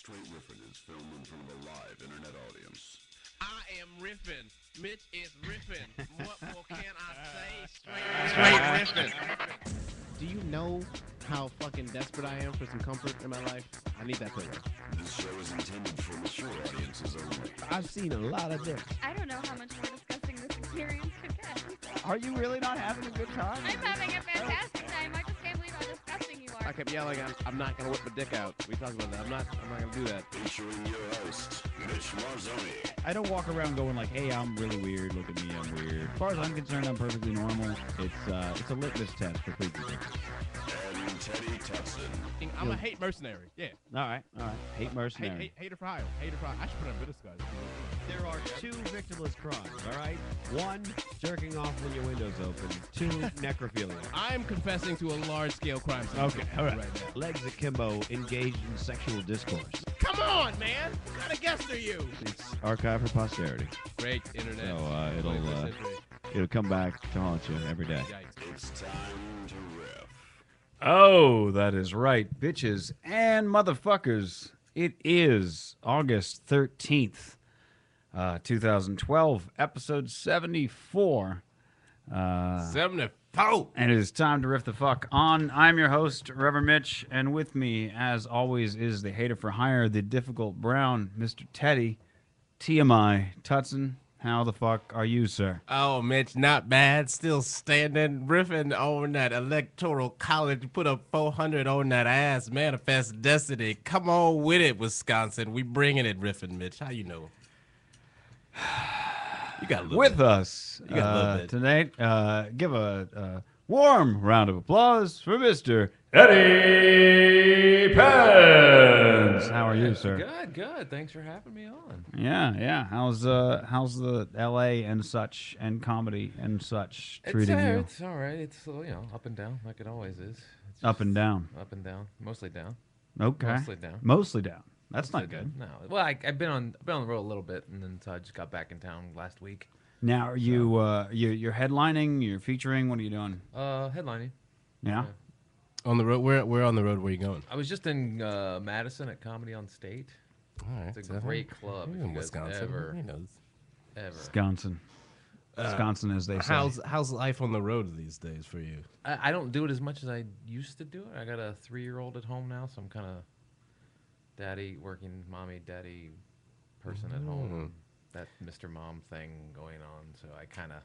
Straight Riffin is filmed in front of a live internet audience. I am riffing. Mitch is riffing. What more can I say? Straight riffing. Do you know how fucking desperate I am for some comfort in my life? I need that pillow. This show is intended for mature audiences only. I've seen a lot of dicks. I don't know how much more disgusting this experience could get. Are you really not having a good time? I'm having a fantastic time. I just can't believe how disgusting you I are. kept yelling, I'm not gonna whip my dick out. We talked about that. I'm not gonna do that. Featuring your host, Mitch Marzoni. I don't walk around going like, "Hey, I'm really weird. Look at me, I'm weird." As far as I'm concerned, I'm perfectly normal. It's a litmus test for creepy people. And Teddy Tutson. I'm a hate mercenary. Yeah. All right. Hate mercenary. Hater for hire. Hater for hire. I should put on a disguise. There are two victimless crimes. All right. One, jerking off when your window's open. Two, necrophilia. I'm confessing to a large-scale crime. Okay. All right. now. Legs akimbo, engaged in sexual discourse. Come on, man. What kind of guest are you? It's archived for posterity, Great internet. so it'll come back to haunt you every day. Yikes. It's time to riff. Oh, that is right, bitches and motherfuckers. It is August 13th, 2012, episode 74. 74. And it is time to riff the fuck on. I'm your host, Reverend Mitch, and with me, as always, is the hater for hire, the difficult brown, Mr. Teddy, TMI, Tutson. How the fuck are you, sir? Oh, Mitch, not bad. Still standing, riffing on that electoral college. Put up 400 on that ass. Manifest destiny. Come on with it, Wisconsin. We bringing it, riffing, Mitch. How you know? You got a little With bit. us You got a little bit. tonight, give a warm round of applause for Mr. Eddie Pence. How are you, sir? Good. Thanks for having me on. Yeah. How's the L.A. and such and comedy and such treating you? It's all right. It's up and down like it always is. It's Up and just down. Up and down. Mostly down. Okay. Mostly down. Mostly down. That's Mostly not good. down. No. Well, I've been on the road a little bit, and then so I just got back in town last week. Now, are you're headlining? You're featuring? What are you doing? Headlining. Yeah. On the road? Where on the road were you going? I was just in Madison at Comedy on State. All right. It's a great club. If You're you in guys Wisconsin. ever. He knows. Wisconsin, as they say. How's life on the road these days for you? I don't do it as much as I used to do it. I got a 3-year-old at home now, so I'm kind of mommy, daddy person at home. That Mr. Mom thing going on, so I kind of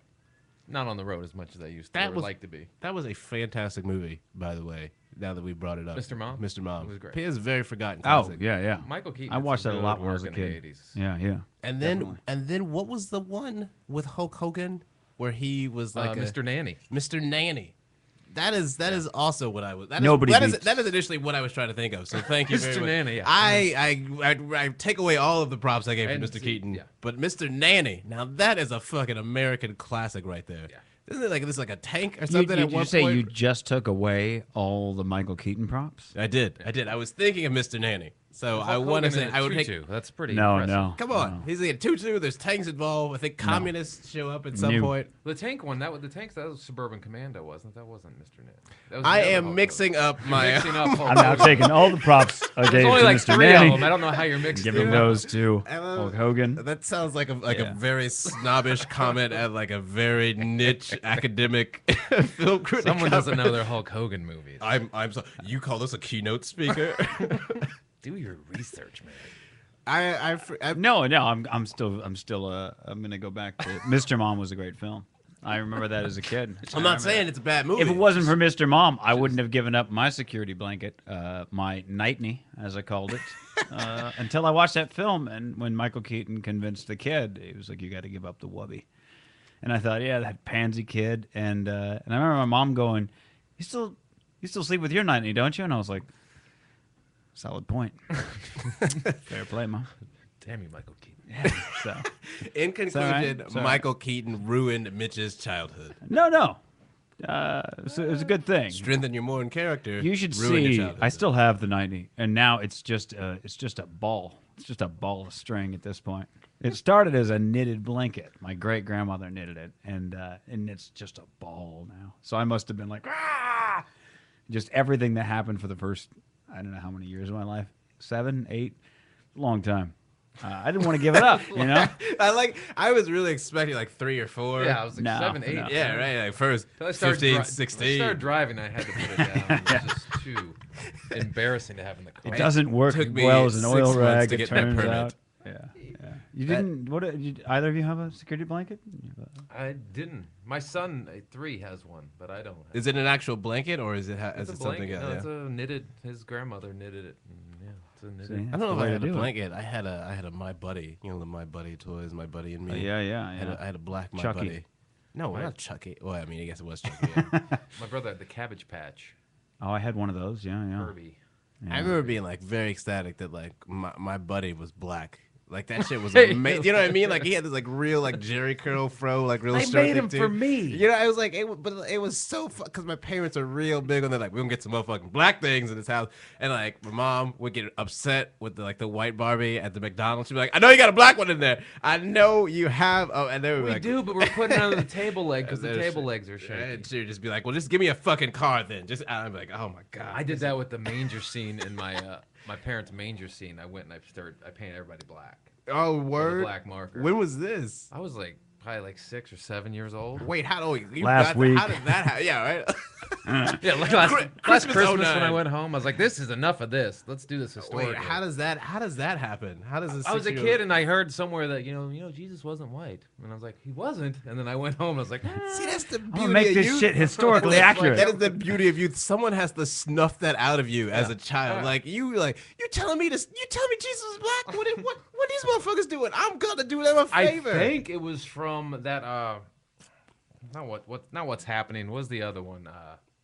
not on the road as much as I used to or would like to be. That was a fantastic movie, by the way. Now that we brought it up, Mr. Mom? Mr. Mom, It was great. It is a very forgotten Oh, classic. yeah. Michael Keaton. I had watched some that a good lot when I was a work in kid. the 80s. Yeah. And Definitely. then what was the one with Hulk Hogan where he was like Mr. Nanny. Mr. Nanny? That is also what I was. That Nobody is, beats- that is initially what I was trying to think of. So thank you, very Mr. much. Nanny, yeah. I take away all of the props I gave to And Mr. see- Keaton, yeah. but Mr. Nanny, now that is a fucking American classic right there. Yeah. Isn't it like this like a tank or You, something? you, at one you say point? you just took away all the Michael Keaton props? I did. I was thinking of Mr. Nanny. So I Hulk want to Hogan say in a I would take. tutu. That's pretty No, impressive. no. Come on, no. he's in a tutu. There's tanks involved. I think communists show up at some No. point. The tank one, that was Suburban Commando, wasn't that? Wasn't Mr. Nanny. That was I the other am Hulk mixing Hogan. up my. Mixing up Hulk I'm now Hogan. taking all the props I gave There's to only like Mr. 3 of Nanny, them. I don't know how you're mixing giving them. those to Hulk Hogan. That sounds like a Yeah. very snobbish comment at like a very niche academic film critic. Someone doesn't know their Hulk Hogan movies. I'm so, you call this a keynote speaker? Do your research, man. No, I'm still I'm gonna go back to Mr. Mom was a great film. I remember that as a kid. I'm not saying it's a bad movie. If it wasn't for Mr. Mom, I wouldn't have given up my security blanket, my nightney, as I called it, until I watched that film. And when Michael Keaton convinced the kid, he was like, "You got to give up the wubby." And I thought, yeah, that pansy kid. And I remember my mom going, "You still sleep with your nightney, don't you?" And I was like, "Solid point. Fair play, Mom." Damn you, Michael Keaton. Yeah, so In conclusion, It's all right. Michael Keaton ruined Mitch's childhood. no. So it was a good thing. Strengthen your modern character. You should ruin your see. childhood. I still have the 90, and now it's just a ball. It's just a ball of string at this point. It started as a knitted blanket. My great grandmother knitted it, and it's just a ball now. So I must have been like, ah! Just everything that happened for the first, I don't know how many years of my life, 7, 8. long time. I didn't want to give it up, you know? I was really expecting like 3 or 4. Yeah, I was like No, 7, 8. no. Yeah, right. Like first Till I started 15, Till I 16. started driving, I had to put it down. It was just too embarrassing to have in the car. It doesn't work took me well as an 6 oil months rag, to it get that turns permit. out. Yeah. You didn't, either of you have a security blanket? I didn't. My son, 3, has one, but I don't. Have Is it an actual blanket or is it It's is a it something blanket. else? No, yeah. it's a knitted. His grandmother knitted it. Yeah, it's a knitted. See? I That's don't the know if way I to had a do it. blanket. I had a My Buddy. You know the My Buddy toys, My Buddy and Me. Yeah. I had a black My Chucky. Buddy. No, Right. not Chucky. Well, I mean, I guess it was Chucky. Yeah. My brother had the Cabbage Patch. Oh, I had one of those. Yeah. Herbie. I remember being like very ecstatic that like my buddy was black. Like that shit was amazing. You know what I mean? Like he had this like real like Jerry curl fro, like real. They short made thing, him too. for me. You know, I was like, but it was so fun because my parents are real big on that. Like we're gonna get some motherfucking black things in this house, and like my mom would get upset with the white Barbie at the McDonald's. She'd be like, I know you got a black one in there. I know you have. Oh, and they would be We like, do, but we're putting it under the table leg because the There's- table legs are shaky. And she'd just be like, well, just give me a fucking car then. Just I'm like, oh my god. I did that with the manger scene in my my parents' manger scene. I went and I painted everybody black. Oh With a word. black marker. When was this? I was like probably like 6 or 7 years old. Wait, how do you Last week. How did that happen? Yeah, right. Yeah, like last Christmas Christmas when 09. I went home, I was like, "This is enough of this. Let's do this historically." Wait, how does that happen? How does this? I was a kid and I heard somewhere that you know Jesus wasn't white, and I was like, "He wasn't." And then I went home and I was like, See, that's the I'm beauty gonna make of this youth. shit historically accurate. That is the beauty of youth. Someone has to snuff that out of you as a child. Yeah. Like you telling me this? You telling me Jesus is black? What these motherfuckers doing? I'm gonna do them a favor. I think it was from that. Not what's happening. What was the other one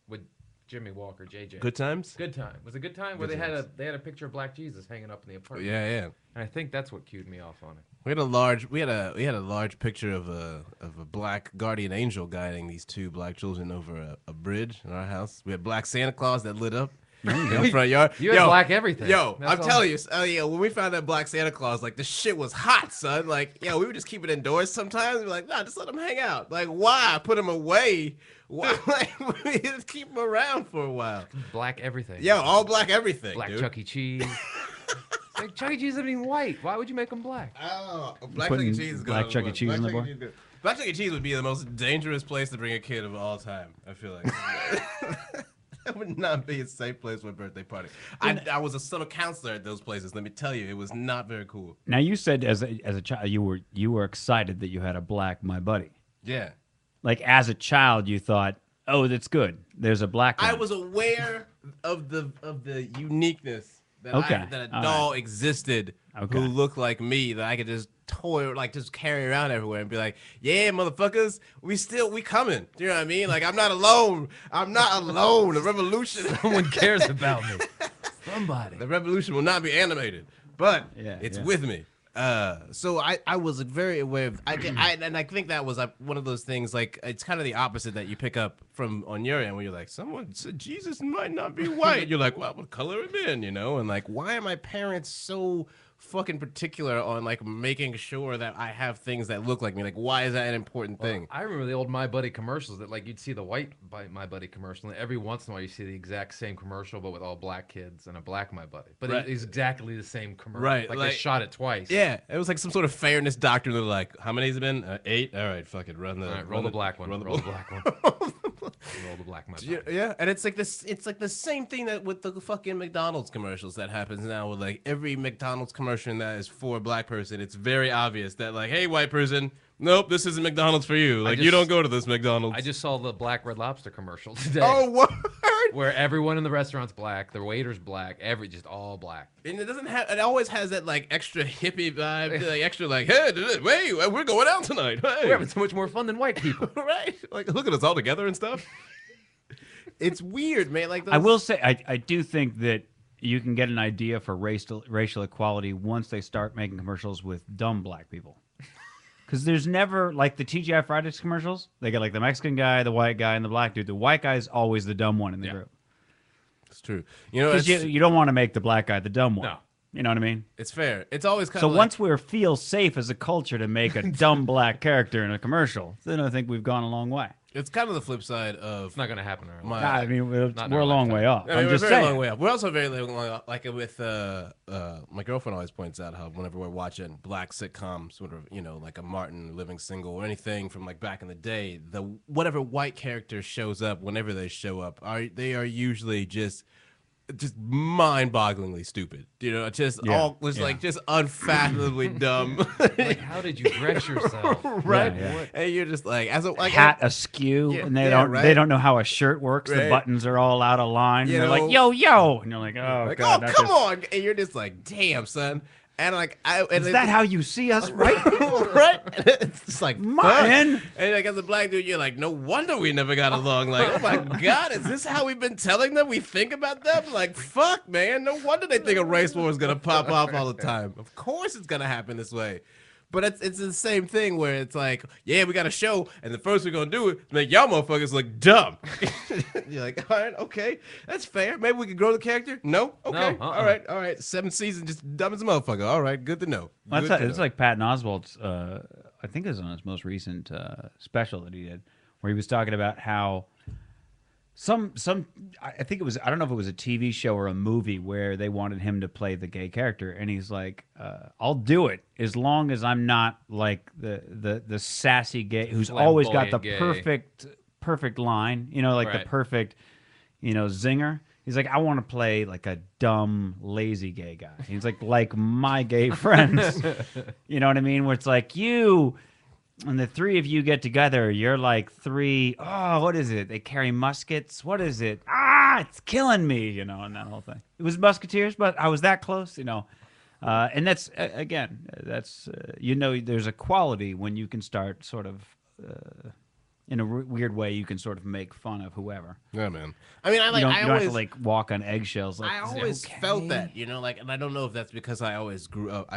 with Jimmy Walker, JJ? Good times. Good time. Was it Good Time where Good they had a picture of Black Jesus hanging up in the apartment? Yeah. And I think that's what cued me off on it. We had a large picture of a black guardian angel guiding these 2 black children over a bridge in our house. We had black Santa Claus that lit up in the front yard. You had black everything. Yo, That's I'm all. telling you, when we found that black Santa Claus, like the shit was hot, son. Like, we would just keep it indoors sometimes. We're like, nah, just let him hang out. Like, why put him away? Why? Like, we just keep him around for a while. Black everything. Yo, all black everything, Black dude. Chuck E. Cheese. It's like Chuck E. Cheese isn't even white. Why would you make him black? Oh, black Chuck Putting E. Cheese is good. black Chuck E. Cheese Black on the Chuck E. board? Cheese is good. Black Chuck E. Cheese would be the most dangerous place to bring a kid of all time. I feel like that would not be a safe place for a birthday party. I was a summer counselor at those places. Let me tell you, it was not very cool. Now you said as a child you were excited that you had a black My Buddy. Yeah, Like as a child you thought, oh, that's good. There's a black one. I was aware of the uniqueness that Okay. that a All doll existed Okay. who looked like me that I could just toy like just carry around everywhere and be like, yeah, motherfuckers, we coming. Do you know what I mean? Like I'm not alone. I'm not alone. The revolution. Someone cares about me. Somebody. The revolution will not be animated, but Yeah, it's yeah. with me. So I was very aware of and I think that was one of those things like it's kind of the opposite that you pick up from on your end where you're like someone said Jesus might not be white. You're like, well, what color him in, and like why are my parents so fucking particular on like making sure that I have things that look like me? Like why is that an important thing? I remember the old My Buddy commercials that like you'd see the white My Buddy commercial, and every once in a while you see the exact same commercial but with all black kids and a black My Buddy. But Right. it's exactly the same commercial. Right, Like like- they shot it twice. Yeah, it was like some sort of fairness doctrine. They're like, how many has it been? 8. All right, fuck it, run the All right, roll the black one. Roll the Roll the black. black one. Roll the black My Buddy. Yeah, and it's like this. It's like the same thing that with the fucking McDonald's commercials that happens now with like every McDonald's commercial that is for a black person. It's very obvious that like, hey, white person, nope, this isn't McDonald's for you. Like you just- don't go to this McDonald's. I just saw the Black Red Lobster commercial today. oh word. Where everyone in the restaurant's black, the waiter's black, just all black. And it doesn't have. It always has that like extra hippie vibe, like extra like, hey, wait, we're going out tonight. Hey. We're having so much more fun than white people. right? Like look at us all together and stuff. It's weird, man. Like those... I will say I do think that you can get an idea for racial equality once they start making commercials with dumb black people. Because there's never, like the TGI Fridays commercials, they got like the Mexican guy, the white guy, and the black dude. The white guy is always the dumb one in the group. It's true. You know, Because you don't want to make the black guy the dumb one. No. You know what I mean? it's fair. It's always kind So of like, once we feel safe as a culture to make a dumb black character in a commercial, then I think we've gone a long way. It's kind of the flip side of It's not going to happen. In our My- life. I mean, Not in we're our a long lifetime. way off. I mean, I'm we're just a very saying. long way off. We're also very long way off. Like with my girlfriend always points out how whenever we're watching black sitcoms, sort of like a Martin Living Single or anything from like back in the day, the whatever white character shows up whenever they show up they are usually just mind-bogglingly stupid. Just just unfathomably dumb. Like, how did you dress yourself? Right? Yeah, yeah. And you're just like as a Hat askew, Yeah, and they yeah, don't right. they don't know how a shirt works. The Right. buttons are all out of line. You And they're like, know- yo, and you're like, oh like, god, oh that come just- on, and you're just like, damn, son. And like Is that how you see us, right? right? It's just like Man. fuck. And like as a black dude, you're like, no wonder we never got along. Like, oh my god, is this how we've been telling them we think about them? Like, fuck, man. No wonder they think a race war is gonna pop off all the time. Of course, it's gonna happen this way. But it's the same thing where it's like, yeah, we got a show, and the first we're gonna do it, make y'all motherfuckers look dumb. You're like, all right, okay, that's fair. Maybe we could grow the character. No, okay, all right. 7 seasons, just dumb as a motherfucker. All right, good to know. Well, Good to it's know. like Patton Oswalt's. I think it was on his most recent special that he did, where he was talking about how I think it was, I don't know if it was a TV show or a movie where they wanted him to play the gay character, and he's like, I'll do it as long as I'm not like the sassy gay who's always got the Flamboyant gay. perfect line, like the Right. perfect zinger. He's like, I want to play like a dumb, lazy gay guy. He's like my gay friends. You know what I mean? Where it's like you and the three of you get together, you're like three, what is it? They carry muskets. What is it? It's killing me, and that whole thing. It was Musketeers, but I was that close, And that's, again, that's, there's a quality when you can start sort of, in a weird way, you can sort of make fun of whoever. Yeah, man. I mean, You don't have always to like walk on eggshells. Like, I is it always okay? felt that, and I don't know if that's because I always grew up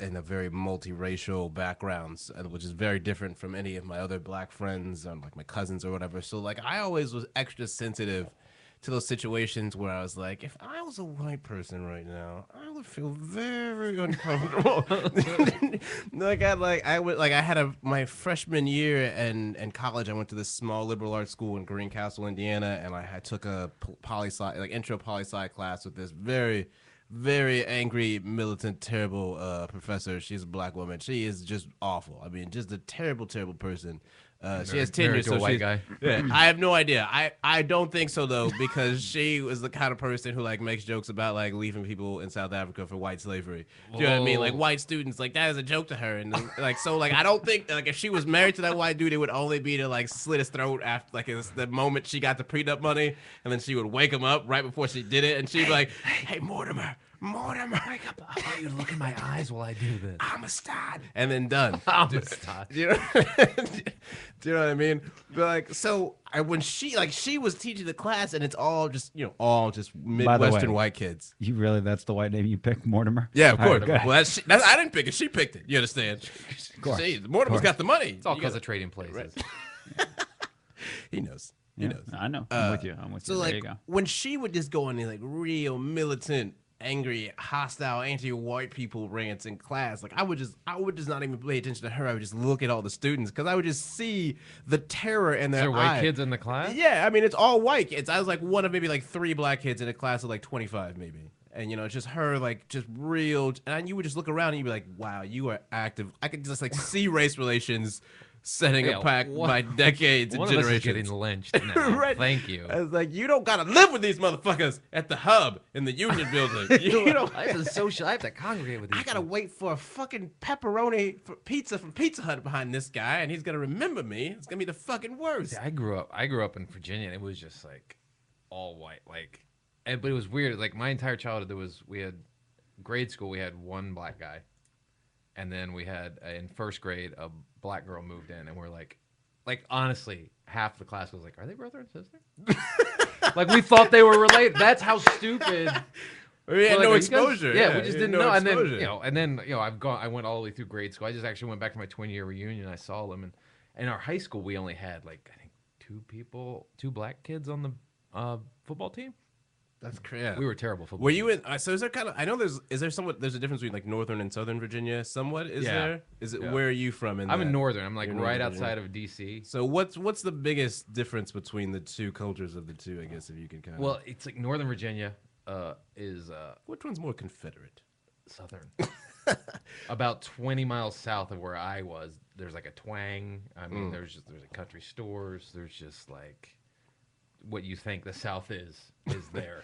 in a very multiracial backgrounds, which is very different from any of my other black friends or like my cousins or whatever. So like I always was extra sensitive to those situations where I was like, if I was a white person right now, I would feel very uncomfortable. I had my freshman year in college. I went to this small liberal arts school in Greencastle, Indiana, and I took a intro poli-sci class with this very, very angry, militant, terrible professor. She's a black woman. She is just awful. I mean, just a terrible, terrible person. She has tenure, married to a so white she's guy. Yeah, I have no idea. I don't think so though, because she was the kind of person who like makes jokes about like leaving people in South Africa for white slavery. Do you know what I mean? Like white students, like that is a joke to her, and like so like I don't think like if she was married to that white dude, it would only be to like slit his throat after like it's the moment she got the prenup money, and then she would wake him up right before she did it, and she'd be like, "Hey Mortimer, wake up! I want you to look in my eyes while I do this. Amistad," and then done. Amistad. Do you know? Do you know what I mean? But like, so when she was teaching the class, and it's all just Midwestern white kids. You really, that's the white name you picked, Mortimer? Yeah, of All course. right, go ahead. Well, that's I didn't pick it. She picked it. You understand? Of course. Mortimer's got the money. It's all You because got- of trading places. Right. He knows. He Yeah, knows. I know. I'm with you. So there like you go. when she would just go on these like real militant, angry, hostile, anti-white people rants in class, like I would just not even pay attention to her. I would just look at all the students because I would just see the terror in their Is there white eye. kids in the class? Yeah, I mean it's all white kids. I was like one of maybe like 3 black kids in a class of like 25 maybe. And it's just her like just real, and you would just look around and you'd be like, wow, you are active. I could just like see race relations setting Yeah, apart by decades and One of us is generations. getting lynched now. Right. Thank you. I was like, you don't gotta live with these motherfuckers at the hub in the Union Building. You don't. I have to congregate with these. I gotta wait for a fucking pepperoni pizza from Pizza Hut behind this guy, and he's gonna remember me. It's gonna be the fucking worst. See, I grew up in Virginia, and it was just like all white, but it was weird. Like my entire childhood, we had grade school, we had one black guy, and then we had in first grade a black girl moved in, and we're like honestly, half the class was like, "Are they brother and sister?" Like we thought they were related. That's how stupid. We had We're like, no "Are you guys-" exposure. Yeah, we just we had didn't no know. exposure. And then I went all the way through grade school. I just actually went back to my 20-year reunion. I saw them, and in our high school, we only had like I think 2 black kids on the football team. That's crazy. We were terrible football. Were you in? So is there kind of? I know there's a difference between like northern and southern Virginia. Somewhat is Yeah. there? Is it? Yeah. Where are you from? I'm in northern. I'm like You're right northern Virginia. outside of DC. So what's the biggest difference between the two cultures of the two? I guess if you can kind of. Well, it's like Northern Virginia is which one's more Confederate? southern. About 20 miles south of where I was, there's like a twang. I mean, there's a country stores. There's just like what you think the South is there.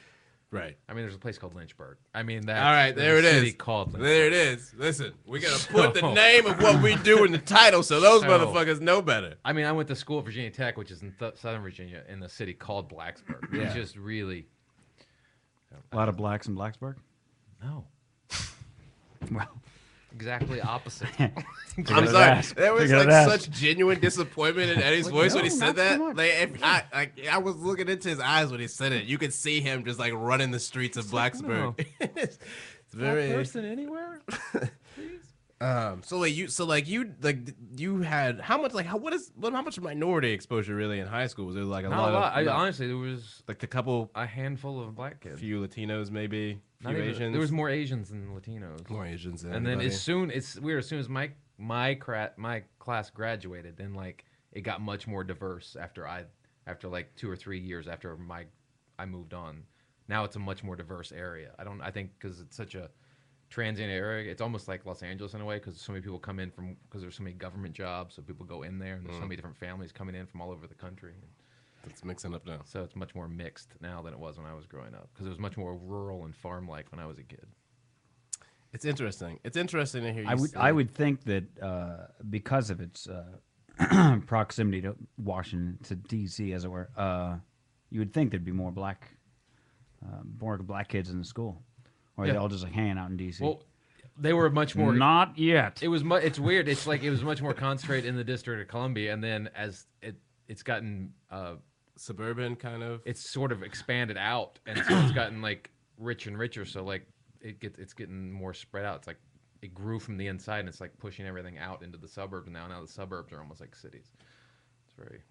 Right. I mean, there's a place called Lynchburg. I mean, that's All right, there it there's a city is. called Lynchburg. There it is. Listen, we gotta put the name of what we do in the title so those So- motherfuckers know better. I mean, I went to school at Virginia Tech, which is in Southern Virginia, in the city called Blacksburg. Yeah. It's just really A lot of blacks in Blacksburg. no, Well, exactly opposite. I'm Figured sorry. I'd ask. There was Figured like I'd ask. such genuine disappointment in Eddie's voice when he no, said not so that. much. Like, I was looking into his eyes when he said it. You could see him just like running the streets of Blacksburg. it's very. anywhere. So you had how much how much minority exposure really in high school? Was there like a Not lot a lot. of Honestly, there was like a couple a handful of black kids. few Latinos maybe, Not few even- Asians. There was more Asians than Latinos. more Asians than And then anybody. it's weird. As soon as my class graduated, then like it got much more diverse after like 2 or 3 years after I moved on. Now it's a much more diverse area. I think because it's such a transient area, it's almost like Los Angeles in a way because so many people come in because there's so many government jobs, so people go in there, and there's so many different families coming in from all over the country. It's mixing up now. So it's much more mixed now than it was when I was growing up because it was much more rural and farm-like when I was a kid. It's interesting. It's interesting to hear you I say. would think that because of its proximity to Washington, to D.C., as it were, you would think there'd be more black kids in the school, or are they Yeah. all just like hanging out in D.C.? Well, they were much more. Not yet. It was. It's weird. It's like it was much more concentrated in the District of Columbia, and then as it's gotten, Suburban kind of. it's sort of expanded out, and so it's gotten like rich and richer. So like it's getting more spread out. It's like it grew from the inside, and it's like pushing everything out into the suburbs. And now the suburbs are almost like cities.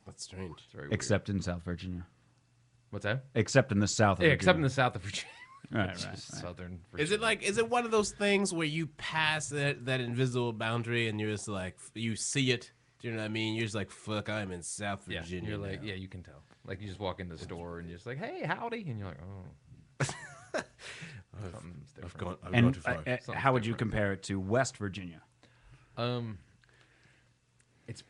That's strange. It's very weird. Except in South Virginia. What's that? Except in the South. Of Yeah, Virginia. except in the south of Virginia. Right, It's right, just right. Southern Virginia. Is it one of those things where you pass that invisible boundary and you're just like you see it? Do you know what I mean? You're just like fuck. I'm in South Yeah, Virginia. you're like, now. yeah, you can tell. Like you just walk in the store and you're just like, hey, howdy, and you're like, oh, something's I've different. gone, I've gone And too far. Something's how would you different. compare it to West Virginia? It's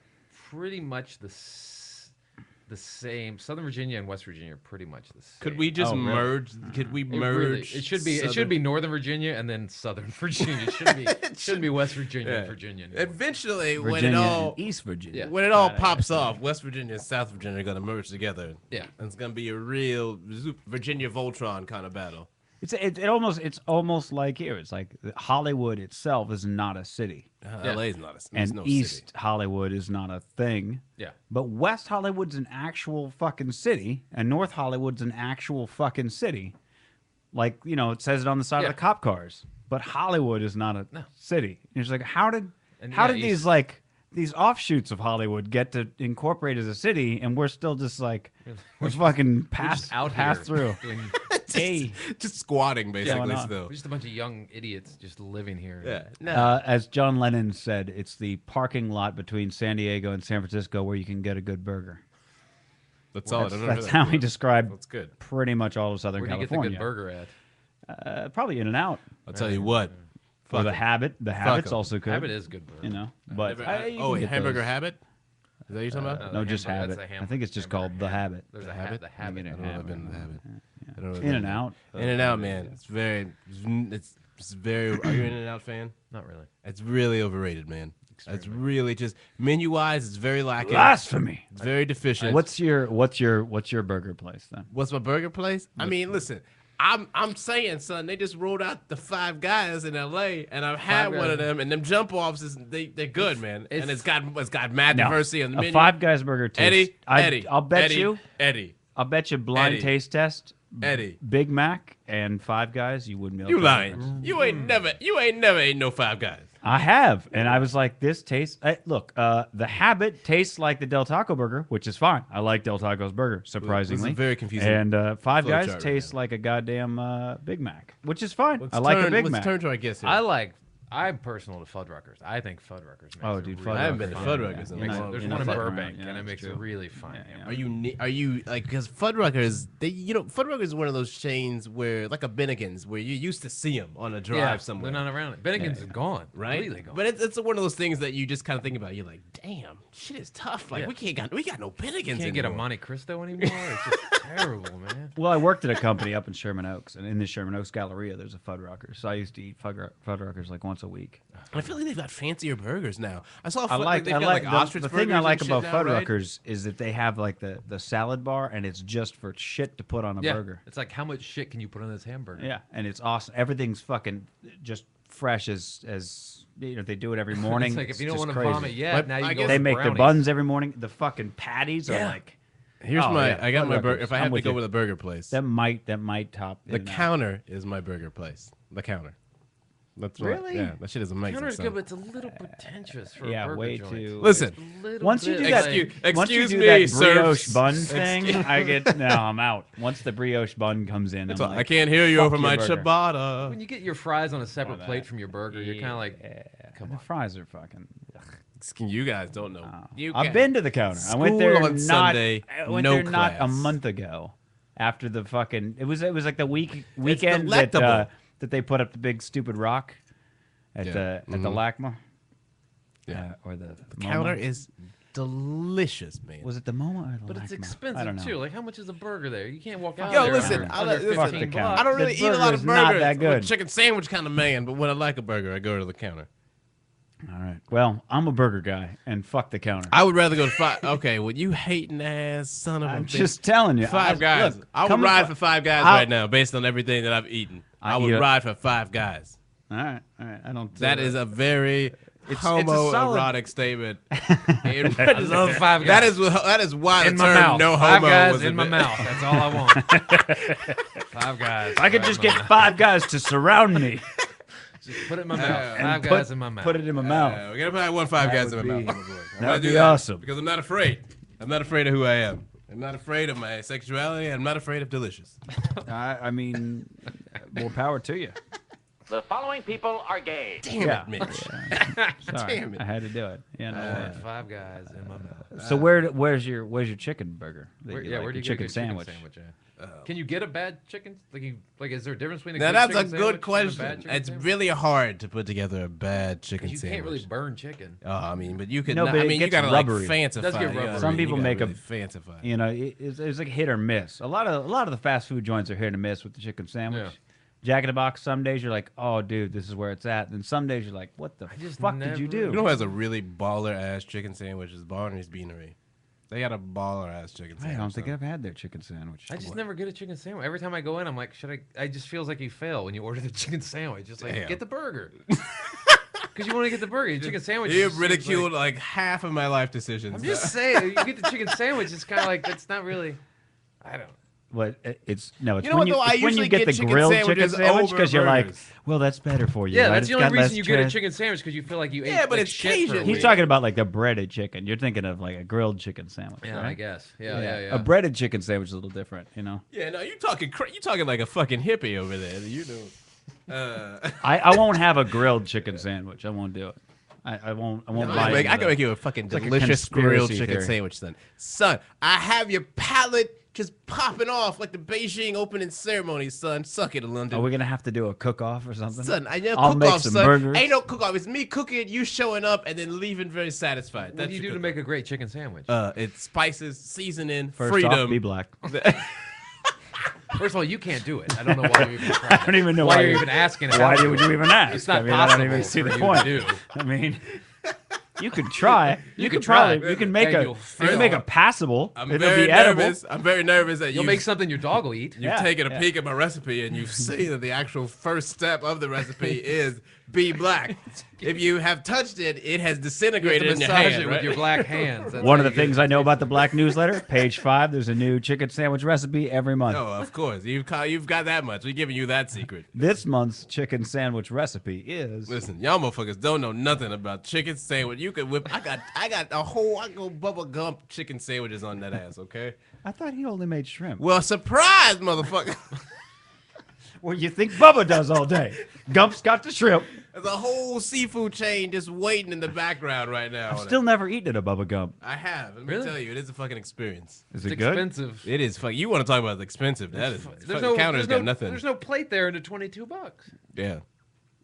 pretty much the same. Southern Virginia and West Virginia are pretty much the same. Could we just Oh, really? merge? Could we It merge? really- it should be. It should Southern- be Northern Virginia and then Southern Virginia. It shouldn't be West Virginia and Yeah. Virginia. Anymore. Eventually, when Virginia it all and East Virginia. Yeah. when it all pops off, West Virginia and South Virginia are gonna merge together. Yeah. And it's gonna be a real Virginia Voltron kind of battle. It's almost like here. It's like Hollywood itself is not a city, Yeah. LA's not a and no East city. Hollywood is not a thing. Yeah. But West Hollywood's an actual fucking city, and North Hollywood's an actual fucking city. Like, you know, it says it on the side Yeah. of the cop cars. But Hollywood is not a No. city. And it's like, how did And how yeah, did you these s- like these offshoots of Hollywood get to incorporate as a city, and we're still just like we're fucking We're pass just out pass here through. doing- Hey, Just squatting basically not? still. we're just a bunch of young idiots just living here. Yeah. No. as John Lennon said, it's the parking lot between San Diego and San Francisco where you can get a good burger. That's all. That's how he described That's good. pretty much all of Southern Where do you get the California. good burger at? Probably In and Out. I'll tell you what. Or Fuck the 'em. Habit. The Habit's 'em. also good. Habit is good burger. You know, but Never- you oh, can get hamburger those. habit. Is that what you're talking about? No, No, just hamburger, Habit. that's a I think it's just hamburger called The Habit. There's a Habit? habit. The habit. I I don't know if I've been in the habit. I don't know if I've In been and there. Out. In and out, man. It's very. It's very. Are you an In and Out fan? Not really. It's really overrated, man. It's really just menu wise. It's very lacking. Blasphemy. It's very deficient. What's your burger place then? What's my burger place? I mean, listen. I'm saying, son, they just rolled out the Five Guys in L.A. and I've had Five one of Guys. them, and them jump offs they're good, man. And it's- it's got mad No, diversity on the a menu. Five Guys burger tastes. Eddie, I'll bet Eddie, you. Eddie, I'll bet you blind Eddie. taste test. Eddie. Big Mac and Five Guys, you wouldn't be able You to tell the difference. lying? You ain't never ate no Five Guys. I have, and I was like, this tastes. Look, the Habit tastes like the Del Taco burger, which is fine. I like Del Taco's burger, surprisingly. This is very confusing. And Five Guys chart right tastes now. like a goddamn Big Mac, which is fine. I like a Big Mac. Let's turn to our guest here. I'm personal to Fuddruckers. I think Fuddruckers makes Oh, it dude, really I haven't been to fun. Fuddruckers in a Makes it- long There's time. one in Fuddruckers, Burbank, yeah, and it that's makes true. it really fun. Yeah. Are you like, because Fuddruckers, Fuddruckers is one of those chains where, like a Bennigan's, where you used to see them on a drive somewhere. They're not around. Bennigan's is gone. Right, Completely gone. but it's one of those things that you just kind of think about. You're like, damn, shit is tough. Like we got no Bennigan's. Can't get a anymore. Monte Cristo anymore. It's just terrible, man. Well, I worked at a company up in Sherman Oaks, and in the Sherman Oaks Galleria, there's a Fuddruckers. So I used to eat Fuddruckers like once a week. I feel like they've got fancier burgers now. I saw. I like ostrich the thing I burgers like and about shit now, right? Fuddruckers is that they have like the salad bar, and it's just for shit to put on a burger. It's like, how much shit can you put on this hamburger? Yeah, and it's awesome. Everything's fucking just fresh as you know. They do it every morning. It's like, if you don't just want to crazy. vomit yet, But now you I go guess They with make their brownies. buns every morning. The fucking patties are like. Here's Oh, my. yeah, I got my burger. Fuddruckers. If I I'm have to with go you. with a burger place, That might top the In-N-Out. counter is my burger place. The counter. That's right. Really? Yeah, that shit is amazing. Counter's son. good, but it's a little pretentious for Yeah, a burger way joint. too. Listen, A little Once you bit do like- that, once you excuse do me, that sir. brioche bun thing, I get no, I'm out. Once the brioche bun comes in, I'm So like, I can't hear you fuck over your my burger. ciabatta. when you get your fries on a separate that. plate from your burger, you're kind of like, come on. The fries are fucking. You guys don't know. I've been to the counter. I went there School on Sunday, I went no there not a class. month ago. After the fucking, it was like the weekend delectable. that they put up the big stupid rock at Yeah. the LACMA. Yeah. Or the Counter MoMA? is delicious, man. Was it the MoMA or the but it's LACMA? I don't expensive know. too. Like, how much is a burger there? You can't walk out Yo, there listen, under listen, 15 the counter. bucks. I don't really The eat a lot of burger's not burgers. that I'm a good. chicken sandwich kind of man, but when I like a burger, I go to the counter. All right. Well, I'm a burger guy, and fuck the counter. I would rather go to Five. Okay, well, you hating ass son of a I'm bitch. just telling you. Five Guys. Look, I would coming ride fr- for Five Guys I'll- right now, based on everything that I've eaten. I would eat a- ride for Five Guys. All right. I don't. That is a very a solid- homoerotic statement. I love Five That Guys. is why in the my term mouth. no Five homo guys was in my invented. mouth. That's all I want. Five Guys. I could right just in my get mouth. 5 guys to surround me. Just put it in my mouth. and Five put- Guys in my mouth. Put it in my mouth. We're gonna put one Five Guys in my would mouth. be- I'm that gonna would do be that awesome. because I'm not afraid. I'm not afraid of who I am. I'm not afraid of my sexuality. I'm not afraid of delicious. I mean, more power to you. The following people are gay. Damn Yeah. it, Mitch. Sorry, Damn it. I had to do it. You know. Five Guys in my mouth. So where's your chicken burger? that you like, Where do the you get chicken your sandwich? yeah. Can you get a bad chicken? Like, is there a difference between a Now good that's a chicken good sandwich and a question. bad chicken It's sandwich? really hard to put together a bad chicken 'Cause you sandwich. can't really burn chicken. Oh, I mean, but you could. No, No, but I it mean, you gets gotta like rubbery. fancify. It does get you know what rubbery. I mean? Some You people gotta make a- really fancify. You know, it's like hit or miss. A lot of the fast food joints are hit or miss with the chicken sandwich. Yeah. Jack in the Box. Some days you're like, oh, dude, this is where it's at. And some days you're like, what the just fuck did you never- do? You know who has a really baller ass chicken sandwich? Is Barney's Beanery. They got a baller ass chicken I sandwich. don't think son. I've had their chicken sandwich. I just never get a chicken sandwich. Every time I go in, I'm like, should I? I just feels like you fail when you order the chicken sandwich. Just like, Damn. get the burger. Because you want to get the burger. The chicken sandwich. You just seems ridiculed Like, like half of my life decisions. I'm just saying, you get the chicken sandwich. It's kind of like that's not really. I don't. But it's no, it's You know when what, though? I it's when you usually get get the chicken grilled chicken sandwiches sandwich over because you're like, burgers. well, that's better for you. Yeah, right? that's It's the only got less reason you get a trans- chicken sandwich because you feel like you ate. Yeah, but like, it's shit for a Cajun. He's week. talking about like a breaded chicken. You're thinking of like a grilled chicken sandwich. Yeah, right? I guess. Yeah. A breaded chicken sandwich is a little different, you know. Yeah, no, you talking like a fucking hippie over there. You know. I won't have a grilled chicken sandwich. I won't do it. I won't buy I into can make you a fucking like a delicious grilled conspiracy chicken theory. sandwich, son. Son, I have your palate just popping off like the Beijing opening ceremony, son. Suck it, London. Are we gonna have to do a cook off or something? Son, I know I'll cook make off, some son. burgers. Ain't no cook off. It's me cooking, you showing up, and then leaving very satisfied. What That's do you your do to cook-off. make a great chicken sandwich? It's spices, seasoning, First freedom. off, be black. First of all, you can't do it. I don't know why you even tried. I don't even know why why you're you- even asking. Why how to would do you it. even ask? It's not I mean, I possible don't even see for the you point. to do. I mean, You could try. You can could probably. try. You can make And a. you'll You can make a passable. I'm It'll very be edible. nervous. I'm very nervous that You'll make something your dog will eat. You've Yeah, taken a yeah. peek at my recipe and you've seen that the actual first step of the recipe is be black. If you have touched it, it has You have disintegrated to in your massage hand. it Right? with your black hands. That's One how of the you get things it. I know about the Black Newsletter, page 5, there's a new chicken sandwich recipe every month. No, of course. You've got that much. We're giving you that secret. This month's chicken sandwich recipe is. Listen, y'all motherfuckers don't know nothing about chicken sandwich. You could whip. I got a whole. I go bubble gum chicken sandwiches on that ass. Okay. I thought he only made shrimp. Well, surprise, motherfucker. Well, you think Bubba does all day. Gump's got the shrimp. There's a whole seafood chain just waiting in the background right now. I've still never eaten at a Bubba Gump. I have. Let me Really? tell you, it is a fucking experience. Is It's it good? expensive. It is fucking. You want to talk about expensive? That is. There's Fucking no counter's there's got no, nothing. There's no plate there into $22. Yeah.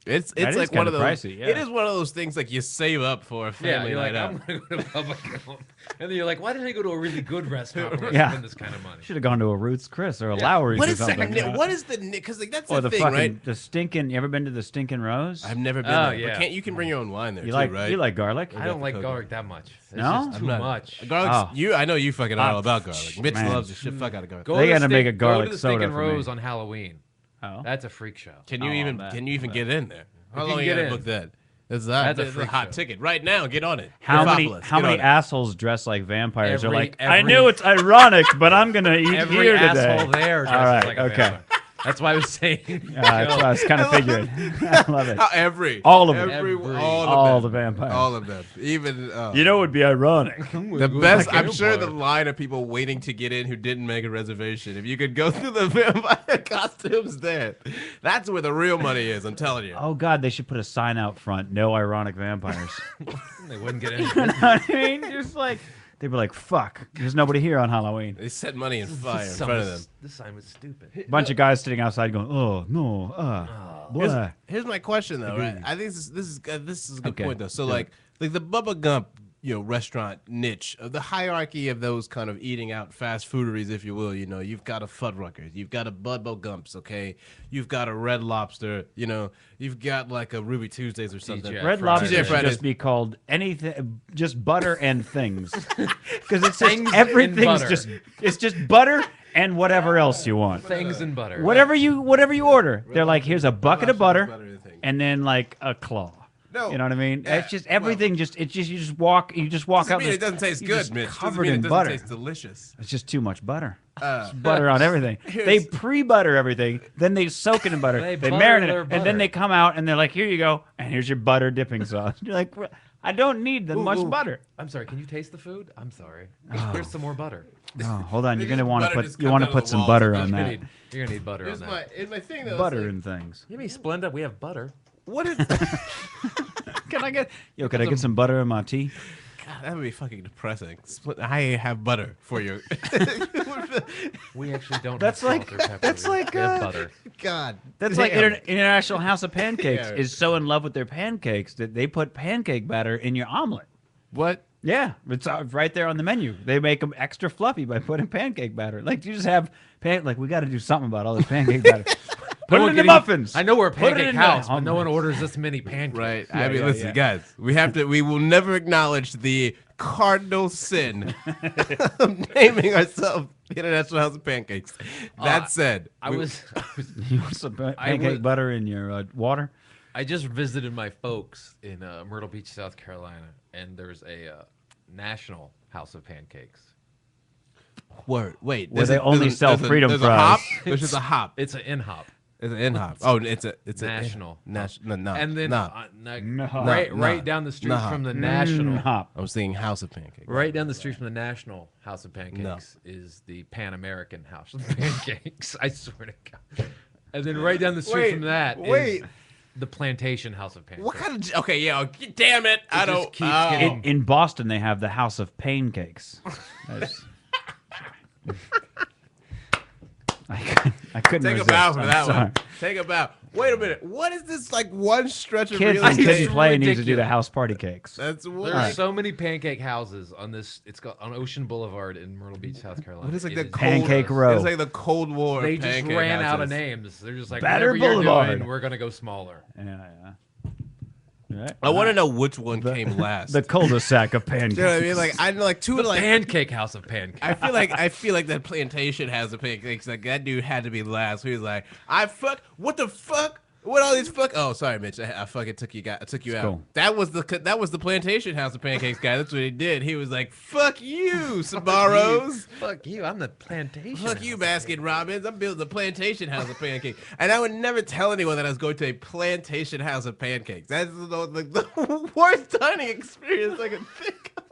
It's That is like one kinda of those. pricey, yeah. It is one of those things like you save up for a Yeah, family you're night like, out. I'm gonna go to Bubba Gump, and then you're like, why didn't I go to a really good restaurant where I Yeah. spend this kind of money? Should have gone to a Roots Chris or a Lowry's What or is something. that? What is the? Because like that's Or the the thing, fucking right? the stinking. You ever been to the Stinking Rose? I've never been Oh, there. yeah. But you can bring your own wine there You too, like right? you like garlic? I don't the like cocoa. garlic that much. It's No? just I'm too not- much. Garlic's, Oh. I know you fucking are all about Oh, garlic. Mitch man. loves the shit fuck out of garlic. Go They to the gotta make a go garlic to the soda Stinking for me. Rose on Halloween. Oh. That's a freak show. Can you Oh, even that- can you even get in there? How you long can you get gotta in. book that? That's That's a a freak hot show. ticket right now. Get on it. How many Metropolis, how get many on it. assholes dressed like vampires are Every- like? I every- knew it's ironic, but I'm gonna eat Every here today. asshole there dresses All right, like a okay. vampire. That's why I was saying. That's what I was kind of figuring. I love it. All of them. All the vampires. All of them. Even You know, it would be ironic. the best. I'm sure the vampire. line of people waiting to get in who didn't make a reservation. If you could go through the vampire costumes there, that's where the real money is. I'm telling you. Oh God, they should put a sign out front: "No ironic vampires." They wouldn't get in. You know what I mean? Just like they'd be like, "Fuck, there's nobody here on Halloween." They set money in fire in This front of them. This sign was stupid. Bunch of guys sitting outside going, "Oh no, blah." Here's my question though, right? I think this is a good Okay, point though. So do like the Bubba Gump, restaurant niche of the hierarchy of those kind of eating out fast fooderies, if you will. You've got a Fuddruckers, you've got a Bubba Gumps, okay? You've got a Red Lobster, you've got like a Ruby Tuesdays or something. TGI Red Fridays. Lobster TGI should Fridays. just be called anything, just butter and things, because it's just Things and everything's butter. it's just butter and whatever else you want. Things and butter. Whatever you order, they're like, here's a bucket of Lobster, butter, and thing. and then like a claw. No. You know what I mean? Yeah, It's just everything. You just walk Doesn't out. mean it doesn't taste you're good, just Mitch. Doesn't Covered mean in it doesn't butter. taste delicious. It's just too much butter. Butter on everything. They Here's- pre-butter everything, then they soak it in butter. They They butter marinate their it, and then butter. they come out and they're like, "Here you go, and here's your butter dipping sauce." You're like, "I don't need that much butter." I'm sorry. Can you taste the food? I'm sorry. There's some more butter. Oh, hold on. You're They gonna just- want to butter put just you comes want out to of put the some walls. butter You're on You're that. gonna need butter Here's on that. my thing though. Butter is like, and things. You mean Splenda? We have butter. what is? Can I get some butter in my tea? God, that would be fucking depressing. I have butter for you. We actually don't. That's have like- salt or pepper. that's We like, have uh, butter. God, That's like damn. International House of Pancakes Yeah. is so in love with their pancakes that they put pancake batter in your omelet. What? Yeah, it's right there on the menu. They make them extra fluffy by putting pancake batter. Like you just have like we got to do something about all this pancake batter. Put No it one in the getting- muffins. I know we're a Put it pancake in the house, but no one omelets. orders this many pancakes. Right. Yeah, I mean, yeah, listen, yeah. guys. We will never acknowledge the cardinal sin of naming ourselves International House of Pancakes. That said, I was You want some I pancake would- butter in your water? I just visited my folks in Myrtle Beach, South Carolina, and there's a National House of Pancakes. word. Wait, Where there's they only sell Freedom there's Fries. a hop. There's just a hop. It's an in hop. It's an in hop. Oh, it's a National. National. No, And then no. right No. down the street No. from the National. Hop. I was thinking House of Pancakes. Right down the street from the National House of Pancakes is the Pan American House of Pancakes. I swear to God. And then right down the street Wait, from that is wait. the Plantation House of Pancakes. What kind of? Okay, yeah. Damn it! I just don't. keeps oh. getting- In Boston, they have the House of Pancakes. That's- I couldn't Take a resist. bow for I'm that sorry. one. Take a bow. Wait a minute. What is this like one stretch of Kids real in estate? Kid and Play needs to do the ridiculous. house party cakes. That's what. There's so many pancake houses on this. It's got on Ocean Boulevard in Myrtle Beach, South Carolina. What is like It the is cold, Pancake Row. It's like the Cold War. They of just pancake ran out of houses. names. They're just like, Batter whatever you're Boulevard. doing, we're gonna go smaller. Yeah. Right? I want to know which one came last. The cul-de-sac of pancakes. You know what I mean? Like I know, like two of like Pancake House of Pancakes. I feel like that plantation has a pancakes. Like that dude had to be last. He was like, what the fuck? What all these fuck? Oh, sorry, Mitch. I fucking took you out. Cool. That was the plantation house of pancakes guy. That's what he did. He was like, fuck you, Sbarro's. Fuck you. I'm the plantation. Fuck you, House of Baskin Robbins. I'm building the plantation house of pancakes. And I would never tell anyone that I was going to a plantation house of pancakes. That's the worst dining experience I could think of.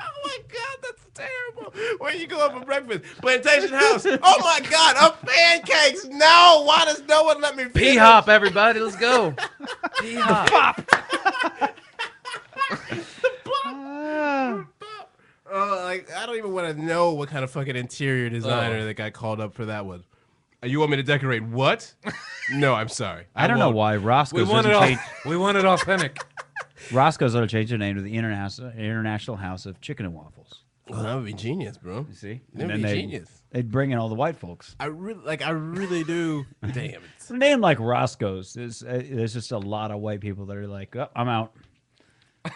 Oh my God, that's terrible. Where you go up for breakfast? Plantation house. Oh my God, of pancakes. No, why does no one let me finish? P-hop, everybody. Let's go. P-hop. Like I don't even want to know what kind of fucking interior designer that got called up for that one. You want me to decorate what? No, I'm sorry. I don't know won't. why Roscoe's We want doesn't it all. change. We want it authentic. Roscoe's ought to change their name to the International House of Chicken and Waffles. Well, that would be genius, bro. You see? That would be genius. They'd bring in all the white folks. I really do. Damn it. A name like Roscoe's is there's just a lot of white people that are like, oh, I'm out.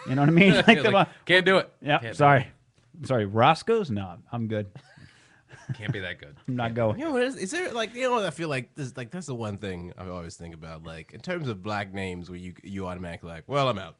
You know what I mean? Like, come on. Can't do it. Yeah, Can't sorry. Roscoe's? No, I'm good. Can't be that good. I'm not going. You know, is there like I feel like this that's the one thing I always think about, like in terms of black names where you automatically like, well, I'm out.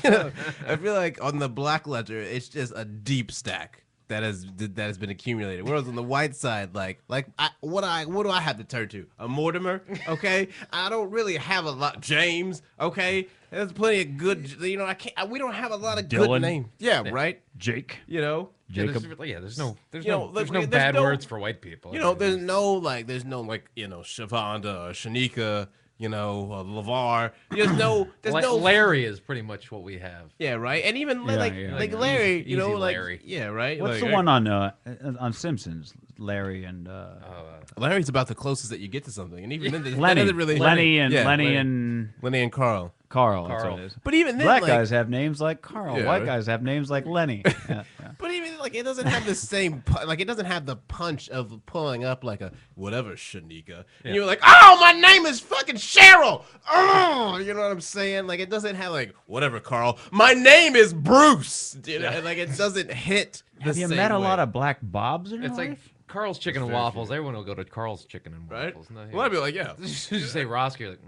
You know, I feel like on the black ledger, it's just a deep stack that has been accumulated. Whereas on the white side, what do I have to turn to? A Mortimer, okay? I don't really have a lot. James, okay? There's plenty of good. You know, we don't have a lot of Dylan. good names. Yeah, right. Jake. You know. Jacob. There's no You know, there's there's no bad no- words for white people. You know, there's no Shavonda or Shanika, LeVar. There's no Larry is pretty much what we have. Yeah, right. And even Yeah, like yeah. like Larry, Easy Larry. yeah, right. What's Like, the one on Simpsons? Larry and Larry's about the closest that you get to something, and even then, that Lenny. doesn't really Lenny and yeah, Lenny and Lenny and Carl. Carl. That's Carl. what it is. But even then, Black like, guys have names like Carl. Yeah, White right. guys have names like Lenny. Yeah, yeah. But even like it doesn't have the same like it doesn't have the punch of pulling up like a whatever Shanika. And you're like, oh, my name is fucking Cheryl. Oh, you know what I'm saying? Like it doesn't have like whatever Carl. My name is Bruce. You know, like it doesn't hit. Have you met a lot of black Bobs in your It's like life? Carl's Chicken and very Waffles. Everyone will go to Carl's Chicken and right? Waffles. No, Well, I'd be like, yeah. you say Roscoe, you're like,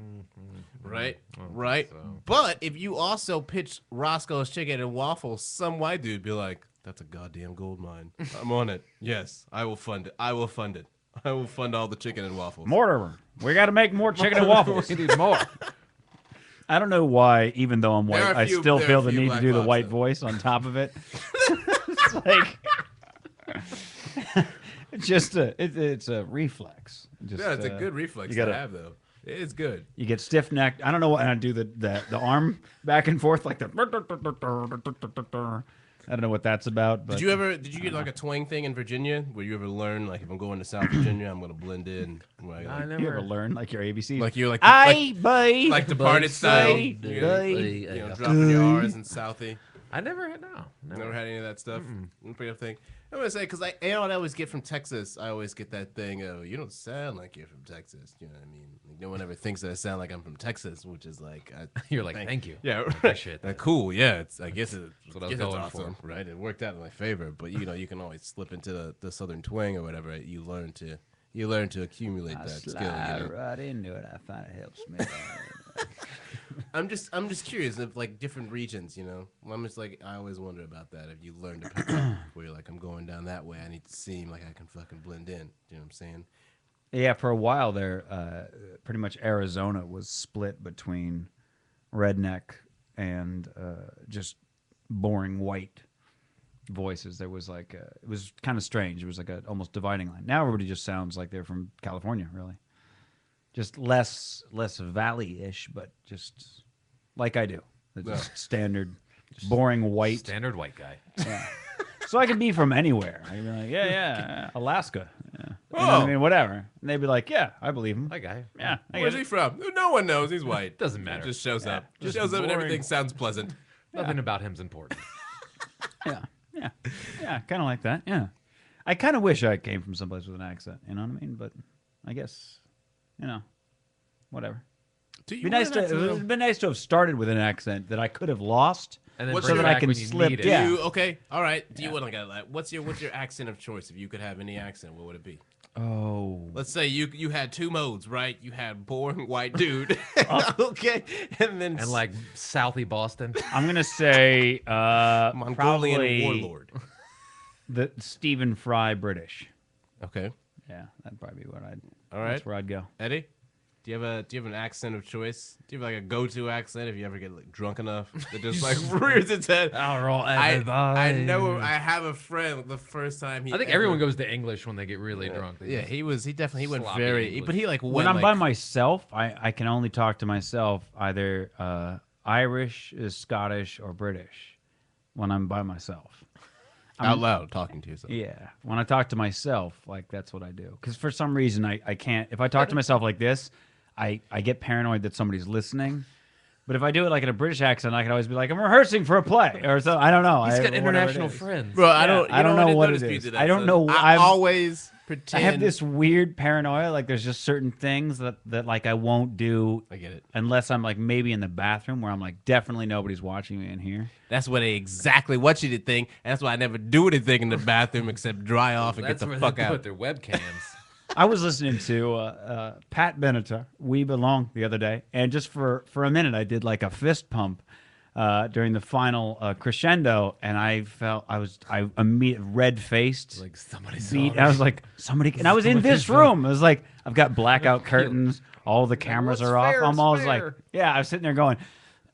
Right, Oh, right. so- But if you also pitch Roscoe's Chicken and Waffles, some white dude be like, "That's a goddamn gold mine. I'm on it. Yes, I will fund it. I will fund it. I will fund all the chicken and waffles." Mortimer. We got to make more chicken and waffles. we need more. I don't know why, even though I'm white, There are a I few- still there are feel a the few need to black do the Bobs, white though. voice on top of it. It's like it's a reflex. Just, Yeah, it's a good reflex you gotta- to have, though. It's good. You get stiff necked. I don't know what, and I do the arm back and forth like the. I don't know what that's about. But Did you get like a twang thing in Virginia? Where you ever learn like if I'm going to South Virginia, I'm gonna blend in, right? I Like, never. you ever learn like your ABC? like you're like I boy. like Departed style. Say, You say. know, dropping your R's in Southie. I never had no. Never had any of that stuff. Pretty thing. I'm gonna say because I always get from Texas. I always get that thing of you don't sound like you're from Texas. You know what I mean? Like, no one ever thinks that I sound like I'm from Texas, which is like You're like, thank you. Yeah, right. appreciate that. Cool. Yeah, I guess it's what I was it's going awesome, right? It worked out in my favor, but you know you can always slip into the southern twang or whatever. You learn to accumulate I that skill. slide You know? right into it. I find it helps me. I'm just curious of like different regions, you know. I'm just like I always wonder about that. If you learn to pick up where you're like, I'm going down that way, I need to seem like I can fucking blend in. You know what I'm saying? Yeah, for a while there, pretty much Arizona was split between redneck and just boring white voices. There was like it was kind of strange. It was like a almost dividing line. Now everybody just sounds like they're from California, really. Just less valley-ish, but just like I do. It's just standard, boring white. Standard white guy. Yeah. So I could be from anywhere. I could be like, yeah, Alaska. Yeah. You know what Oh. I mean, whatever. And they'd be like, yeah, I believe him. That guy. Yeah, I Where's get he it. from? No one knows. He's white. Doesn't matter. Just shows up. Just Just shows up and boring. everything sounds pleasant. Nothing about him's important. Yeah, kind of like that. Yeah, I kind of wish I came from someplace with an accent. You know what I mean? But I guess, whatever. Do you It'd want an accent? have been nice to have started with an accent that I could have lost. And then What's bring your it I back can when you slip- need it. yeah. Okay, all right. Do you want to get that? What's your accent of choice? If you could have any accent, what would it be? Oh. Let's say you had two modes, right? You had boring white dude, okay, and then And like Southie Boston. I'm going to say Mongolian probably warlord. the Stephen Fry British. Okay, Yeah, that'd probably be what I'd. all right. That's where I'd go. Eddie, do you have an accent of choice? Do you have like a go-to accent if you ever get like drunk enough that just like rears its head? All right, I know. I have a friend. The first time he, I think ever- everyone goes to English when they get really drunk. They Yeah, just- he definitely went sloppy very. English. But he like went when I'm like, by myself, I can only talk to myself either Irish, Scottish, or British. When I'm by myself. out loud talking to yourself. Yeah, when I talk to myself, like that's what I do. Because for some reason, I can't. If I talk to myself like this, I get paranoid that somebody's listening. But if I do it like in a British accent, I can always be like, I'm rehearsing for a play or so. I don't know. He's got whatever it international is. friends. Bro, I don't know what it is. I don't know. I I've- always I pretend. have this weird paranoia. Like there's just certain things that like I won't do I get it. unless I'm like maybe in the bathroom where I'm like definitely nobody's watching me in here. That's what they exactly want you to think. And that's why I never do anything in the bathroom except dry off and That's get the where fuck they out. put their webcams. I was listening to Pat Benatar, We Belong, the other day, and just for a minute, I did like a fist pump during the final crescendo, and I felt I immediately red faced, Like somebody beat. I was like somebody, and I was in this room. I was like, I've got blackout curtains, all the cameras what's are off. fair I'm is always like, fair. yeah, I was sitting there going,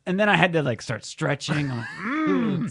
and then I had to like start stretching. I'm like, Ooh,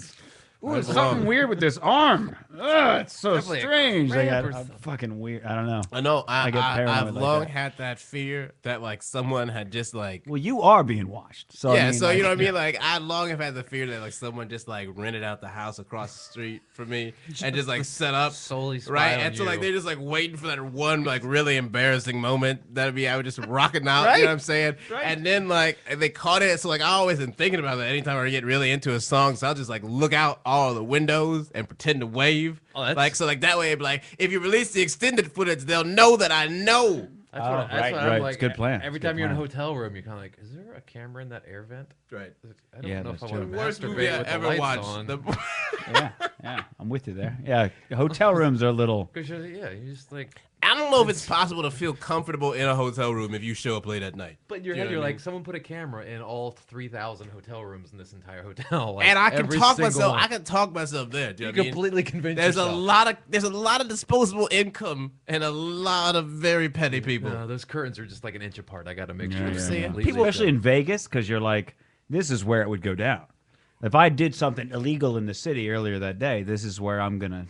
there's something weird with this arm. Ugh, it's so Definitely a strange. I cramp got or something. fucking weird. I don't know. I know. I get paranoid I've like long that. had that fear that like someone had just like. Well, you are being watched. So Yeah, I mean, so like, you know what I mean? Like, I long have had the fear that, like, someone just, like, rented out the house across the street for me and just, like, set up. Solely spy Right? on And so, like, you. they're just, like, waiting for that one, like, really embarrassing moment. That'd be, I would just rocking out, you Right. know what I'm saying? Right. And then, like, they caught it. So, like, I always am thinking about that anytime I get really into a song. So I'll just, like, look out all the windows and pretend to wave. Oh, that's- Like, so, like, that way, it'd be like, if you release the extended footage, they'll know that I know. That's Oh, what, that's right, what right. I'm It's like. a good plan. Every It's a time good you're in a plan. hotel room, you're kind of like, is there a camera in that air vent? Right. I don't Yeah, know if that's I want true. to Worst masturbate movie I with the ever lights watched. on. yeah, I'm with you there. Yeah, hotel rooms are a little. Because yeah, you just like, I don't know if it's possible to feel comfortable in a hotel room if you show up late at night. but in your You know head, what you're I like, mean? someone put a camera in all 3,000 hotel rooms in this entire hotel. Like, And I can every talk single myself. one. I can talk myself there. Do you You know what I mean? completely convince There's yourself. there's a lot of disposable income and a lot of very petty people. No, those curtains are just like an inch apart. I got to make Yeah, sure. yeah, they're yeah. completely People, especially shut. in Vegas, because you're like, this is where it would go down. If I did something illegal in the city earlier that day, this is where I'm gonna,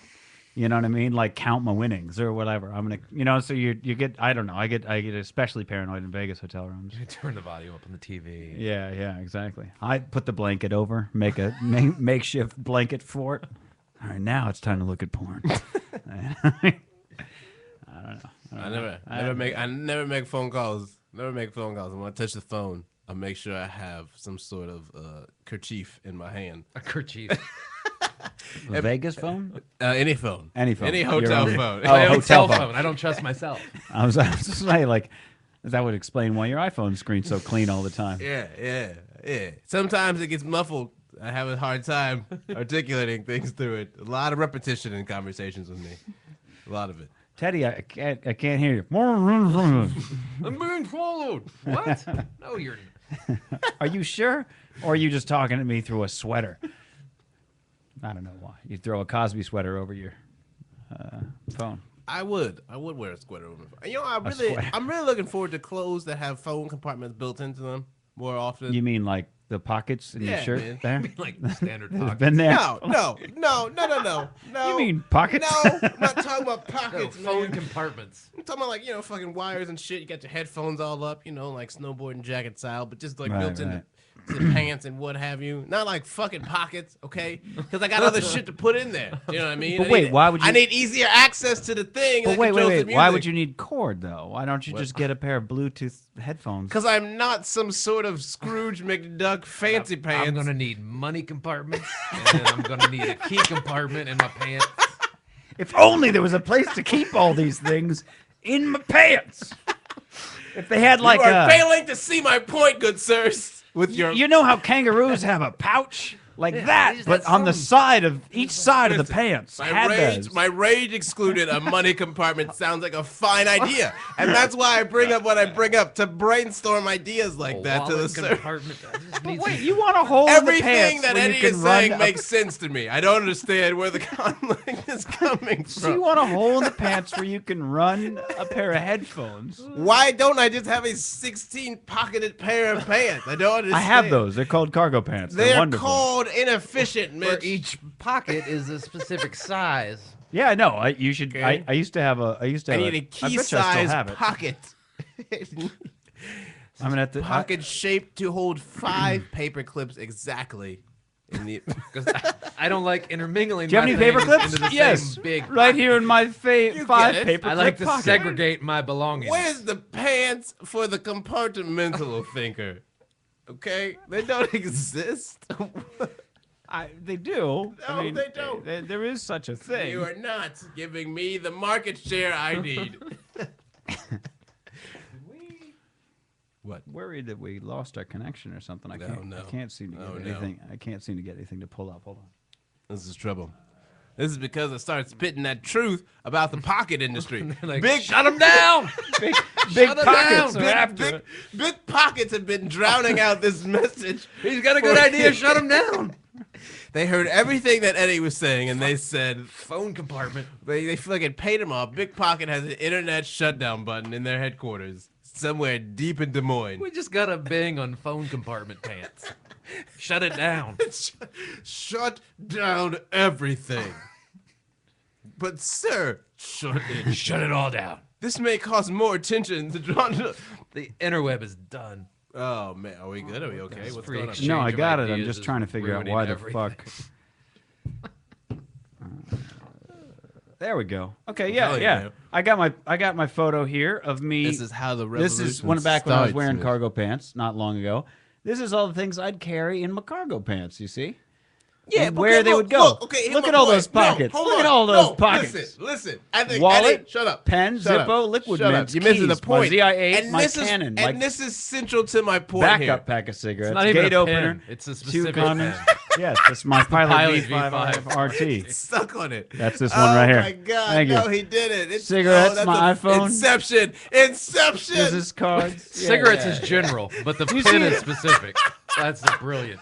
you know what I mean? Like count my winnings or whatever. I'm gonna, you know. So you get, I don't know. I get especially paranoid in Vegas hotel rooms. Turn the volume up on the TV. Yeah, exactly. I put the blanket over, make a makeshift blanket for it. All right, now it's time to look at porn. I don't know. I never make phone calls. Never make phone calls. And when I touch the phone, I make sure I have some sort of kerchief in my hand. A kerchief. The Vegas phone? Any phone. Any phone. Any You're hotel right. phone. Oh, My own hotel cell phone. phone. I don't trust myself. I was just saying, like, that would explain why your iPhone screen's so clean all the time. Yeah. Sometimes it gets muffled. I have a hard time articulating things through it. A lot of repetition in conversations with me. A lot of it. Teddy, I can't hear you. I'm being followed. What? No, you're. Are you sure? Or are you just talking to me through a sweater? I don't know why. You throw a Cosby sweater over your phone. I would wear a sweater over. You know, sweater. I'm really looking forward to clothes that have phone compartments built into them more often. You mean like the pockets in your Yeah, shirt man. there? Like the standard It's pocket. been there. No. You mean pockets? No, I'm not talking about No, pockets, phone man. compartments. I'm talking about like, you know, fucking wires and shit. You got your headphones all up, you know, like snowboarding jacket style, but just like Right, built right. into the pants and what have you. Not like fucking pockets, okay? Because I got other shit to put in there. You know what I mean? But I wait, need- wait, I need easier access to the thing. But wait. Why would you need cord though? Why don't you just get a pair of Bluetooth headphones? Because I'm not some sort of Scrooge McDuck fancy pants. I'm gonna need money compartments, and then I'm gonna need a key compartment in my pants. If only there was a place to keep all these things in my pants. If they had like you are a, failing to see my point, good sirs. With your you know how kangaroos have a pouch like that, but on the side of each side of the pants. my rage excluded a money compartment sounds like a fine idea, and that's why I bring up what I bring up to brainstorm ideas like that to the sir. But wait, you want a hole in the Everything pants that where Eddie you can is run saying up- makes sense to me. I don't understand where the conflict is coming So you from. want a hole in the pants where you can run a pair of headphones? Why don't I just have a 16-pocketed pair of pants? I don't understand. I have those. They're called cargo pants. They're They're wonderful. called inefficient, For Mitch. each pocket is a specific size. Yeah, I know. You should. Okay. I used to have a. I used to. I Have need a I bet you I still key-size have it. pocket. I'm gonna have to. Pocket shaped to hold 5 paper clips exactly. In the Because I don't like intermingling. Do you have my any paper things clips? into the Yes. same big. Right here in my You 5 get it. paper I clip like to pocket. segregate my belongings. Where's the pants for the compartmental thinker? Okay, they don't exist. They do. I No, mean, they don't. There is such a thing. You are not giving me the market share I need. What? Worried that we lost our connection or something. I can't. no. I can't seem to get Oh, no. anything. I can't seem to get anything to pull up. Hold on. This is trouble. This is because I started spitting that truth about the pocket industry. Like, big shut them down. Big Shut 'em pockets down. are after. big pockets have been drowning out this message. He's got a good idea. Shut them down. They heard everything that Eddie was saying, and they said Phone compartment. they fucking paid him off. Big Pocket has an internet shutdown button in their headquarters somewhere deep in Des Moines. We just got a bang on phone compartment pants. Shut it down. Shut down everything. But sir, shut Shut it all down. This may cause more attention to draw. The interweb is done. Oh man, are we good? Are we okay? That's What's free going on? exchange. No, I of got it. I'm ideas just is trying to figure out ruining why the everything. fuck. There we go. Okay, yeah, Hell yeah. yeah. I got my photo here of me. This is how the This revolution is when back when I was starts, wearing Mitch. cargo pants not long ago. This is all the things I'd carry in my cargo pants. You see? Yeah, And where they would go. Look, okay, here's Look my at all point. those pockets. No, hold Look at on. all those No, pockets. Listen. I think Wallet, Eddie, shut up. pen, Shut up. Zippo, liquid Shut mints, up. You're missing the keys, my point. ZI-8, and my this Canon, is, my and this is central to my point backup here. pack of cigarettes, It's not even gate a opener, pen. It's a 2 specific condoms. pen. Yes, that's my Pilot, Pilot V5 V5 RT. Stuck on it. That's this one right here. Oh my God! Thank you. No, he did it. It's, Cigarettes, that's my a- iPhone. Inception. Business cards. Yeah, Cigarettes yeah. is general, but the You pen see is it? specific. That's brilliant.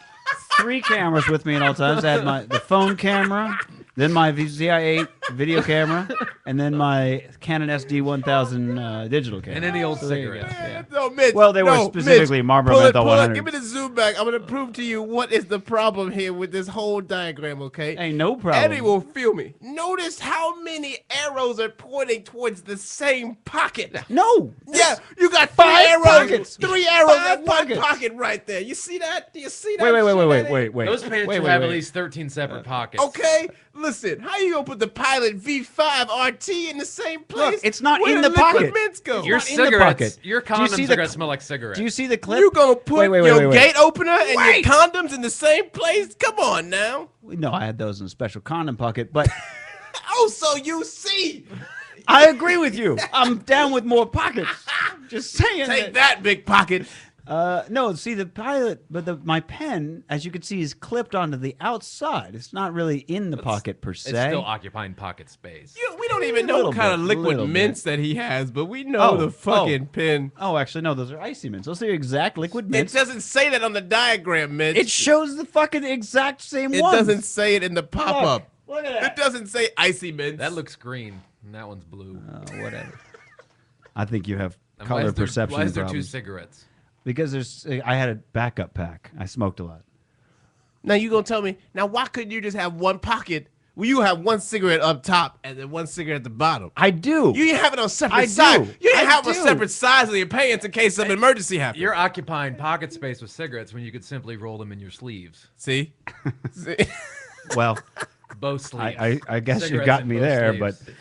3 cameras with me at all times. I had the phone camera, then my ZI-8 video camera, and then my Canon SD1000 digital camera. And any old So there you go, cigarettes. yeah. No, Mitch. Well, they were no, specifically Mitch, Marlboro pull it, Menthol pull it. 100. Give me the zoom back. I'm gonna prove to you what is the problem here with this whole diagram. Okay. Ain't no problem. Eddie will feel me. Notice how many arrows are pointing towards the same pocket. No. Yeah, you got 3 5 arrows. pockets. 3 arrows 5 in one pockets. pocket right there. You see that? Do you see that? Wait, shit, Eddie? wait. Those pants wait, should wait, have wait. at least 13 separate pockets. Okay, listen. How you gonna put the Pilot V5 RT in the same place? Look, it's not Where in the the liquid pocket. mints go? Your not in the cigarettes, pocket. your Do you condom see the cigarettes cl- smell like cigarettes. Do you see the clip? You gonna put Wait, your wait. gate opener and Wait. your condoms in the same place? Come on now. No, I had those in a special condom pocket, but Oh, so you see. I agree with you. I'm down with more pockets. Just saying. Take that, big pocket. No, see the Pilot, but my pen, as you can see, is clipped onto the outside. It's not really in the pocket per se. It's still occupying pocket space. We don't even know Little what kind of bit, liquid little mints that he has, but we know Oh, the fucking pin. Oh, actually, no, those are icy mints. Those are exact liquid It mints. doesn't say that on the diagram, Mitch. It shows the fucking exact same It ones. doesn't say it in the pop-up. Look at It that. doesn't say icy mints. That looks green, and that one's blue. Whatever. I think you have And color why is there, perception Why is there 2 problems. cigarettes? Because I had a backup pack. I smoked a lot. Now you gonna tell me, now why couldn't you just have one pocket? Well, you have one cigarette up top and then one cigarette at the bottom. I do. You didn't have it on separate I sides. do. You didn't I have a do. separate size of your pants in case some emergency happens. You're occupying pocket space with cigarettes when you could simply roll them in your sleeves. See? See? Well, Both sleeves. I guess you Cigarettes got in me both there, sleeves. but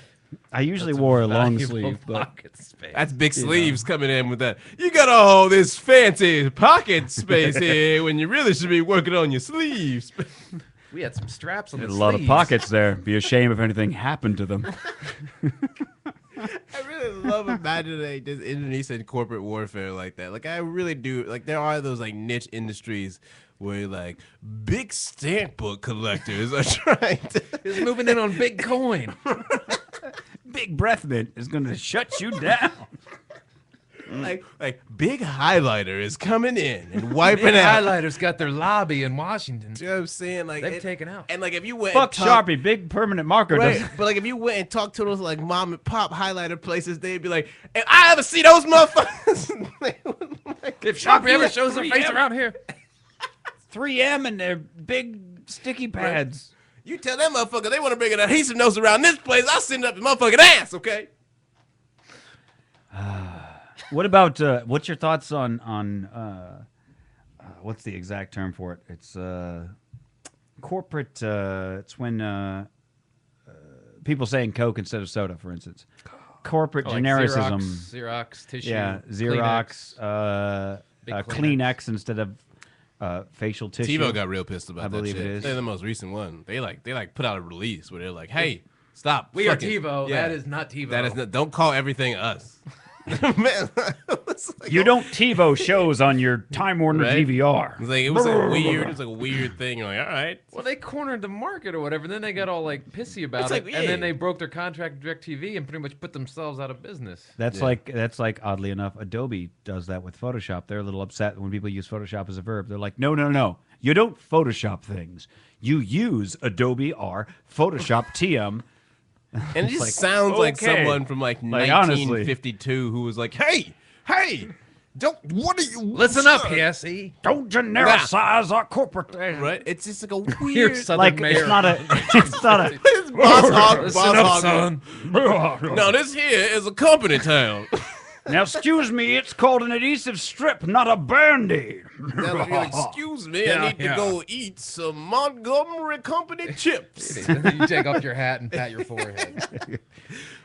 I usually That's wore a long valuable sleeve. But pocket space. That's big sleeves coming in with that. You got all this fancy pocket space here when you really should be working on your sleeves. We had some straps on the a lot of sleeves. pockets there. Be a shame if anything happened to them. I really love imagining this Indonesian corporate warfare like that. Like I really do. Like there are those like niche industries where like big stamp book collectors are trying to. He's moving in on Bitcoin. Big breath mint is going to shut you down. like big highlighter is coming in and wiping Big out. highlighters got their lobby in Washington. You know what I'm saying? Like They've taken out. And like if you went Fuck and talked- Sharpie, big permanent marker. Right, Does but like if you went and talked to those like mom and pop highlighter places, they'd be like, "If I ever see those motherfuckers," they would, like, If Sharpie ever at shows their 3 face a.m. around here. 3M and their big sticky pads. you tell them motherfucker they want to bring an adhesive nose around this place, I'll send it up the motherfucking ass, okay? What about what's your thoughts on what's the exact term for it? It's corporate. It's when people saying Coke instead of soda, for instance. Corporate Like genericism. Xerox tissue. Yeah, Xerox, Big Kleenex instead of facial tissue. TiVo got real pissed about I that believe shit. it is. They're the most recent one. They put out a release where they're like, "Hey, stop. We are fucking- TiVo. Yeah, That is not TiVo. that is not. Don't call everything us." Man, it's like, You don't TiVo shows on your Time Warner Right? DVR. It was a weird thing. You're like, all right. Well, they cornered the market or whatever. Then they got all like pissy about It's it, like, and yeah. then they broke their contract with DirecTV and pretty much put themselves out of business. That's Yeah. like oddly enough, Adobe does that with Photoshop. They're a little upset when people use Photoshop as a verb. They're like, no. You don't Photoshop things. You use Adobe R, Photoshop TM. And it just like, sounds like okay. someone from like honestly. 1952 who was like, "Hey, don't. What are you? Listen up, sir?" PSE. Don't genericize our corporate thing. Right? It's just like a You're weird. Southern Like mayor. it's not a. It's Boss Hog. Listen Boss up, Hog. son. No, this here is a company town. Now, excuse me, it's called an adhesive strip, not a band-aid. They're like, excuse me, I need to go eat some Montgomery Company chips You take off your hat and pat your forehead.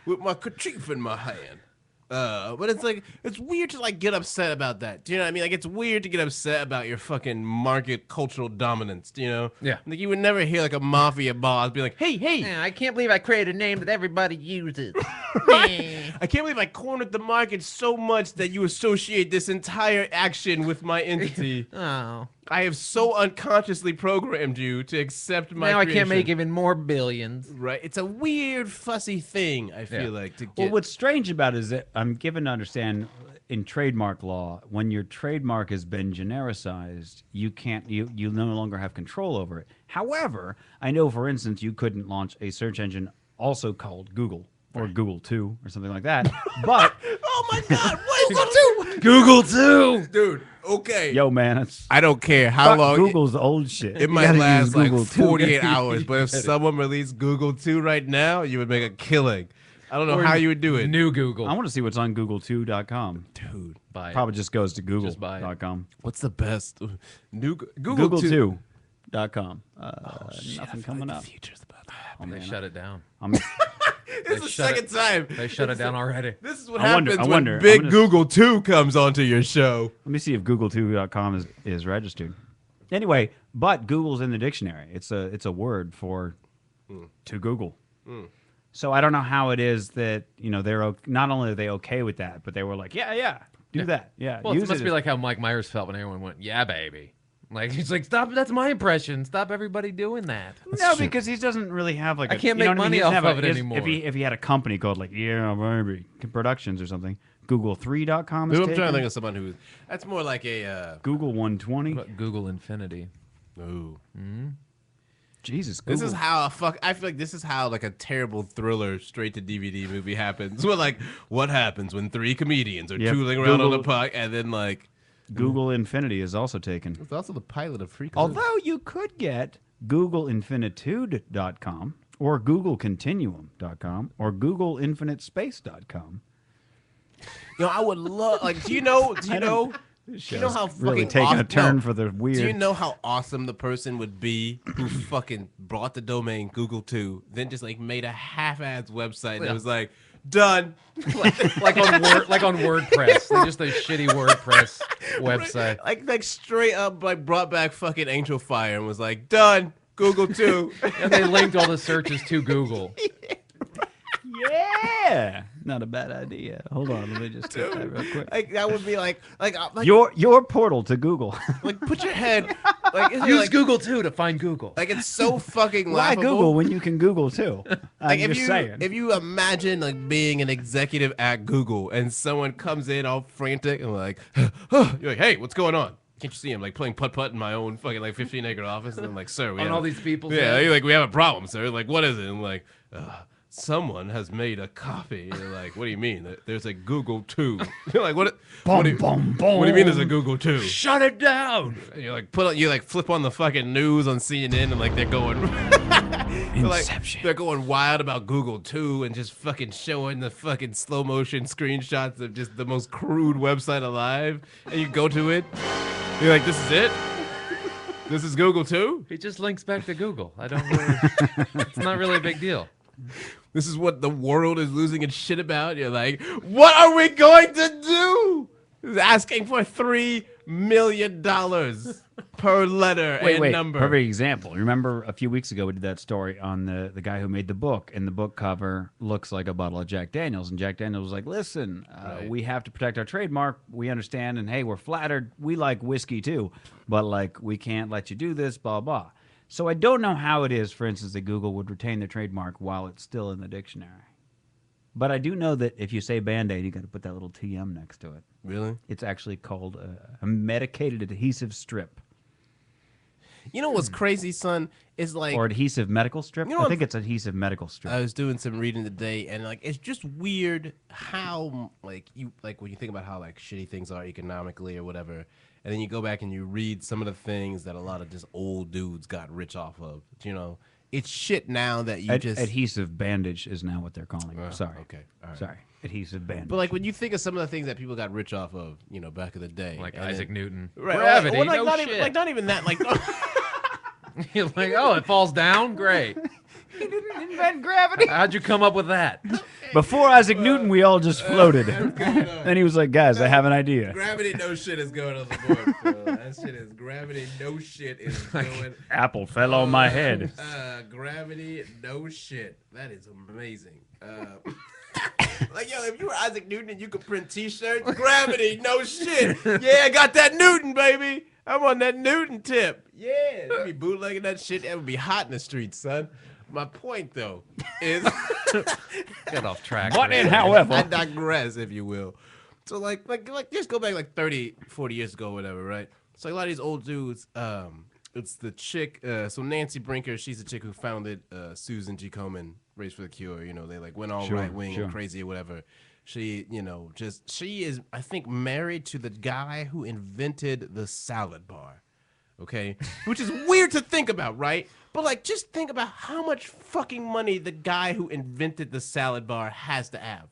with my kerchief in my hand. But it's like, it's weird to like get upset about that. Do you know what I mean? Like, it's weird to get upset about your fucking market cultural dominance, do you know? Yeah. Like, you would never hear like a mafia boss be like, hey, I can't believe I created a name that everybody uses. I can't believe I cornered the market so much that you associate this entire action with my entity. Oh. I have so unconsciously programmed you to accept my Now I can't creation. make even more billions. Right? It's a weird, fussy thing, I feel like, to get. Well, what's strange about it is that I'm given to understand in trademark law, when your trademark has been genericized, you no longer have control over it. However, I know, for instance, you couldn't launch a search engine also called Google or Google 2 or something like that. But Oh my God! What? Google too. Dude, okay. yo, man, it's I don't care how fuck long. Google's old shit. It You might gotta last use like Google 2. 48 hours, but if someone released Google 2 right now, you would make a killing. I don't know how you would do it. New Google. I want to see what's on Google2.com. Dude, Buy it. Probably just goes to Just buy it. Google.com. what's the best? Google 2. Google2.com. Nothing coming up. Features about that. Oh, They man, shut it down. I'm, This is the shut second time. They shut it down already. This is what I wonder- happens I when wonder. Big I'm gonna- Google 2 comes onto your show. let me see if Google2.com is registered. Anyway, but Google's in the dictionary. It's a word for to Google. So I don't know how it is that they're not only are they okay with that, but they were like, yeah, do that, yeah. Well, it use must it be as- like how Mike Myers felt when everyone went, "Yeah, baby." Like he's like, "Stop! That's my impression. Stop everybody doing that." no, because he doesn't really have like I a, can't you know make what I mean? money He doesn't off have of it anymore. If he had a company called like maybe Productions or something, Google3.com is I'm trying to taken. think of someone who. That's more like a. Google 120. What about Google Infinity? Ooh. Jesus, This Google. is how I feel like this is how like a terrible thriller straight to DVD movie happens. Where like what happens when three comedians are Yep, tooling around on the Google- puck and then like Google Infinity is also taken. it's also the pilot of Freak. Although you could get GoogleInfinitude.com or GoogleContinuum.com or GoogleInfiniteSpace.com. I would love like do you know how Really fucking taking awesome, a turn no. for the weird. Do you know how awesome the person would be who fucking brought the domain Google 2, then just like made a half-ass website that was like done. like on WordPress. Like just a shitty WordPress website. Like straight up like brought back fucking Angel Fire and was like done. Google 2. And they linked all the searches to Google. Yeah. Yeah, not a bad idea. Hold on, let me just get that real quick. Like that would be like Your portal to Google. like put your head like is it Use like, Google too to find Google. like it's so fucking Why laughable. Google when you can Google too? I'm Like just saying. if you imagine like being an executive at Google and someone comes in all frantic and like, you're like, hey, what's going on? Can't you see him like playing putt-putt in my own fucking like 15-acre office? And I'm like, sir, we On have all these people's yeah, heads. you're like we have a problem, sir. Like, what is it? And I'm like, someone has made a copy. And you're like, what do you mean? There's a Google 2. You're like, what? What do you mean there's a Google 2? Shut it down. And you're like you like flip on the fucking news on CNN and like they're going Inception. they're going wild about Google 2 and just fucking showing the fucking slow motion screenshots of just the most crude website alive. And you go to it, you're like, this is it? This is Google 2? It just links back to Google. I don't really. It's not really a big deal. This is what the world is losing its shit about? You're like, what are we going to do? He's asking for $3 million per letter and number. Perfect example. Remember a few weeks ago we did that story on the guy who made the book, and the book cover looks like a bottle of Jack Daniels, and Jack Daniels was like, listen, we have to protect our trademark. We understand, and hey, we're flattered. We like whiskey too, but like we can't let you do this, blah, blah. So I don't know how it is, for instance, that Google would retain their trademark while it's still in the dictionary. But I do know that if you say Band-Aid, you got to put that little TM next to it. Really? It's actually called a medicated adhesive strip. You know what's crazy, son? Is like Or adhesive medical strip? You know I what- think it's adhesive medical strip. I was doing some reading today, and like it's just weird how like when you think about how like shitty things are economically or whatever, and then you go back and you read some of the things that a lot of just old dudes got rich off of. You know, it's shit now that you just. Adhesive bandage is now what they're calling it. Sorry. Okay, all right. Sorry. Adhesive bandage. But like when you think of some of the things that people got rich off of, you know, back in the day, Like and Isaac then- Newton. right, Gravity. or, like no not shit. even not even that, like. You're like, oh, it falls down? Great. he didn't invent gravity. How'd you come up with that? Before Isaac Newton, we all just floated. Then he was like, guys, I have an idea. Gravity, no shit is going on the board. Phil. That shit is gravity, no shit is going. Apple fell on my head. Gravity, no shit. That is amazing. Like, yo, if you were Isaac Newton and you could print T-shirts, gravity, no shit. Yeah, I got that Newton, baby. I'm on that Newton tip. Yeah, you'd be bootlegging that shit. That would be hot in the streets, son. My point, though, is Got off track. But there. in however, I digress, if you will. So, like, just go back like 30, 40 years ago, whatever, right? So, a lot of these old dudes, it's the chick, so Nancy Brinker, she's the chick who founded Susan G. Komen, Race for the Cure. You know, they like went all Sure, right-wing sure. and crazy or whatever. She, you know, she is, I think, married to the guy who invented the salad bar. Okay? Which is weird to think about, right? But, like, just think about how much fucking money the guy who invented the salad bar has to have.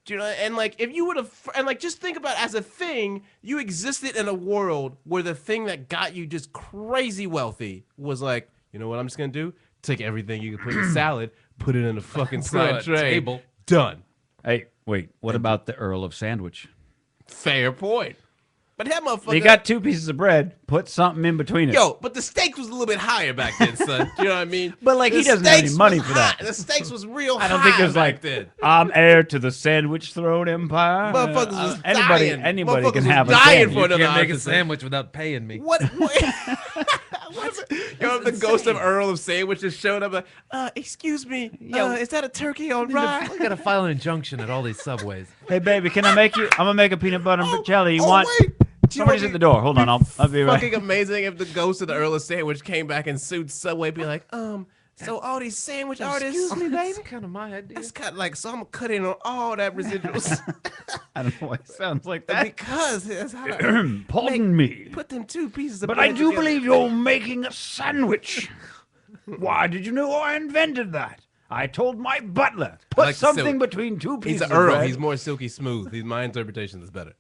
Do you know? And, like, if you would have, and, like, just think about as a thing, you existed in a world where the thing that got you just crazy wealthy was like, you know what I'm just going to do? Take everything you can put in a salad, put it in a fucking side Throw a tray. table. Done. hey, wait, what about the Earl of Sandwich? Fair point. But that motherfucker. You got 2 pieces of bread, put something in between it. Yo, but the stakes was a little bit higher back then, son. You know what I mean? But, like, The he doesn't have any stakes money was for that. high. The stakes was real high. I don't think there's back like, then. I'm heir to the sandwich throne empire. Motherfuckers was anybody, dying. Anybody Motherfuckers can was have a dying sandwich. for You another can't make a option. sandwich without paying me. What? Yo, if the ghost of Earl of Sandwich just showed up, like, excuse me, is that a turkey on rye? I gotta file an injunction at all these subways. Hey, baby, can I make you? I'm gonna make a peanut butter and jelly. You want? Wait. Do you know Somebody's what at the door. Hold on, I'll be right. Fucking amazing if the ghost of the Earl of Sandwich came back and sued Subway, be like, so all these sandwich artists, Excuse me, baby. That's kind of my idea. It's kind of like, so I'm gonna cut in on all that residuals. I don't know why it sounds like that. Because that's how I Pardon me, put them 2 pieces of but I bread do together. believe you're making a sandwich. Why did you know I invented that? I told my butler, put like something silk. between 2 He's pieces an of Earl. bread. He's more silky smooth. My interpretation is better.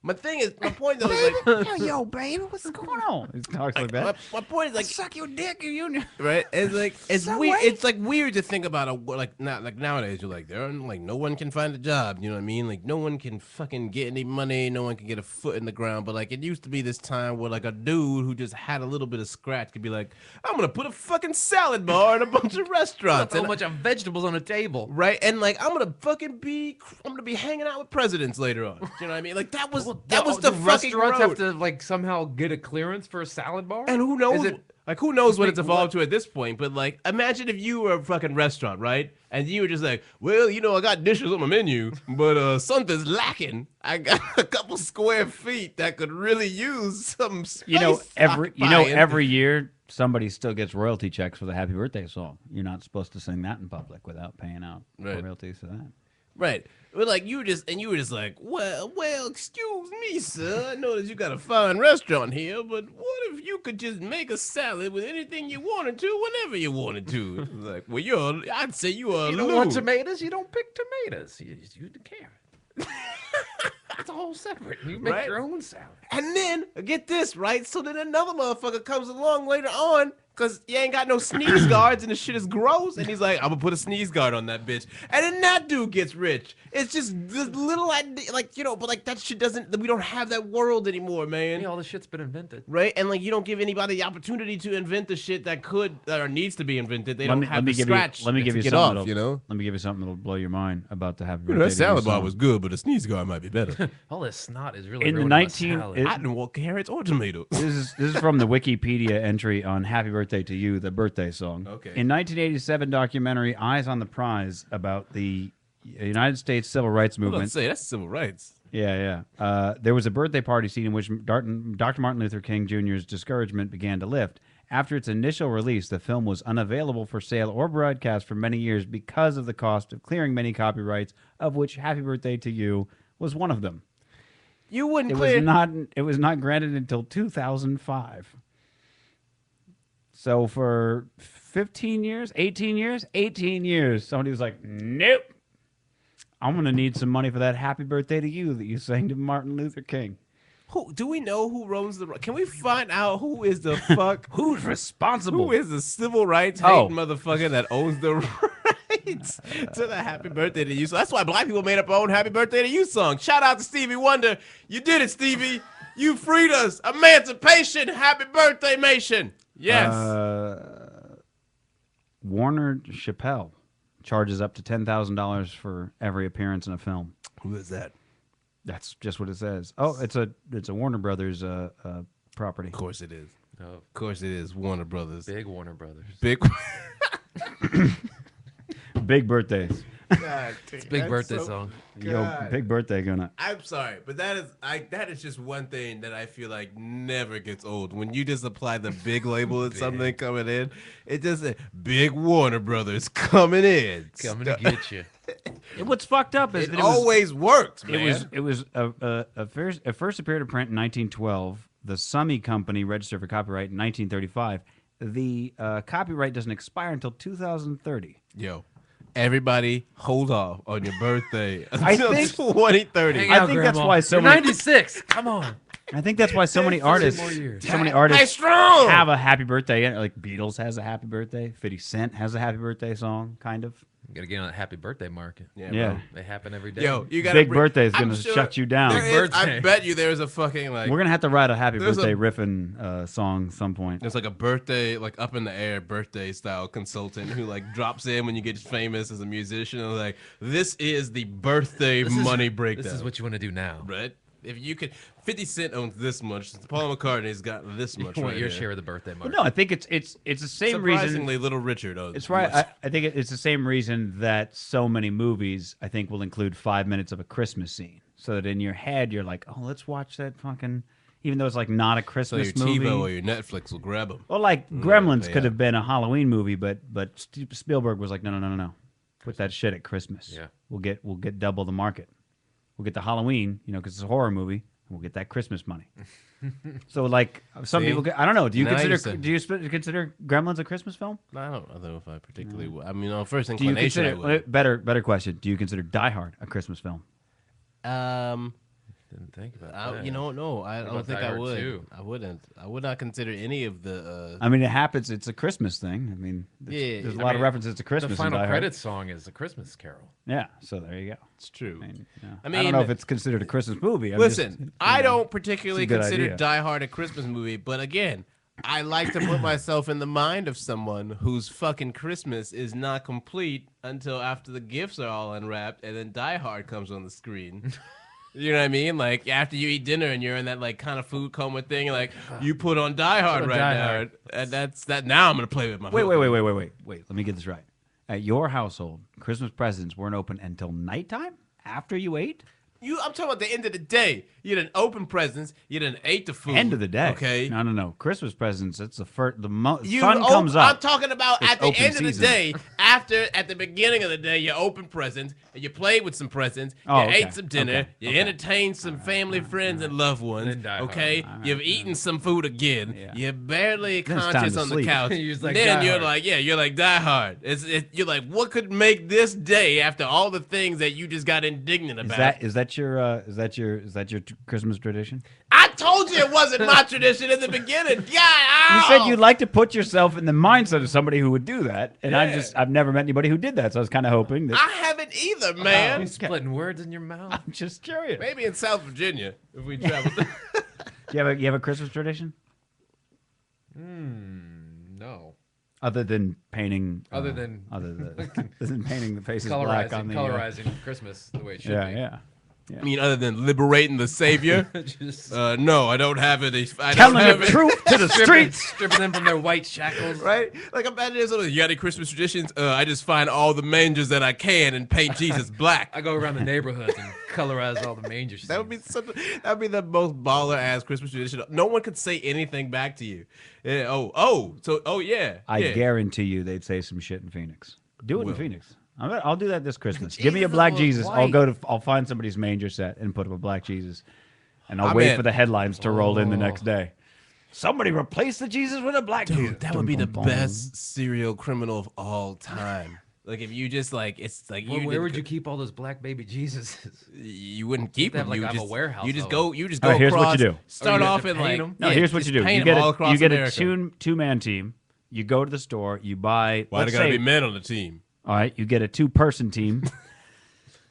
My point though is like, yo, baby, what's going on? He talks like that. my point is like, Suck your dick, you. right? It's weird. It's like weird to think about like nowadays. You're like no one can find a job. You know what I mean? Like no one can fucking get any money. No one can get a foot in the ground. But like it used to be this time where like a dude who just had a little bit of scratch could be like, I'm gonna put a fucking salad bar in a bunch of restaurants. So and much of vegetables on a table. Right, and like I'm gonna be hanging out with presidents later on. You know what I mean? Like that was the fucking restaurants road. have to like somehow get a clearance for a salad bar. And who knows? Who knows what it's Like, evolved to at this point? But like, imagine if you were a fucking restaurant, right? And you were just like, well, I got dishes on my menu, but something's lacking. I got a couple square feet that could really use some space. Every year somebody still gets royalty checks for the Happy Birthday song. You're not supposed to sing that in public without paying out royalties for that. Right. But like you were just like, well, excuse me, sir. I know that you got a fine restaurant here, but what if you could just make a salad with anything you wanted to, whenever you wanted to? It's like, well, I'd say you are. You don't want tomatoes? You don't pick tomatoes. You the carrot. It's all separate. You make your own salad. And then get this, right? So then another motherfucker comes along later on. Because you ain't got no sneeze guards and the shit is gross. And he's like, I'm going to put a sneeze guard on that bitch. And then that dude gets rich. It's just this little idea, like, but like that shit we don't have that world anymore, man. Yeah, all the shit's been invented. Right? And like you don't give anybody the opportunity to invent the shit that or needs to be invented. They don't have the scratch. Let me give you something. Let me give you something that'll blow your mind about the Happy Birthday. That salad bar was good, but a sneeze guard might be better. All this snot is really in the ruining my salad. I didn't want carrots or tomatoes. This is from the Wikipedia entry on Happy Birthday to You, the birthday song. Okay. In 1987 documentary Eyes on the Prize about the United States Civil Rights Movement. Let's say that's civil rights. Yeah. There was a birthday party scene in which Dr. Martin Luther King Jr.'s discouragement began to lift. After its initial release, the film was unavailable for sale or broadcast for many years because of the cost of clearing many copyrights, of which Happy Birthday to You was one of them. You wouldn't It clear. was not granted until 2005. So for 18 years, somebody was like, nope. I'm going to need some money for that Happy Birthday to You that you sang to Martin Luther King. Do we know who owns the? Can we find out who is the fuck? Who's responsible? Who is the civil rights hating motherfucker that owns the rights to the Happy Birthday to You? So that's why black people made up our own Happy Birthday to You song. Shout out to Stevie Wonder. You did it, Stevie. You freed us. Emancipation. Happy birthday, nation. Yes. Warner Chappelle charges up to $10,000 for every appearance in a film. Who is that? That's just what it says. Oh, it's a Warner Brothers property. Of course it is. Oh, Of course it is. Warner Brothers. big Warner Brothers. Big. Big birthdays. God, It's a big birthday song. Yo, big birthday gonna. I'm sorry, but that is just one thing that I feel like never gets old. When you just apply the big label to something coming in, it just Big Warner Brothers coming in. Coming to get you. What's fucked up is It that always works, man. it was first appeared to print in 1912. The Summy Company registered for copyright in 1935. The copyright doesn't expire until 2030. Yo, everybody hold off on your birthday I until think- 2030. Hang I out, think that's Grandma. why so You're many- 96. Come on. I think that's why so many artists, more years. Hey, strong! have a happy birthday. Like Beatles has a happy birthday. 50 Cent has a happy birthday song, kind of. You gotta get on that happy birthday market. Yeah, Yeah. bro. They happen every day. Yo, you got Big birthday is gonna shut you down. I bet you there's a fucking like. We're gonna have to write a happy There's birthday a- riffing song some point. There's like a birthday, like up in the air birthday style consultant who like drops in when you get famous as a musician and like, this is the birthday money breakdown. This is what you want to do now. Right? If you could, 50 Cent owns this much. Paul McCartney's got this much. You want right your here. share of the birthday market. No, I think it's the same reason. Surprisingly, Little Richard owns. It's right. much. I think it's the same reason that so many movies, I think, will include 5 minutes of a Christmas scene, so that in your head you're like, oh, let's watch that fucking, even though it's like not a So Christmas your movie. TiVo or your Netflix will grab them. Well, like Gremlins pay could up. have been a Halloween movie, but Spielberg was like, no. Put that shit at Christmas. Yeah. We'll get double the market. We'll get the Halloween, because it's a horror movie. And we'll get that Christmas money. So, like, some See? people, I don't know. Do you Now you consider said- consider Gremlins a Christmas film? I don't know if I particularly. I mean, on first Do you inclination, consider I would. better question? Do you consider Die Hard a Christmas film? Didn't think about that. You know, no, I What don't about think Die I Hard would. 2? I wouldn't. I would not consider any of the. I mean, it happens. It's a Christmas thing. I mean, Yeah, there's a I lot of mean, references to Christmas. The final in Die Hard. credits song is the Christmas Carol. Yeah, so there you go. It's true. I mean, yeah. I I don't mean, know if it's considered a Christmas movie. I'm Listen, just, I you know, don't particularly it's a good consider idea. Die Hard a Christmas movie, but again, I like to put myself in the mind of someone whose fucking Christmas is not complete until after the gifts are all unwrapped and then Die Hard comes on the screen. You know what I mean? Like after you eat dinner and you're in that like kind of food coma thing, like you put on Die Hard on right Die now, Hard. and that's that. Now I'm gonna play with my. Wait. hook. Let me get this right. At your household, Christmas presents weren't open until nighttime after you ate. I'm talking about the end of the day. You didn't open presents. You didn't ate the food. End of the day. Okay. No. Christmas presents. It's the first. Sun You comes I'm up. talking about It's at the open end of the season. day, at the beginning of the day, you open presents and you played with some presents. Oh, you okay. ate some dinner. Okay. You Okay. entertained some family, friends, and loved ones. Then Die Hard. Okay, you've eaten some food again. Yeah. You're barely Then it's time conscious to on the sleep. couch. You're just like, then Die you're Hard. like, you're like Die Hard. You're like, what could make this day after all the things that you just got indignant about? Is that your Christmas tradition? I told you it wasn't my tradition in the beginning. God, You said you'd like to put yourself in the mindset of somebody who would do that, and I've never met anybody who did that, so I was kind of hoping that. I haven't either, man. You splitting words in your mouth. I'm just curious. Maybe in South Virginia if we travel. You have a Christmas tradition No. other than painting? Other than other than painting the faces black on the colorizing Christmas the way it should yeah, be. yeah. I mean, other than liberating the savior, Just no, I don't have it. I don't Telling have the it. truth to the streets. stripping them from their white shackles. Right? Like I'm at it. You got any Christmas traditions? I just find all the mangers that I can and paint Jesus black. I go around the neighborhoods and colorize all the manger scenes. That would be the most baller ass Christmas tradition. No one could say anything back to you. Yeah, yeah. I yeah. guarantee you they'd say some shit in Phoenix. Do it in Phoenix. I'll do that this Christmas. Give me a Jesus black was Jesus. white. I'll find somebody's manger set and put up a black Jesus, and I'll I'm wait in. for the headlines to roll in the next day. Somebody replace the Jesus with a black Jesus. Dude, that would be the Dum, dum, dum. best serial criminal of all time. Like if you just like, it's like Well, you. where did- would you keep all those black baby Jesuses? You wouldn't keep They have, them. like, You have a just warehouse You just of go. them. You just All go right, here's what across. you do. Start you have off to in paint like. 'em? No, yeah, here's what just you do. paint You 'em get all a across America. two-man team. You go to the store. You buy. Why let's there gotta say- be men on the team? All right, you get a 2-person team.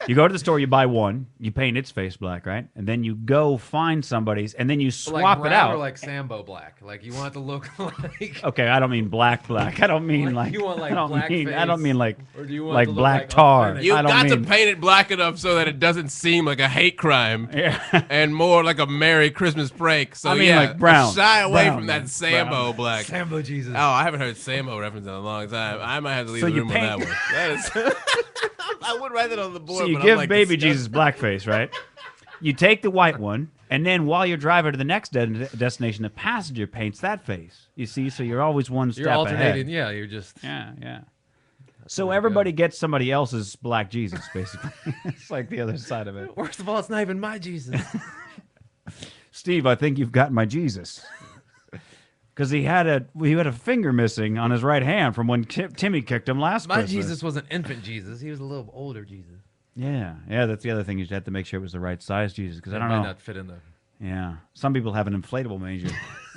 You go to the store, you buy one, you paint its face black, right? And then you go find somebody's, and then you swap like it brown out. or like Sambo black. Like you want it to look like. Okay, I don't mean black. I don't mean Like, like. you want, like, I don't black mean. I don't face? mean like. Or do you want it like to look black like tar? authentic? You I don't got to mean- paint it black enough so that it doesn't seem like a hate crime Yeah. and more like a Merry Christmas break. So I mean, yeah, like brown. shy away Brown, from man. that Sambo black. Sambo Jesus. Oh, I haven't heard Sambo reference in a long time. I might have to leave So the you room on that paint- one. That is. I would write that on the board. So you but give I'm like, baby disgusted. Jesus blackface, right? You take the white one, and then while you're driving to the next destination, the passenger paints that face. You see, so you're always one step You're alternating. ahead. Yeah, you're just. Yeah. So way to everybody go. gets somebody else's black Jesus, basically. It's like the other side of it. Worst of all, it's not even my Jesus. Steve, I think you've got my Jesus. Because he had a finger missing on his right hand from when Timmy kicked him last My Christmas. Jesus was an infant Jesus. He was a little older Jesus. Yeah, that's the other thing. You have to make sure it was the right size Jesus. Because I It don't might know. not fit in the. Yeah, some people have an inflatable manger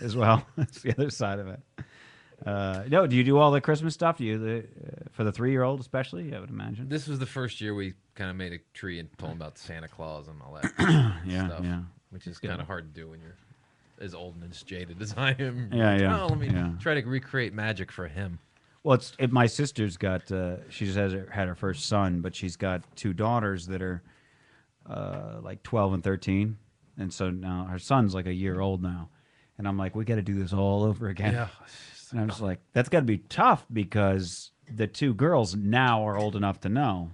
as well. That's the other side of it. No, do you do all the Christmas stuff? Do you for the 3-year-old especially? I would imagine. This was the first year we kind of made a tree and told him about Santa Claus and all that Yeah, stuff. yeah. Which is kind of hard to do when you're as old and as jaded as I am. Yeah. Oh, let me Yeah. try to recreate magic for him. Well, my sister's got. She just had her first son, but she's got 2 daughters that are like 12 and 13, and so now her son's like a year old now, and I'm like, we got to do this all over again. Yeah. And I'm just like, that's got to be tough because the 2 girls now are old enough to know,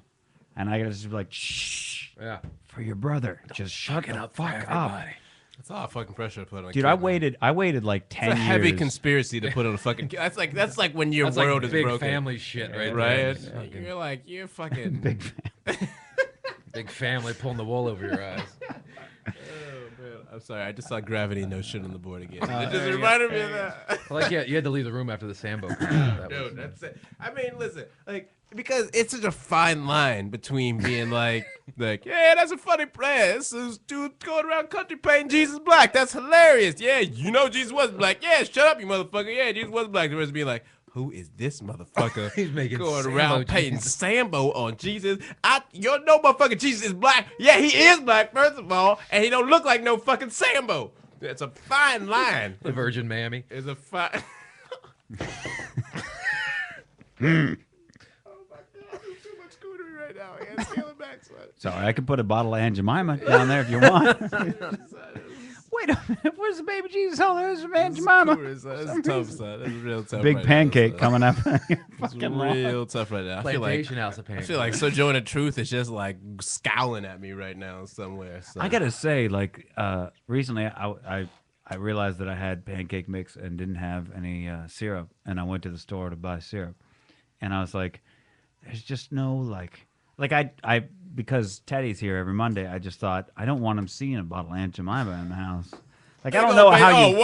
and I got to just be like, shh, Yeah. for your brother, just shut the fuck up. That's a lot of fucking pressure to put on. a Dude, kid, I man. waited like 10 It's a years. heavy conspiracy to put on a fucking. That's like when your That's world like is big broken. family shit, right? Right? there. Just fucking You're like you're fucking. Big fan. big family pulling the wool over your eyes. Oh, man. I'm sorry. I just saw Gravity No Shit on the board again. It just reminded me of that. Like, yeah, you had to leave the room after the Sambo. That was- Dude, that's it. I mean, listen, like, because it's such a fine line between being like, yeah, that's a funny play. This is dude going around country painting Jesus black. That's hilarious. Yeah, you know Jesus was black. Yeah, shut up, you motherfucker. Yeah, Jesus was black. The rest being like, who is this motherfucker? He's making going Sambo around painting Jesus. Sambo on Jesus. You know, motherfucker, Jesus is black. Yeah, he is black, first of all, and he don't look like no fucking Sambo. It's a fine line. The Virgin Mammy. It's a fine. Right now. I gotta scale it back, son. Sorry, I could put a bottle of Aunt Jemima down there if you want. Wait a minute, where's the baby Jesus? Oh, there's some Aunt Jemima. That's tough, son. That's real tough. Big right pancake now, coming up. It's real tough right now. Plantation House of I Pancakes. feel like Sojourner Truth is just like scowling at me right now somewhere. So. I gotta say, like, recently I realized that I had pancake mix and didn't have any syrup, and I went to the store to buy syrup, and I was like, there's just no like I because Teddy's here every Monday. I just thought I don't want him seeing a bottle of Aunt Jemima in the house. Like I don't know how you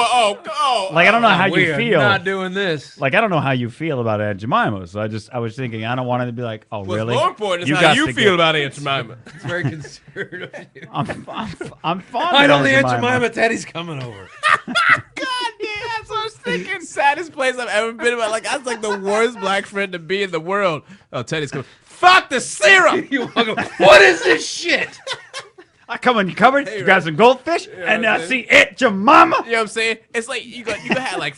like I don't know how we you are feel. not doing this. Like I don't know how you feel about Aunt Jemima. So I was thinking I don't want it to be like, oh What's really? more important is You how got you to feel get- about Aunt Jemima. It's very considerate of you. I'm fond I of don't the Aunt Jemima. Jemima. Teddy's coming over. God, yeah, that's what I was thinking. Saddest place I've ever been about. Like, I was like the worst black friend to be in the world. Oh, Teddy's coming. Fuck the syrup! You walk up, what is this shit? I come in your cupboard, you got some goldfish, and what I I'm see Aunt Jemima. You know what I'm saying? It's like you could have like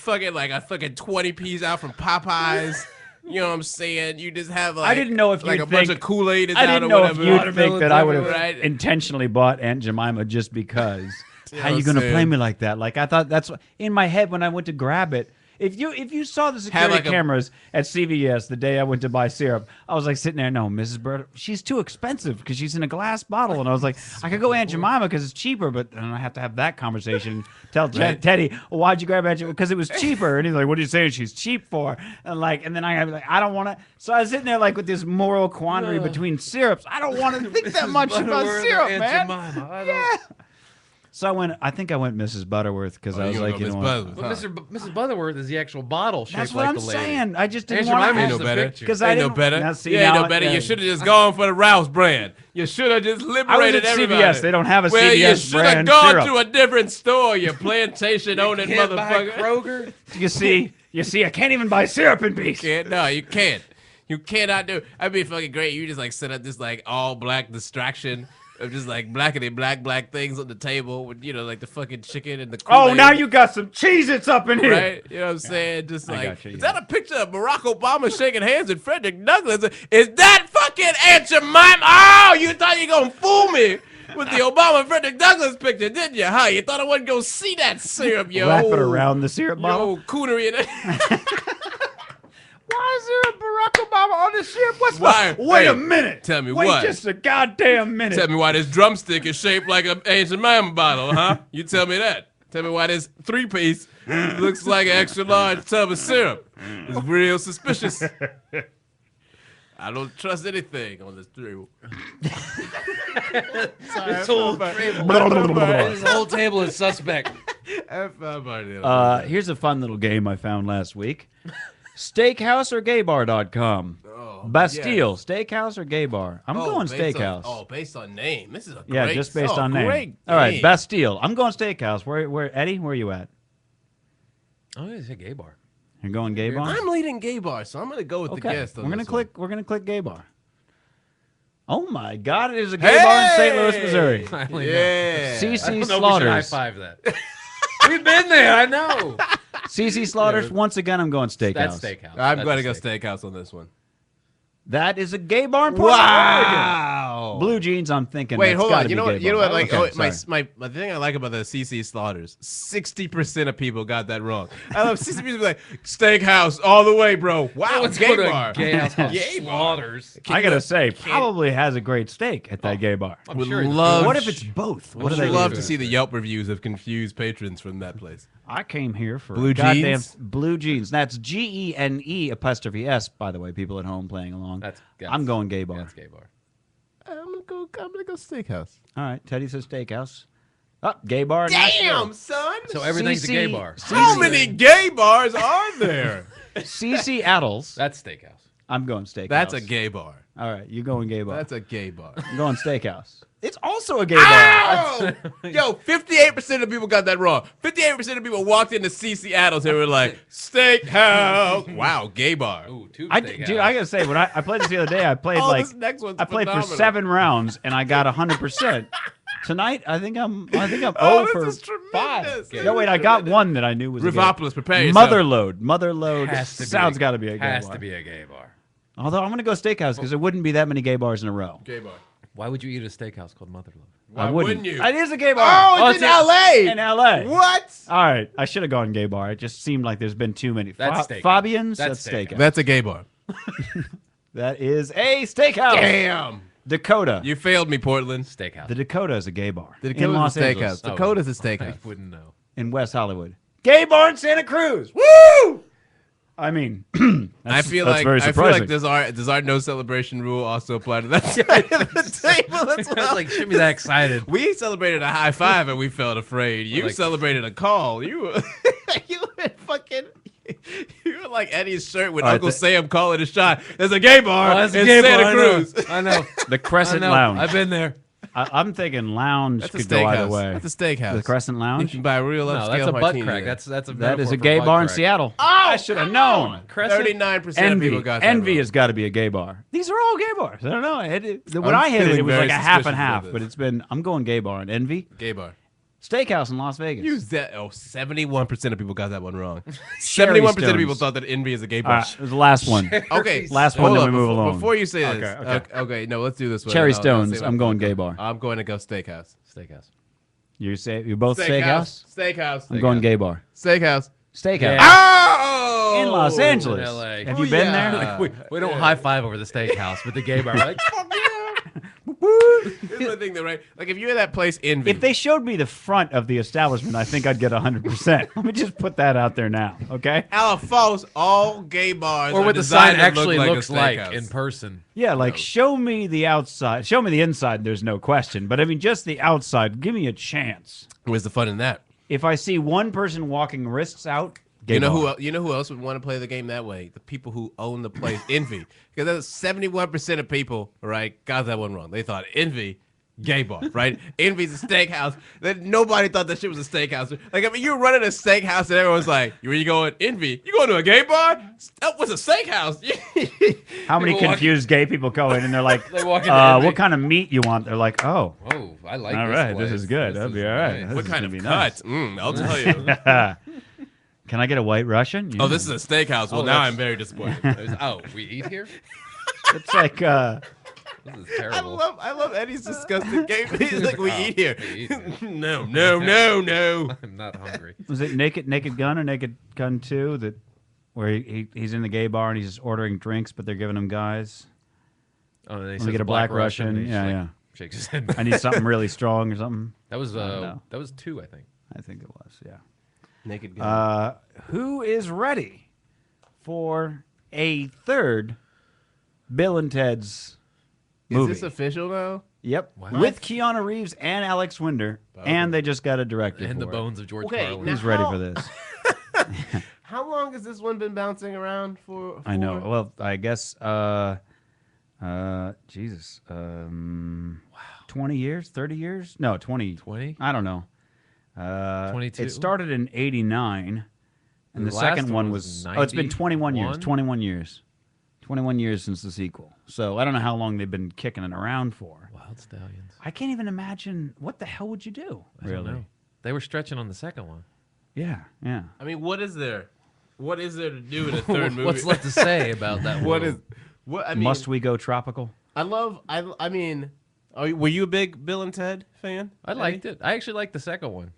a fucking 20 piece out from Popeyes. You know what I'm saying? You just have like I didn't know if like you'd a bunch think- of Kool-Aid is I out didn't or know if whatever. you'd Watermelon think that I would have right? intentionally bought Aunt Jemima just because. How what you I'm gonna play saying? me like that? Like I thought that's what, in my head when I went to grab it. If you saw the security like a- cameras at CVS the day I went to buy syrup, I was like sitting there, no, Mrs. Bird, she's too expensive because she's in a glass bottle, and I was like, I could go Aunt Jemima because it's cheaper, but then I have to have that conversation. Tell Teddy, well, why'd you grab Aunt Jemima? Because it was cheaper, and he's like, what are you saying she's cheap for? And then I was like, I don't want to. So I was sitting there like with this moral quandary between syrups. I don't want to think that much about syrup, man. Yeah. So I think I went Mrs. Butterworth because I was like, you know what? But Mrs. Butterworth is the actual bottle shaped That's what like I'm the lady. saying. I just didn't Aunt want Jemima to is no the better. picture. because I Ain't no didn't. better. Now, see, Yeah, ain't now- no better. yeah. You should have just gone for the Rouse brand. You should have just I was liberated at everybody. CVS. They don't have a well, you CVS should have brand gone syrup. to a different store. You plantation owning Can't buy motherfucker. Kroger. You see, I can't even buy syrup in peace. No, you can't. You cannot do. That'd be fucking great. You just like set up this like all black distraction of just like blackity black things on the table with like the fucking chicken and the Oh, Kool-Aid, now you got some Cheez-Its up in here. right. You know what I'm saying? Just I like got you, is yeah. that a picture of Barack Obama shaking hands with Frederick Douglass? Is that fucking Aunt Jemima? Oh, you thought you gonna fool me with the Obama Frederick Douglass picture, didn't you? Huh? You thought I wasn't gonna see that syrup, yo? Wrap it around the syrup bottle. Yo, coonery in it. Why is there a Barack Obama on the syrup? Why? Wait a Hey, minute. tell me Wait what? just a goddamn minute. Tell me why this drumstick is shaped like an Aunt Jemima bottle, huh? You tell me that. Tell me why this 3-piece looks like an extra large tub of syrup. It's real suspicious. I don't trust anything on this table. This whole table is suspect. Here's a fun little game I found last week. Steakhouse or gaybar.com. Bastille, steakhouse or gay bar? I'm going steakhouse. Based on name. This is a Yeah, great, just based on name. Great All right, game. Bastille. I'm going steakhouse. Where Eddie? Where are you at? Oh, it's a gay bar. You're going gay bar? I'm leading gay bar, so I'm gonna go with the Okay. guest. On We're gonna this one. click. We're gonna click gay bar. Oh my God! It is a gay bar in St. Louis, Missouri. Finally, no. Yeah. I CC don't know if we should Slaughters. high-five that. We've been there, I know. CC Slaughters. Once again, I'm going steakhouse. That's steakhouse. I'm That's going a to go steak. steakhouse on this one. That is a gay bar in Portland, Oregon. Wow. Blue jeans. I'm thinking. Wait, that's hold gotta on. be You know gay what? You know bar. what? Like, Okay, my thing I like about the CC Slaughters, 60% of people got that wrong. I love 60% people like steakhouse all the way, bro. Wow, Let's gay go to bar. a gay house called Gay bar. Slaughters. I gotta say, probably has a great steak at that gay bar. I'm Would sure it's love- What if it's both? What Would do they love do? to see the Yelp reviews of confused patrons from that place. I came here for Blue goddamn jeans? blue jeans. That's GENE''S, by the way, people at home playing along. I'm going gay bar. That's gay bar. I'm gonna go steakhouse. All right, Teddy says steakhouse. Oh, gay bar. in Nashville. Damn, son. So everything's a gay CC bar. How many gay bars are there? CC Addles. That's steakhouse. I'm going steakhouse. That's a gay bar. All right, you going gay bar. That's a gay bar. I'm going steakhouse. It's also a gay bar. Ow! Yo, 58% of people got that wrong. 58% of people walked into CC Addles and were like, steakhouse. Wow, gay bar. Ooh, two Dude, I gotta say, when I played this the other day, I played Oh, this next one's I played for phenomenal. 7 rounds and I got 100%. Tonight, I think I'm Oh, 0 for this is tremendous. five. No, wait, I got one that I knew was Rivopolis, a prepare gay. yourself. Motherload Has to be sounds got to be a gay Has bar. to be a gay bar. Although I'm gonna go steakhouse because there wouldn't be that many gay bars in a row. Gay bar. Why would you eat at a steakhouse called Motherlode? Why wouldn't you? It is a gay bar. Oh, it's in L.A. In LA. What? All right, I should have gone gay bar. It just seemed like there's been too many. That's steakhouse. Fabian's. That's That's steakhouse. That's a gay bar. That is a steakhouse. Damn. Dakota. You failed me, Portland. Steakhouse. The Dakota is a gay bar. The in Dakota's Los a steakhouse. Angeles. Dakota's a I steakhouse. wouldn't know. In West Hollywood. Gay bar in Santa Cruz. Woo! I mean, I feel that's like very surprising. does our no celebration rule also apply to that side of the table as I was well? like, shouldn't be that excited. We celebrated a high five and we felt afraid. You Like- celebrated a call. You were fucking. You were like Eddie's shirt when All right, Uncle Sam calling a shot. There's a gay bar that's a in gay Santa bar, Cruz. I know. the Crescent I know. Lounge. I've been there. I'm thinking lounge That's a could go either steakhouse. way. That's a steakhouse. The Crescent You Lounge. can buy a real No, upscale that's a butt martini crack. there. That's a That is metaphor a for gay butt bar in crack. Seattle. I should have known. Crescent? 39% of Envy. people got that Envy wrong. has got to be a gay bar. These are all gay bars. I don't know. When I hit it, feeling it was very like a half suspicious and half. of this. But it's been. I'm going gay bar and Envy. Gay bar. Steakhouse in Las Vegas. Use that. Oh, 71% of people got that one wrong. Cherry 71% of Stones. people thought that Envy is a gay All bar. right, the last one. Okay, Last one, hold then up, we move before, along. Before you say this, Okay. okay, no, let's do this one. Cherry I'll Stones, say I'm my going point. gay bar. I'm going to go steakhouse. Steakhouse. You're both steakhouse. Steakhouse. I'm going gay bar. Steakhouse. Steakhouse. Yeah. Oh! In Los Angeles. In LA. Have you been Booyah. there? We don't high five over the steakhouse, but the gay bar. We're like, Here's the thing, though, right? Like, if you're at that place, Envy. If they showed me the front of the establishment, I think I'd get 100%. Let me just put that out there now, okay? Alphonse, all gay bars or are what the sign designed to actually look looks like a steakhouse. in person. Yeah, like show me the outside. Show me the inside, there's no question. But I mean, just the outside, give me a chance. Where's the fun in that? If I see one person walking wrists out, gay You know bar. who else would want to play the game that way? The people who own the place, Envy. Because that's 71% of people, right, got that one wrong. They thought Envy, gay bar, right? Envy's a steakhouse. Then nobody thought that shit was a steakhouse. Like, I mean, you're running a steakhouse and everyone's like, where you going? Envy. You going to a gay bar? That was a steakhouse. How many People walk- confused gay people go in and they're like, They walk into Envy. what kind of meat you want? They're like, oh, Oh, I like all this right, place. this is good. That'll be all right. nice. This What is kind gonna of be cut? nice. I'll tell you. Can I get a white Russian? Oh, this is a steakhouse. Well, Oh, now that's- I'm very disappointed. Oh, we eat here? It's like, This is terrible. I love Eddie's disgusting game. He's like, we eat here. We eat here. No. I'm not hungry. was it Naked Gun or Naked Gun 2 that where he's in the gay bar and he's just ordering drinks, but they're giving him guys? Oh, and then he Let says me get a black Russian. and he just, Yeah, like, yeah. Shakes his head. I need something really strong or something. That was know. that was 2, I think. I think it was, yeah. Naked guy. Who is ready for a third Bill and Ted's movie? Is this official now? Yep. What? With Keanu Reeves and Alex Winter, and they just got a director And for the it. bones of George Okay, Carlin. now- Who's ready for this? How long has this one been bouncing around for? I know. Well, I guess, Jesus. 20 years? 30 years? No, 20. 20? I don't know. 22? It started in 89, and The the last second one one was was... Oh, it's been 21 years. 91? 21 years. 21 years since the sequel. So I don't know how long they've been kicking it around for. Wild Stallions. I can't even imagine... What the hell would you do? I don't know. They were stretching on the second one. Yeah, yeah. I mean, what is there? What is there to do in a third movie? What's left to say about that What world? is? What I mean? Must we go tropical? I love. I mean, were you a big Bill and Ted fan? I liked it. I actually liked the second one.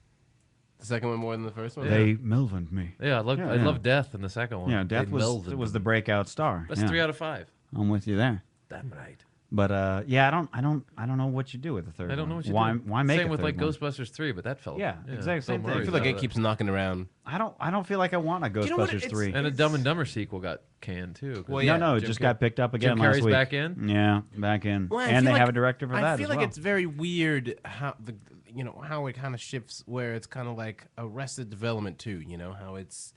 The second one more than the first one. They Melvined me. Yeah, I Yeah, I yeah. loved Death in the second one. Yeah, Death They was melded the them. breakout star. That's Yeah. 3 out of 5. I'm with you there. Damn right. But yeah, I don't know what you do with the third one. I don't know what you why, do. Why make Same a with third like one? Ghostbusters 3, but that felt Yeah, exactly, same Bill thing. I Murray's feel like out it of keeps knocking around. I don't feel like I want a Ghostbusters You know what? It's- 3. And a Dumb and Dumber sequel got canned too. 'cause- Well, yeah, no, it Jim just Car- got picked up again Jim last Carrey's week. back in? Yeah, back in. Well, I and feel they like- have a director for that I feel as like well. it's very weird how how it kind of shifts where it's kind of like Arrested Development too. How it's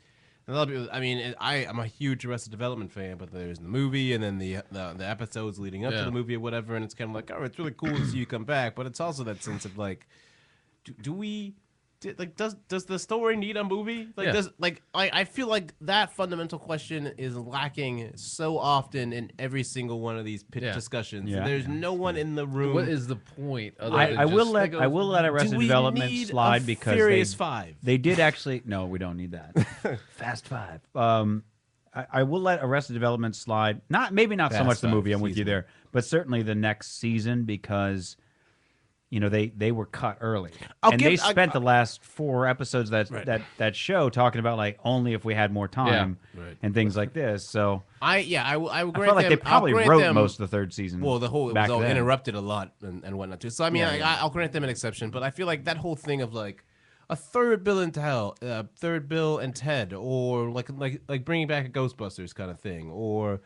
a lot of people. I mean, I'm a huge Arrested Development fan, but there's the movie and then the episodes leading up to the movie or whatever, and it's kind of like, oh, it's really cool to see you come back, but it's also that sense of like, does the story need a movie? I feel like that fundamental question is lacking so often in every single one of these pitch discussions. Yeah. There's no one in the room. What is the point? I will let Arrested Development need slide a because Furious 5? they did actually. No, we don't need that. Fast 5. I will let Arrested Development slide. Maybe not so Fast much the 5, movie. I'm with you excuse me. there, but certainly the next season because. They were cut early, they spent the last 4 episodes that show talking about like only if we had more time and things like this. So I will I grant felt like them. they probably I'll grant wrote them, most of the 3rd season. Well, it was back all then. interrupted a lot and whatnot too. So I mean, I'll grant them an exception, but I feel like that whole thing of like a third Bill and Ted, or like bringing back a Ghostbusters kind of thing, or.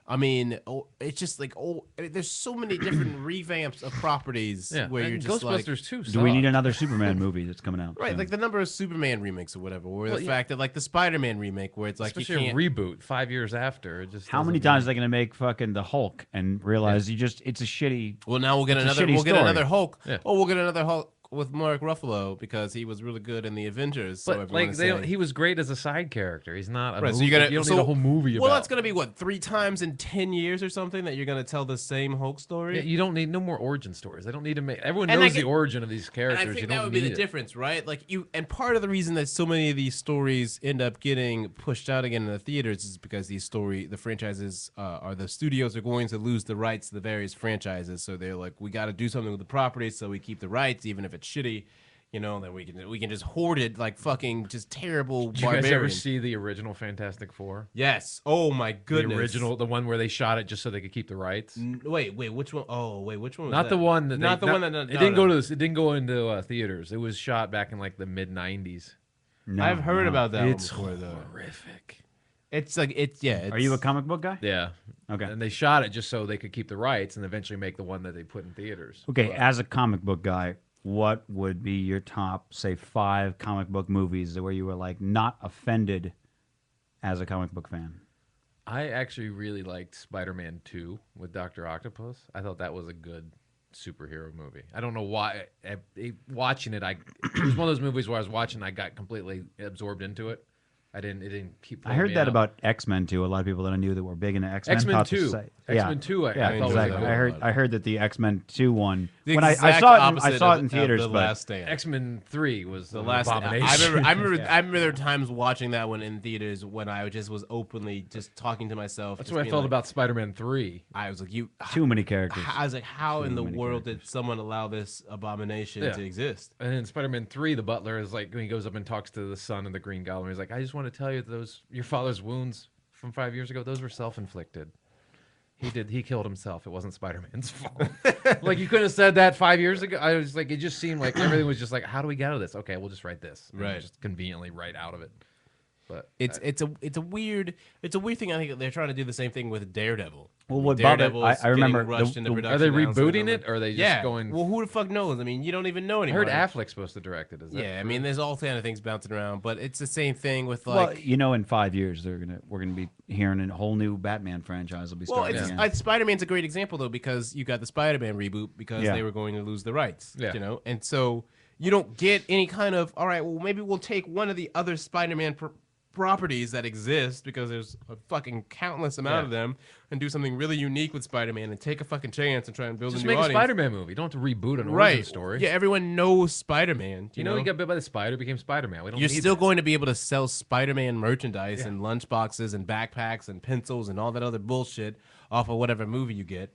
I mean, it's just like there's so many different revamps of properties where you're just Ghostbusters too. Do we need another Superman movie that's coming out? right, soon? like the number of Superman remakes or whatever, or the fact that like the Spider-Man remake where it's like Especially you a can't. reboot 5 years after. It just How many times are they going to make fucking the Hulk and realize it's a shitty? Well, now we'll get It's a another. shitty We'll get story. another Hulk. Yeah. Oh, we'll get another Hulk with Mark Ruffalo because he was really good in the Avengers. So But everyone like is saying. he was great as a side character. He's not a Right, so movie. you're gonna you don't so, need a whole movie Well, about. that's gonna be what 3 times in 10 years or something that you're gonna tell the same Hulk story. Yeah, you don't need no more origin stories. I don't need to make. Everyone And knows I the get- origin of these And characters. I you think don't that would be need the it. difference, right? Like and part of the reason that so many of these stories end up getting pushed out again in the theaters is because the franchises, the studios are going to lose the rights to the various franchises. So they're like, we got to do something with the property, so we keep the rights, even if it's shitty. That we can just hoard it like fucking just terrible Did you guys ever barbarians. see the original Fantastic Four? Yes. Oh my goodness. The original, the one where they shot it just so they could keep the rights. Wait, which one? Oh, wait, which one was Not that? the one that. Not the one that. It didn't go to. It didn't go into theaters. It was shot back in like the mid '90s. No, I've heard no. about that It's one before, though. horrific. It's like it's. Are you a comic book guy? Yeah. Okay. And they shot it just so they could keep the rights and eventually make the one that they put in theaters. Okay, as a comic book guy, what would be your top, say, 5 comic book movies where you were like not offended as a comic book fan? I actually really liked Spider-Man 2 with Dr. Octopus. I thought that was a good superhero movie. I don't know why. Watching it, it was one of those movies where I was watching, I got completely absorbed into it. It didn't keep. I heard me that out. about X-Men too. A lot of people that I knew that were big into X-Men. X-Men thought the 2. sa- X-Men 2, I yeah, thought was exactly. a good I heard that the X-Men 2 one. The When I exact saw it, opposite I saw it in of theaters, The but Last Stand. X-Men 3 was The an last. abomination. I remember there were times watching that one in theaters when I just was openly just talking to myself. That's just what I being felt like- about Spider-Man 3. I was like, too many characters. I was like, how in the many world did characters. someone allow this abomination Yeah. to exist? And in Spider-Man 3, the butler is like, when he goes up and talks to the son of the Green Goblin, he's like, I just want to tell you that your father's wounds from 5 years ago, those were self-inflicted. He killed himself. It wasn't Spider-Man's fault. Like, you couldn't have said that 5 years ago. I was like, it just seemed like everything was just like, how do we get out of this? Okay, we'll just write this. And Right. just conveniently write out of it. But It's a weird thing. I think they're trying to do the same thing with Daredevil. Well, what bothered- Daredevil's I remember getting rushed the- into the- production are they now, so rebooting they're it, or are they just yeah. going? Well, who the fuck knows? I mean, you don't even know I anymore. heard Affleck's supposed to direct it. Is that Yeah, I true? mean, there's all kind of things bouncing around, but it's the same thing with Well, like. in 5 years we're gonna be hearing a whole new Batman franchise will be Well, starting again. Spider-Man's a great example though because you got the Spider-Man reboot because Yeah. they were going to lose the rights. Yeah. And so you don't get any kind of all right. Well, maybe we'll take one of the other Spider-Man properties that exist because there's a fucking countless amount of them and do something really unique with Spider-Man and take a fucking chance and try and build Just a new make a audience. Spider-Man movie. You don't have to reboot an origin Right. story. Yeah, everyone knows Spider-Man. You know, he got bit by the spider, became Spider-Man. We don't You're need still that. going to be able to sell Spider-Man merchandise and lunchboxes and backpacks and pencils and all that other bullshit off of whatever movie you get.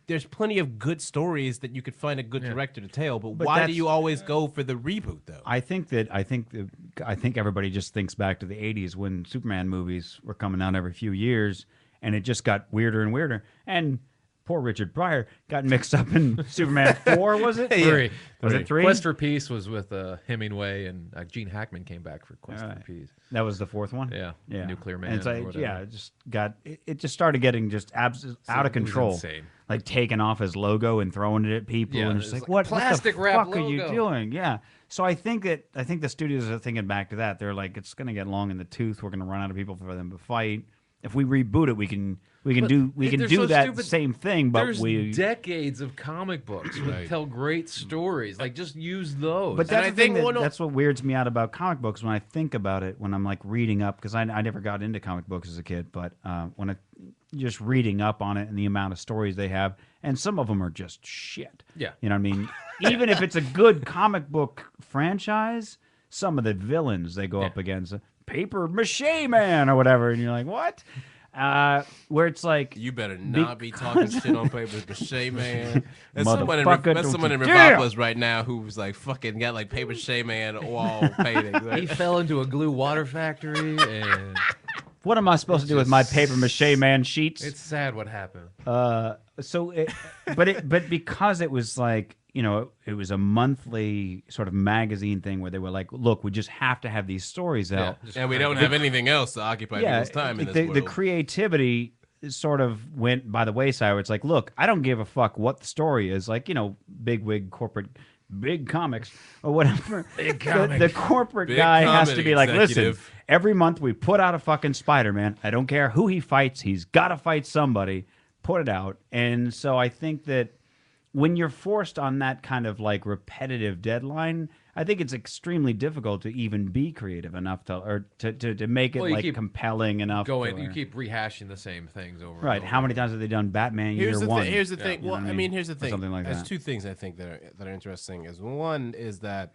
There's plenty of good stories that you could find a good director to tell, but why do that's- you always go for the reboot though? I think everybody just thinks back to the '80s when Superman movies were coming out every few years, and it just got weirder and weirder. And poor Richard Pryor got mixed up in Superman 4, was it? Three. Was it 3? Quest for Peace was with Hemingway, and Gene Hackman came back for Quest for Peace. That was the 4th one? Yeah. Yeah. Nuclear Man. And it's or like, whatever. yeah, it just started getting just out of It was control. insane. Like taking off his logo and throwing it at people, Yeah, and it's it's like, like what plastic the wrap fuck are you logo. doing? Yeah. So I think the studios are thinking back to that. They're like, it's going to get long in the tooth. We're going to run out of people for them to fight. If we reboot it, we can do they're do so that stupid. same thing. But There's decades of comic books that tell great stories. Like, just use those. But that's I the thing think that's what weirds me out about comic books when I think about it, when I'm like reading up, because I never got into comic books as a kid, but when I just reading up on it and the amount of stories they have, and some of them are just shit. Yeah. You know what I mean? Even if it's a good comic book franchise, some of the villains they go up against, Paper Mache Man or whatever, and you're like, what? Where it's like, You better not be talking shit on Paper Mache Man. There's someone in, Motherfucker, there's someone in don't you dare! Revopolis right now who's like fucking got like Paper Mache Man wall paintings. he Like, fell into a glue water factory, and what am I supposed to do with my Paper Mache Man sheets? it's sad what happened. But because it was like, you know, it was a monthly sort of magazine thing where they were like, look, we just have to have these stories out. just and we don't have anything else to occupy people's time in this the world. creativity sort of went by the wayside where it's like, look, I don't give a fuck what the story is. Like, you know, big corporate, big comics or whatever. The corporate Big guy has comic to be like, listen, executive. every month we put out a fucking Spider-Man. I don't care who he fights. He's got to fight somebody. Put it out. And so I think that when you're forced on that kind of like repetitive deadline, I think it's extremely difficult to even be creative enough to make it Well, you like keep compelling enough. You keep rehashing the same things over. right. And over. How many times have they done Batman Here's Year the One? thing. Here's the thing. You know Well, what I mean, here's the Or thing. something like There's that. two things I think that are interesting. Is one is that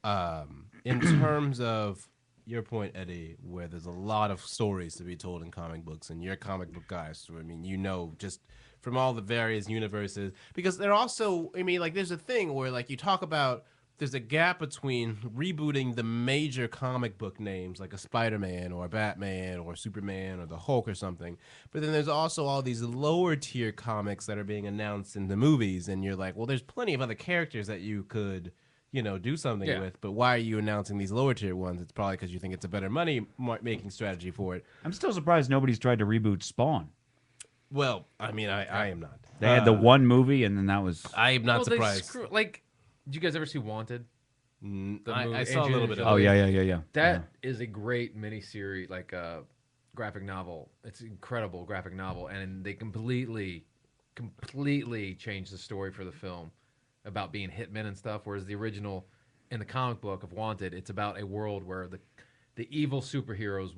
in terms of your point, Eddie, where there's a lot of stories to be told in comic books, and you're a comic book guy, so I mean, you know, just from all the various universes, because they're also, I mean, like, there's a thing where, like, you talk about there's a gap between rebooting the major comic book names, like a Spider-Man or a Batman or Superman or the Hulk or something, but then there's also all these lower tier comics that are being announced in the movies, and you're like, well, there's plenty of other characters that you could, you know, do something with, but why are you announcing these lower tier ones? It's probably because you think it's a better money making strategy for it. I'm still surprised nobody's tried to reboot Spawn. Well, I mean, I am not. They had the one movie, and then that was. I am not Well, surprised. Like, did you guys ever see Wanted? The movie, I saw a little bit of Oh it. yeah. That is a great miniseries, like a graphic novel. It's an incredible graphic novel, and they completely changed the story for the film about being hitmen and stuff. Whereas the original, in the comic book of Wanted, it's about a world where the evil superheroes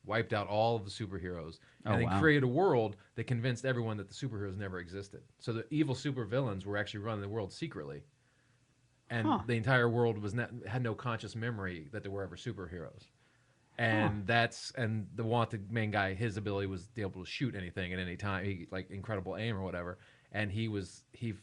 wiped out all of the superheroes, and they created a world that convinced everyone that the superheroes never existed. So the evil supervillains were actually running the world secretly. And the entire world had no conscious memory that there were ever superheroes, and and the Wanted main guy, his ability was to be able to shoot anything at any time, he like incredible aim or whatever. And he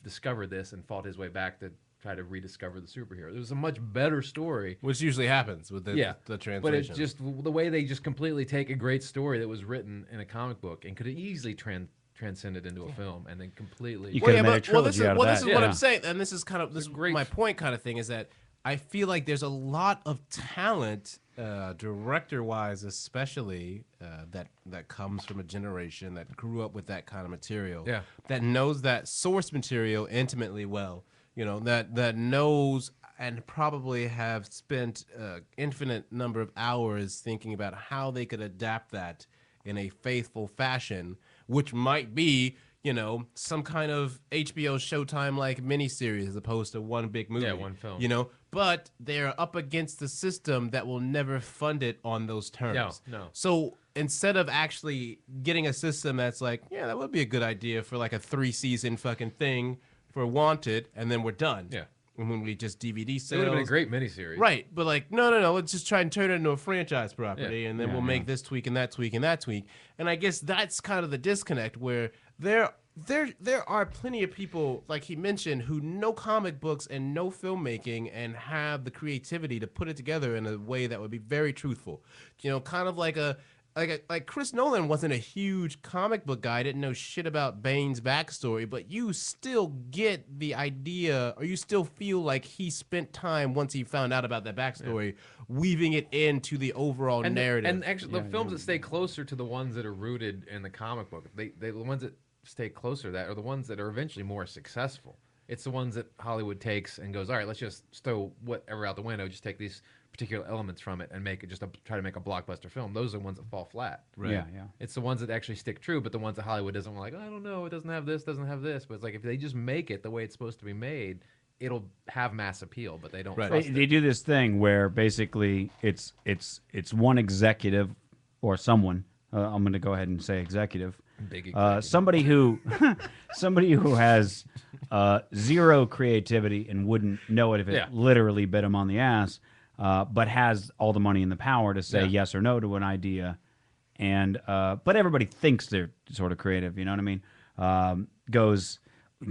discovered this and fought his way back to try to rediscover the superhero. It was a much better story, Which usually happens with the translation. but it's just the way they just completely take a great story that was written in a comic book and could have easily transcended into a film, and then completely. You could have made a trilogy out of this that. is what Yeah. I'm saying, and this is kind of my point kind of thing is that I feel like there's a lot of talent, director-wise especially, that comes from a generation that grew up with that kind of material, that knows that source material intimately well, you know, that knows and probably have spent infinite number of hours thinking about how they could adapt that in a faithful fashion, which might be, you know, some kind of HBO Showtime like miniseries as opposed to one big movie. Yeah, one film. You know, but they're up against the system that will never fund it on those terms. No. So instead of actually getting a system that's like, yeah, that would be a good idea for like a 3-season fucking thing for Wanted, and then we're done. Yeah. And when we just DVD sales. It would have been a great miniseries. Right, but like, no, let's just try and turn it into a franchise property, and then we'll make this tweak and that tweak and that tweak. And I guess that's kind of the disconnect where there are plenty of people, like he mentioned, who know comic books and know filmmaking and have the creativity to put it together in a way that would be very truthful. You know, kind of like like Chris Nolan wasn't a huge comic book guy. Didn't know shit about Bane's backstory, but you still get the idea, or you still feel like he spent time once he found out about that backstory, weaving it into the overall narrative. And actually, the films that stay closer to the ones that are rooted in the comic book, the ones that stay closer to that are the ones that are eventually more successful. It's the ones that Hollywood takes and goes, all right, let's just throw whatever out the window, just take these particular elements from it and make it try to make a blockbuster film. Those are the ones that fall flat. Right. Yeah. It's the ones that actually stick true, but the ones that Hollywood doesn't want, like, oh, I don't know, it doesn't have this, doesn't have this. But it's like if they just make it the way it's supposed to be made, it'll have mass appeal, but they don't trust it. They do this thing where basically it's one executive or someone. I'm going to go ahead and say executive. Big executive. Somebody who has zero creativity and wouldn't know it if it literally bit him on the ass, but has all the money and the power to say yes or no to an idea, and but everybody thinks they're sort of creative. You know what I mean? Goes,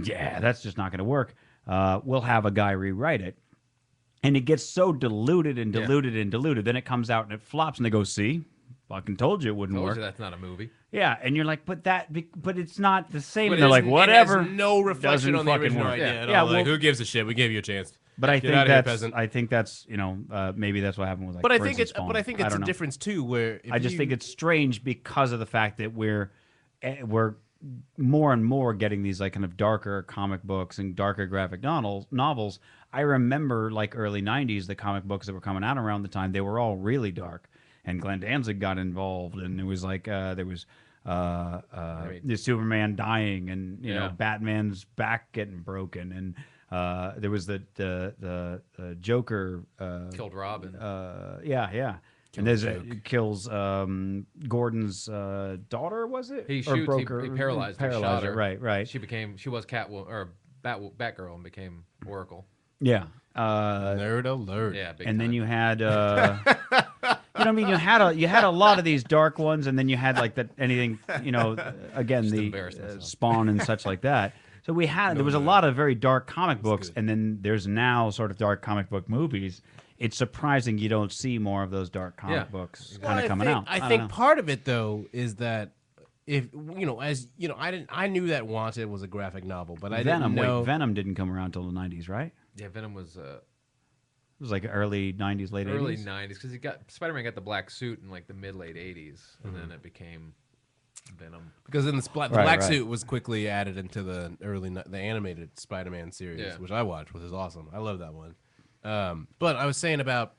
yeah, that's just not going to work. We'll have a guy rewrite it, and it gets so diluted and diluted and diluted. Then it comes out and it flops, and they go, "See, fucking told you it wouldn't work." That's not a movie. Yeah, and you're like, but it's not the same. But And they're like, whatever. It has no reflection Doesn't on the fucking original work. idea at Yeah, all. Like, well- who gives a shit? We gave you a chance. But I Get think out of here, that's peasant. maybe that's what happened with like. But I for think instance, it's Spawn. a don't know. difference too, where if I just think it's strange because of the fact that we're more and more getting these like kind of darker comic books and darker graphic novels. I remember like early '90s, the comic books that were coming out around the time, they were all really dark. And Glenn Danzig got involved, and it was like there was the Superman dying, and you know Batman's back getting broken, and there was the Joker Killed Robin. And there's kills Gordon's daughter, was it? He Or shoots. broke her, He paralyzed her. paralyzed Shot her. her. Right. She was Catwoman or Batgirl and became Oracle. Yeah. nerd alert. Yeah. Big And then time. you had you know what I mean, you had a lot of these dark ones, and then you had like anything, you know, again Just the embarrassed myself. Spawn and such like that. So there was a lot of very dark comic books, good. and then there's now sort of dark comic book movies. It's surprising you don't see more of those dark comic books kind of coming out. I think part of it though is that if you know, as you know, I knew that Wanted was a graphic novel, but I Venom. didn't know. Wait, Venom didn't come around till the '90s, right? Yeah, Venom was It was like early '90s, late early '80s. '90s because Spider-Man got the black suit in like the mid-late '80s, and then it became Venom. Because then the Right, black right. suit was quickly added into the the animated Spider-Man series, Yeah. which I watched, which is awesome. I love that one. But I was saying about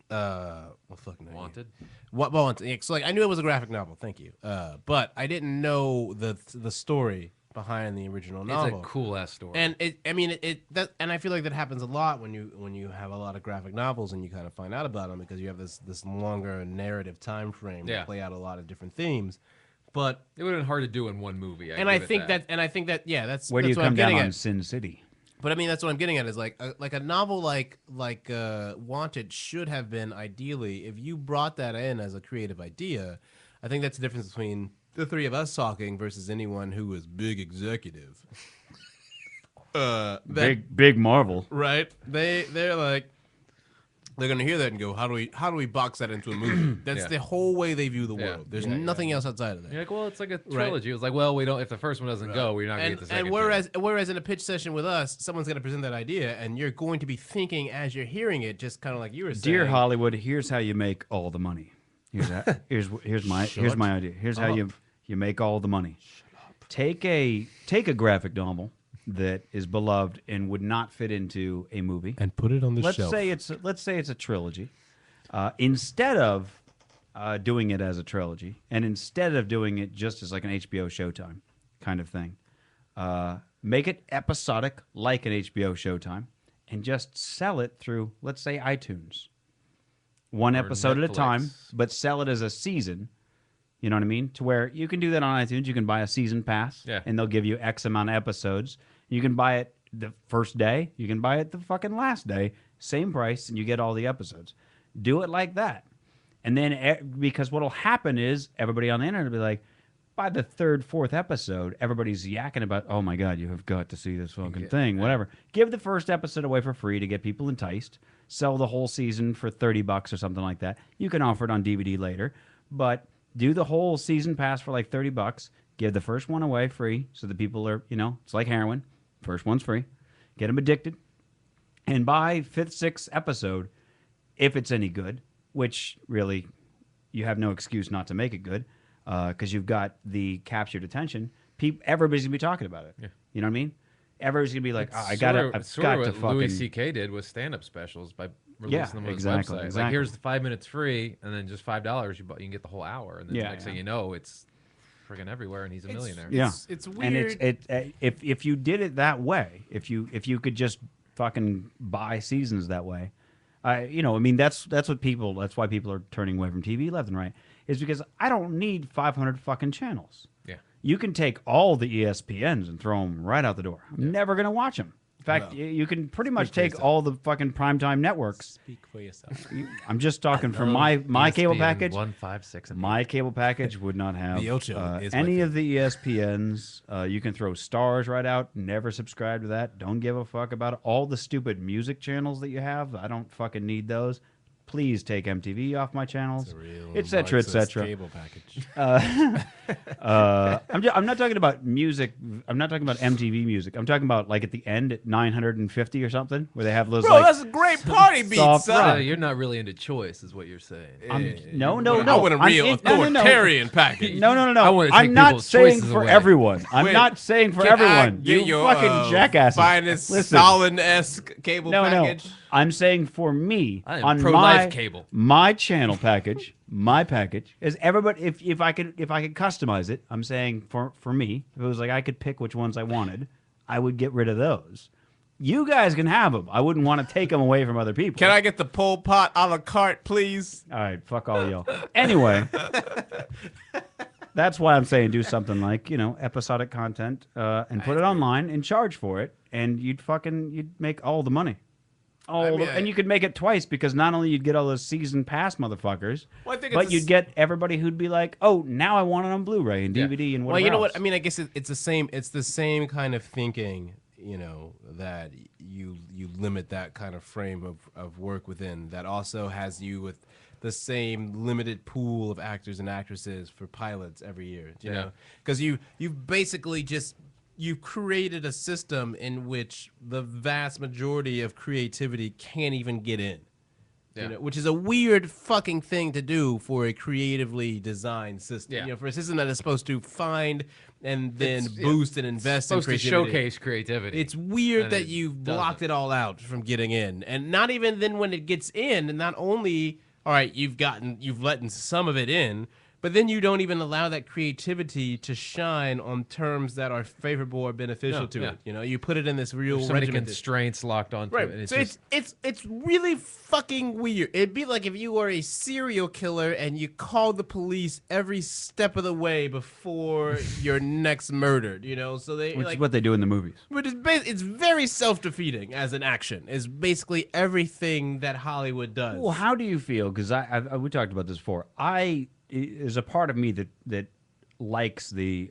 Wanted. Wanted. So like I knew it was a graphic novel. Thank you. But I didn't know the story behind the original novel. It's a cool ass story. And and I feel like that happens a lot when you have a lot of graphic novels and you kind of find out about them because you have this longer narrative time frame to play out a lot of different themes. But it would have been hard to do in one movie. I think that yeah, that's Where do you that's what I'm come down getting on at. Sin City? But I mean, that's what I'm getting at is like a novel like Wanted should have been ideally if you brought that in as a creative idea. I think that's the difference between the three of us talking versus anyone who was big executive. Big Marvel. Right? They're like they're gonna hear that and go, how do we box that into a movie? That's the whole way they view the world. There's nothing else outside of that. You're like, well, it's like a trilogy. It was like, well, we don't. If the first one doesn't go, we're not gonna get the second. And whereas in a pitch session with us, someone's gonna present that idea, and you're going to be thinking as you're hearing it, just kind of like you were saying. Dear Hollywood, here's how you make all the money. Here's my idea. Here's how you make all the money. Take a graphic novel that is beloved and would not fit into a movie, and put it on the let's shelf. say it's a trilogy. Instead of doing it as a trilogy, and instead of doing it just as like an HBO Showtime kind of thing, make it episodic like an HBO Showtime, and just sell it through, let's say, iTunes. One episode at a time, but sell it as a season. You know what I mean? To where you can do that on iTunes. You can buy a season pass, and they'll give you X amount of episodes. You can buy it the first day. You can buy it the fucking last day. Same price, and you get all the episodes. Do it like that. And then, because what'll happen is everybody on the internet will be like, by the third, fourth episode, everybody's yakking about, oh my God, you have got to see this fucking thing, whatever. Give the first episode away for free to get people enticed. Sell the whole season for $30 or something like that. You can offer it on DVD later. but do the whole season pass for like $30. Give the first one away free, so the people are, it's like heroin. First one's free. Get them addicted, and by 5th, 6th episode, if it's any good, which really you have no excuse not to make it good, because you've got the captured attention. Everybody's gonna be talking about it. Yeah. You know what I mean? Everybody's gonna be like, It's I've got to what fucking. Louis C.K. did with stand-up specials by releasing them on his exactly, website. exactly. Like, here's the 5 minutes free, and then just $5 you can get the whole hour, and then the next thing you know, it's friggin' everywhere, and he's a millionaire. Yeah, It's weird. And if you did it that way, if you could just fucking buy seasons that way, that's why people are turning away from TV left and right, is because I don't need 500 fucking channels. Yeah. You can take all the ESPNs and throw them right out the door. I'm never gonna watch them. In fact, you can pretty much take all the fucking primetime networks. Speak for yourself. I'm just talking for my cable ESPN package. 1, 5, 6, and 8. My cable package would not have The Ocho is my any thing. of the ESPNs. You can throw Stars right out. Never subscribe to that. Don't give a fuck about it. All the stupid music channels that you have, I don't fucking need those. Please take MTV off my channels, etc., etc. Cable package. I'm not talking about music. I'm not talking about MTV music. I'm talking about like at the end at 950 or something, where they have those. Bro, that's a great party beat, soft son. rock. You're not really into choice, is what you're saying. No. I want a real authoritarian package. No. I wanna take I'm not people's saying choices for away. everyone. I'm Wait, not saying for Can I everyone. get You your, fucking jackasses. finest Listen. Stalin-esque cable package? I'm saying for me I am on pro-life cable. my channel package, my package is everybody. If I could customize it, I'm saying for me, if it was like I could pick which ones I wanted, I would get rid of those. You guys can have them. I wouldn't want to take them away from other people. Can I get the Pol Pot a la carte, please? All right, fuck all y'all. Anyway, that's why I'm saying do something like episodic content and put it online and charge for it, and you'd make all the money. And you could make it twice, because not only you'd get all those season pass motherfuckers, Well, I think but it's you'd get everybody who'd be like, oh, now I want it on Blu-ray and DVD and whatever. Well, you know what? else. I mean, I guess it's the same. It's the same kind of thinking, that you limit that kind of frame of work within. That also has you with the same limited pool of actors and actresses for pilots every year. You know, because you've basically you've created a system in which the vast majority of creativity can't even get in. Yeah. Which is a weird fucking thing to do for a creatively designed system. Yeah. For a system that is supposed to find and then boost and invest in Supposed to creativity. showcase creativity. It's weird And that it you've doesn't. blocked it all out from getting in, and not even then when it gets in. And not only, all right, you've let some of it in, but then you don't even allow that creativity to shine on terms that are favorable or beneficial to it. You put it in this real There's so many regimented constraints locked onto Right. it. And So it's really fucking weird. It'd be like if you were a serial killer and you called the police every step of the way before your next murdered. So they Which is what they do in the movies. But it's very self-defeating as an action. Is basically everything that Hollywood does. Well, how do you feel? Because we talked about this before. There's a part of me that likes the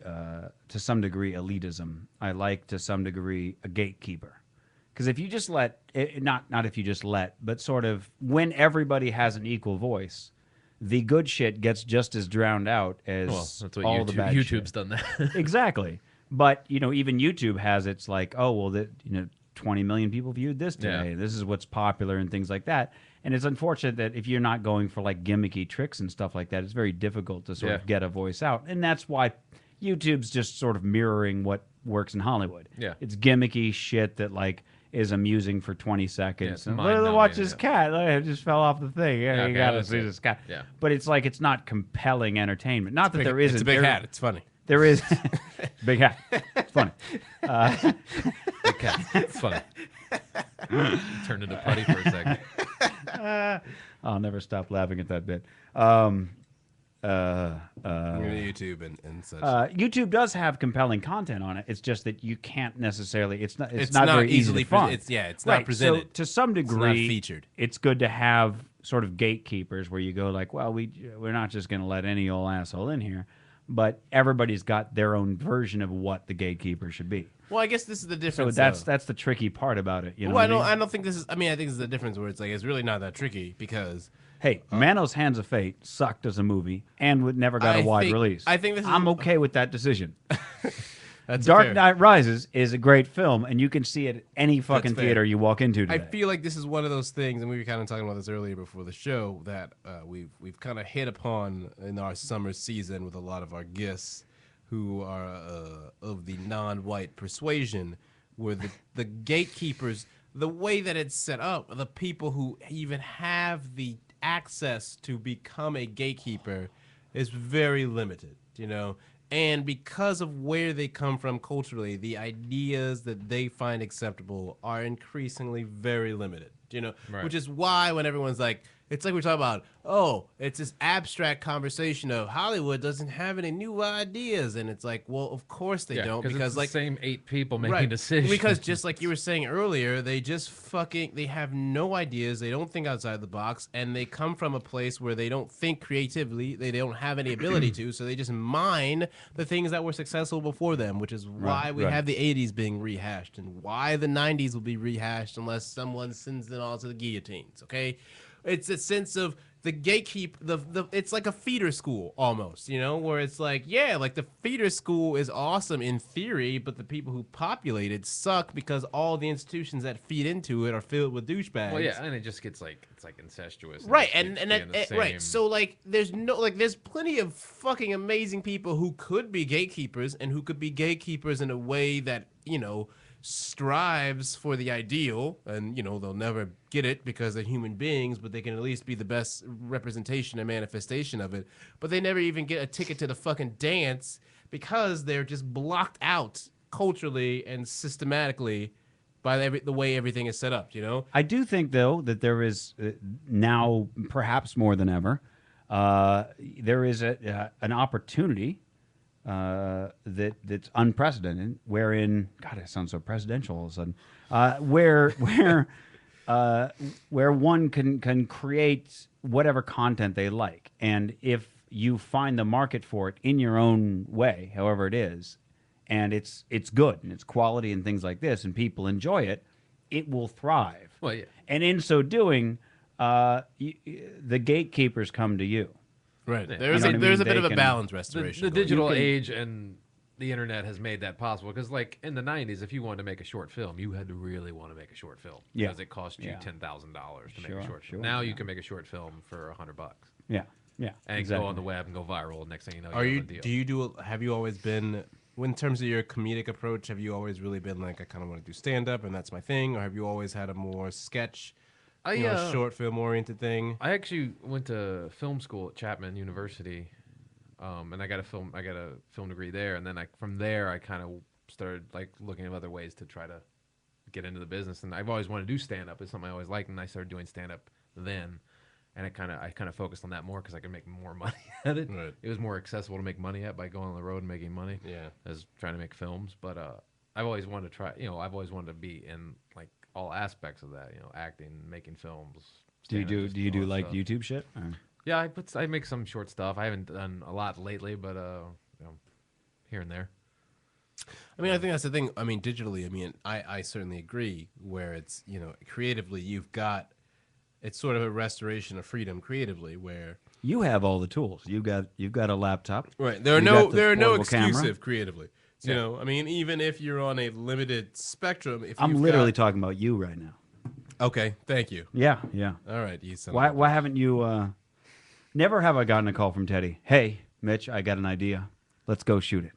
to some degree elitism. I like to some degree a gatekeeper. Because if you just let not if you just let, but sort of when everybody has an equal voice, the good shit gets just as drowned out as that's what all the bad YouTube's shit. done that. Exactly. But even YouTube has its like, oh well, 20 million people viewed this today. Yeah. This is what's popular and things like that. And it's unfortunate that if you're not going for like gimmicky tricks and stuff like that, it's very difficult to sort of get a voice out. And that's why YouTube's just sort of mirroring what works in Hollywood. Yeah. It's gimmicky shit that like is amusing for 20 seconds. it's And mind-numbing, watch this cat. Look, it just fell off the thing. Yeah, Okay, you got to that's see it. this cat. Yeah. But it's like it's not compelling entertainment. Not that there isn't. It's a big There- hat. It's funny. There is big hat. It's funny. Big cat. It's funny. Turned into putty for a second. I'll never stop laughing at that bit. YouTube and such. YouTube does have compelling content on it. It's just that you can't necessarily. It's not not very easy easily to find. it's not presented. So to some degree, featured. It's good to have sort of gatekeepers where you go like, well, we're not just going to let any old asshole in here, but everybody's got their own version of what the gatekeeper should be. Well, I guess this is the So difference. that's the tricky part about it. You know Well, what I mean? I don't think this is. I think this is the difference where it's like it's really not that tricky because Hey, Manos Hands of Fate sucked as a movie and never got a wide release. I think I'm okay with that decision. That's Dark fair. Knight Rises is a great film, and you can see it at any fucking fair. theater you walk into I today. feel like this is one of those things, and we were kind of talking about this earlier before the show, that we've kind of hit upon in our summer season with a lot of our guests who are of the non-white persuasion, where the gatekeepers, the way that it's set up, the people who even have the access to become a gatekeeper is very limited, you know? And because of where they come from culturally, the ideas that they find acceptable are increasingly very limited, you know? Right. Which is why when everyone's like, it's like we're talking about, oh, it's this abstract conversation of Hollywood doesn't have any new ideas. And it's like, well, of course they don't. Because Because it's like, the same 8 people making decisions. because just like you were saying earlier, they have no ideas. They don't think outside the box, and they come from a place where they don't think creatively. They don't have any ability to, so they just mine the things that were successful before them, which is why we have the 80s being rehashed and why the 90s will be rehashed unless someone sends them all to the guillotines, okay? It's a sense of the gatekeep, it's like a feeder school almost, you know, where it's like, yeah, like the feeder school is awesome in theory, but the people who populate it suck because all the institutions that feed into it are filled with douchebags. Well, yeah, and it just gets like it's like incestuous. Right, it and keeps that, being the right. same. So like, there's plenty of fucking amazing people who could be gatekeepers and who could be gatekeepers in a way that, you know, strives for the ideal, and you know they'll never get it because they're human beings, but they can at least be the best representation and manifestation of it. But they never even get a ticket to the fucking dance because they're just blocked out culturally and systematically by the way everything is set up, you know? I do think, though, that there is now, perhaps more than ever, there is an opportunity that's unprecedented, wherein, God, it sounds so presidential all of a sudden, where one can create whatever content they like, and if you find the market for it in your own way, however it is, and it's good and it's quality and things like this, and people enjoy it, it will thrive. Well, yeah. And in so doing, the gatekeepers come to you. Right. Yeah. There's You know what I there's mean? a bit They of a can- balance restoration. The going. digital You can- age and the internet has made that possible. Because like in the 90s, if you wanted to make a short film, you had to really want to make a short film. Yeah. Because it cost you Yeah. $10,000 to make Sure, a short sure, film. Now yeah. you can make a short film for $100. Yeah, yeah, And exactly. go on the web and go viral. Next thing you know, Are you you? have a deal. Do you do? Have you always been? In terms of your comedic approach, have you always really been like, I kind of want to do stand up and that's my thing, or have you always had a more sketch, short film oriented thing? I actually went to film school at Chapman University, and I got a film degree there. And then from there, I kind of started like looking at other ways to try to get into the business. And I've always wanted to do stand up. It's something I always liked, and I started doing stand up then. And I kind of focused on that more because I could make more money at it. Right. It was more accessible to make money at by going on the road and making money. Yeah. As trying to make films. But I've always wanted to try. I've always wanted to be in like all aspects of that. Acting, making films. Do you stand-up, just do all that like stuff. YouTube shit? Or- Yeah, I make some short stuff. I haven't done a lot lately, but here and there. I mean, I think that's the thing. I mean, digitally, I mean, I certainly agree where it's, creatively it's sort of a restoration of freedom creatively where. You have all the tools. You've got a laptop. Right. There are You no got the there are no portable camera. exclusive creatively. You know, I mean, even if you're on a limited spectrum, if I'm you've literally got- talking about you right now. Okay, thank you. Yeah, yeah. All right, you son. Why haven't you? Never have I gotten a call from Teddy. Hey, Mitch, I got an idea. Let's go shoot it.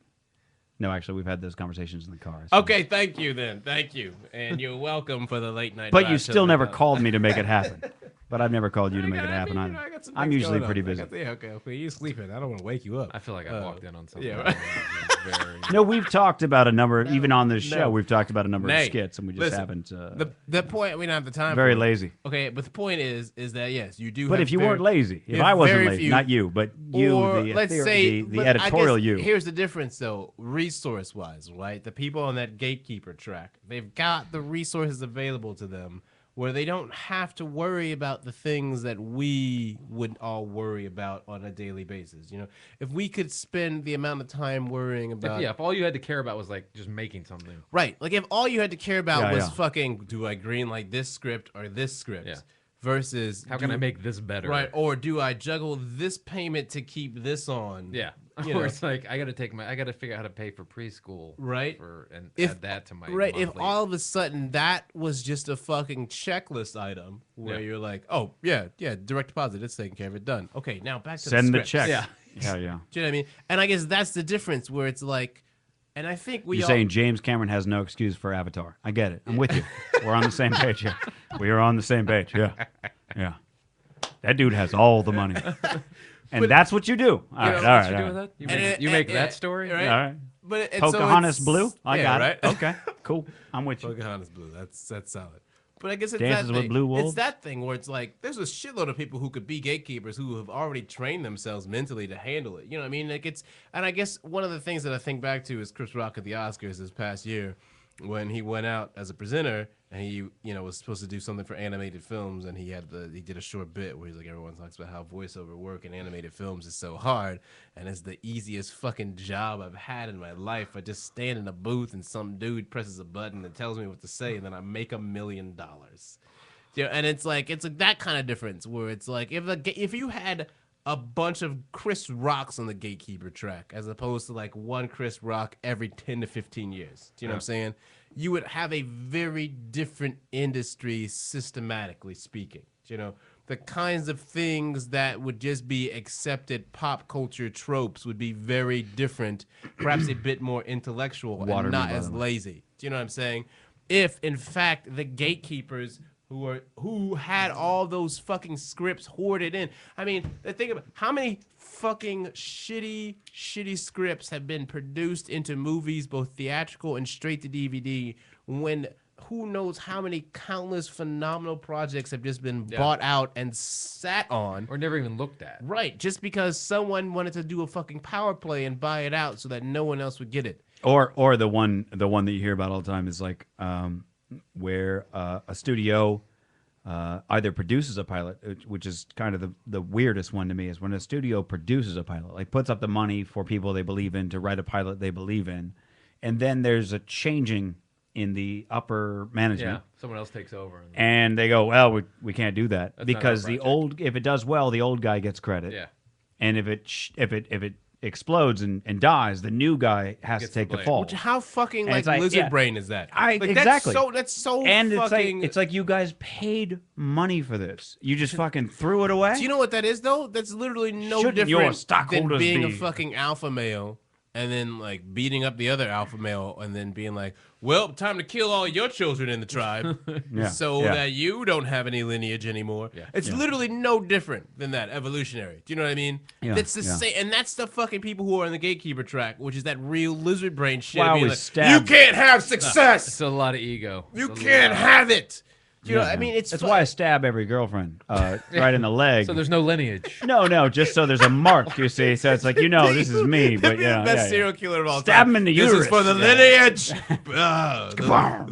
No, actually, we've had those conversations in the car. so- Okay, thank you then. Thank you, and you're welcome for the late night. But drive you to still the- never called me to make it happen. But I've never called you to make it I happen mean, either. I got some I'm things usually going pretty on. busy. Yeah, okay. You sleeping? I don't want to wake you up. I feel like I walked in on something. yeah, right. Very, No, we've talked about a number, even on this show, no. we've talked about a number of Nay, skits, and we just listen, haven't. The point we don't have the time. Very for it. lazy. Okay, but the point is that yes, you do. But have if you very- weren't lazy, if you have I wasn't very lazy, few- not you, but you, or the, let's theor- say the but I editorial guess you. Here's the difference, though, resource-wise, right? The people on that gatekeeper track, they've got the resources available to them, where they don't have to worry about the things that we would all worry about on a daily basis. If we could spend the amount of time worrying about, if all you had to care about was like just making something. right? Like if all you had to care about Yeah, was yeah. fucking, do I greenlight this script or this script? Yeah. versus How can I make this better? right, or do I juggle this payment to keep this on? Yeah. You Or know. it's like I got to figure out how to pay for preschool. Right. And If- add that to my Right, if monthly. all of a sudden that was just a fucking checklist item where Yeah. you're like, oh yeah, direct deposit, it's taken care of, it done. Okay, now back to Send the the scripts. check. Yeah. Yeah. Do you know what I mean? And I guess that's the difference where it's like, and I think we You're all saying James Cameron has no excuse for Avatar. I get it. I'm with you. We're on the same page here. We are on the same page. Yeah. Yeah. That dude has all the money. And that's what you do. All You right. know All what right. you do All with right. that? You make that story? right? All right. But Pocahontas so Blue? I got right? it. Okay. Cool. I'm with you. Pocahontas Blue. That's solid. But I guess it's Dances that with thing. Blue It's Wolves? that thing where it's like there's a shitload of people who could be gatekeepers who have already trained themselves mentally to handle it. You know what I mean? Like and I guess one of the things that I think back to is Chris Rock at the Oscars this past year when he went out as a presenter and he was supposed to do something for animated films and he did a short bit where he's like everyone talks about how voiceover work in animated films is so hard and it's the easiest fucking job I've had in my life. I just stand in a booth and some dude presses a button and tells me what to say and then I make $1 million. Yeah, and it's like that kind of difference where it's like if you had a bunch of Chris Rocks on the gatekeeper track as opposed to like one Chris Rock every 10 to 15 years. Do you know what I'm saying? You would have a very different industry systematically speaking. You know, the kinds of things that would just be accepted pop culture tropes would be very different, perhaps a bit more intellectual Water and me, not by as the way. lazy. Do you know what I'm saying? If in fact the gatekeepers who had all those fucking scripts hoarded in. I mean, think about how many fucking shitty scripts have been produced into movies, both theatrical and straight to DVD, when who knows how many countless phenomenal projects have just been bought out and sat on. Or never even looked at. Right, just because someone wanted to do a fucking power play and buy it out so that no one else would get it. Or the one that you hear about all the time is like where a studio either produces a pilot, which is kind of the weirdest one to me, is when a studio produces a pilot, like puts up the money for people they believe in to write a pilot they believe in, and then there's a changing in the upper management. Yeah. Someone else takes over. And they go, well, we can't do that That's because not our the project. old, if it does well, the old guy gets credit. Yeah. And if it explodes and dies, the new guy has to Gets the take the blame. fall. Which how fucking And like it's like, lizard yeah. brain is that? Like, Exactly. That's so And fucking. it's like you guys paid money for this. You just fucking threw it away. Do you know what that is though? That's literally no Shouldn't your different than stockholders being a be- fucking alpha male and then like beating up the other alpha male and then being like, well, time to kill all your children in the tribe Yeah, so yeah. that you don't have any lineage anymore. Yeah. It's literally no different than that evolutionary. Do you know what I mean? Yeah, That's the yeah. same, and that's the fucking people who are on the gatekeeper track, which is that real lizard brain shit. Wow, of being we like, stabbed- you can't have success. It's a lot of ego. You It's a can't lot. have it. Do you know? Yeah. I mean, it's That's fu- why I stab every girlfriend right in the leg. So there's no lineage. No, just so there's a mark, you see. So it's like, this is me. But That'd be yeah, the best yeah. serial killer of all Stab time. him in the This uterus. is for the Yeah. lineage.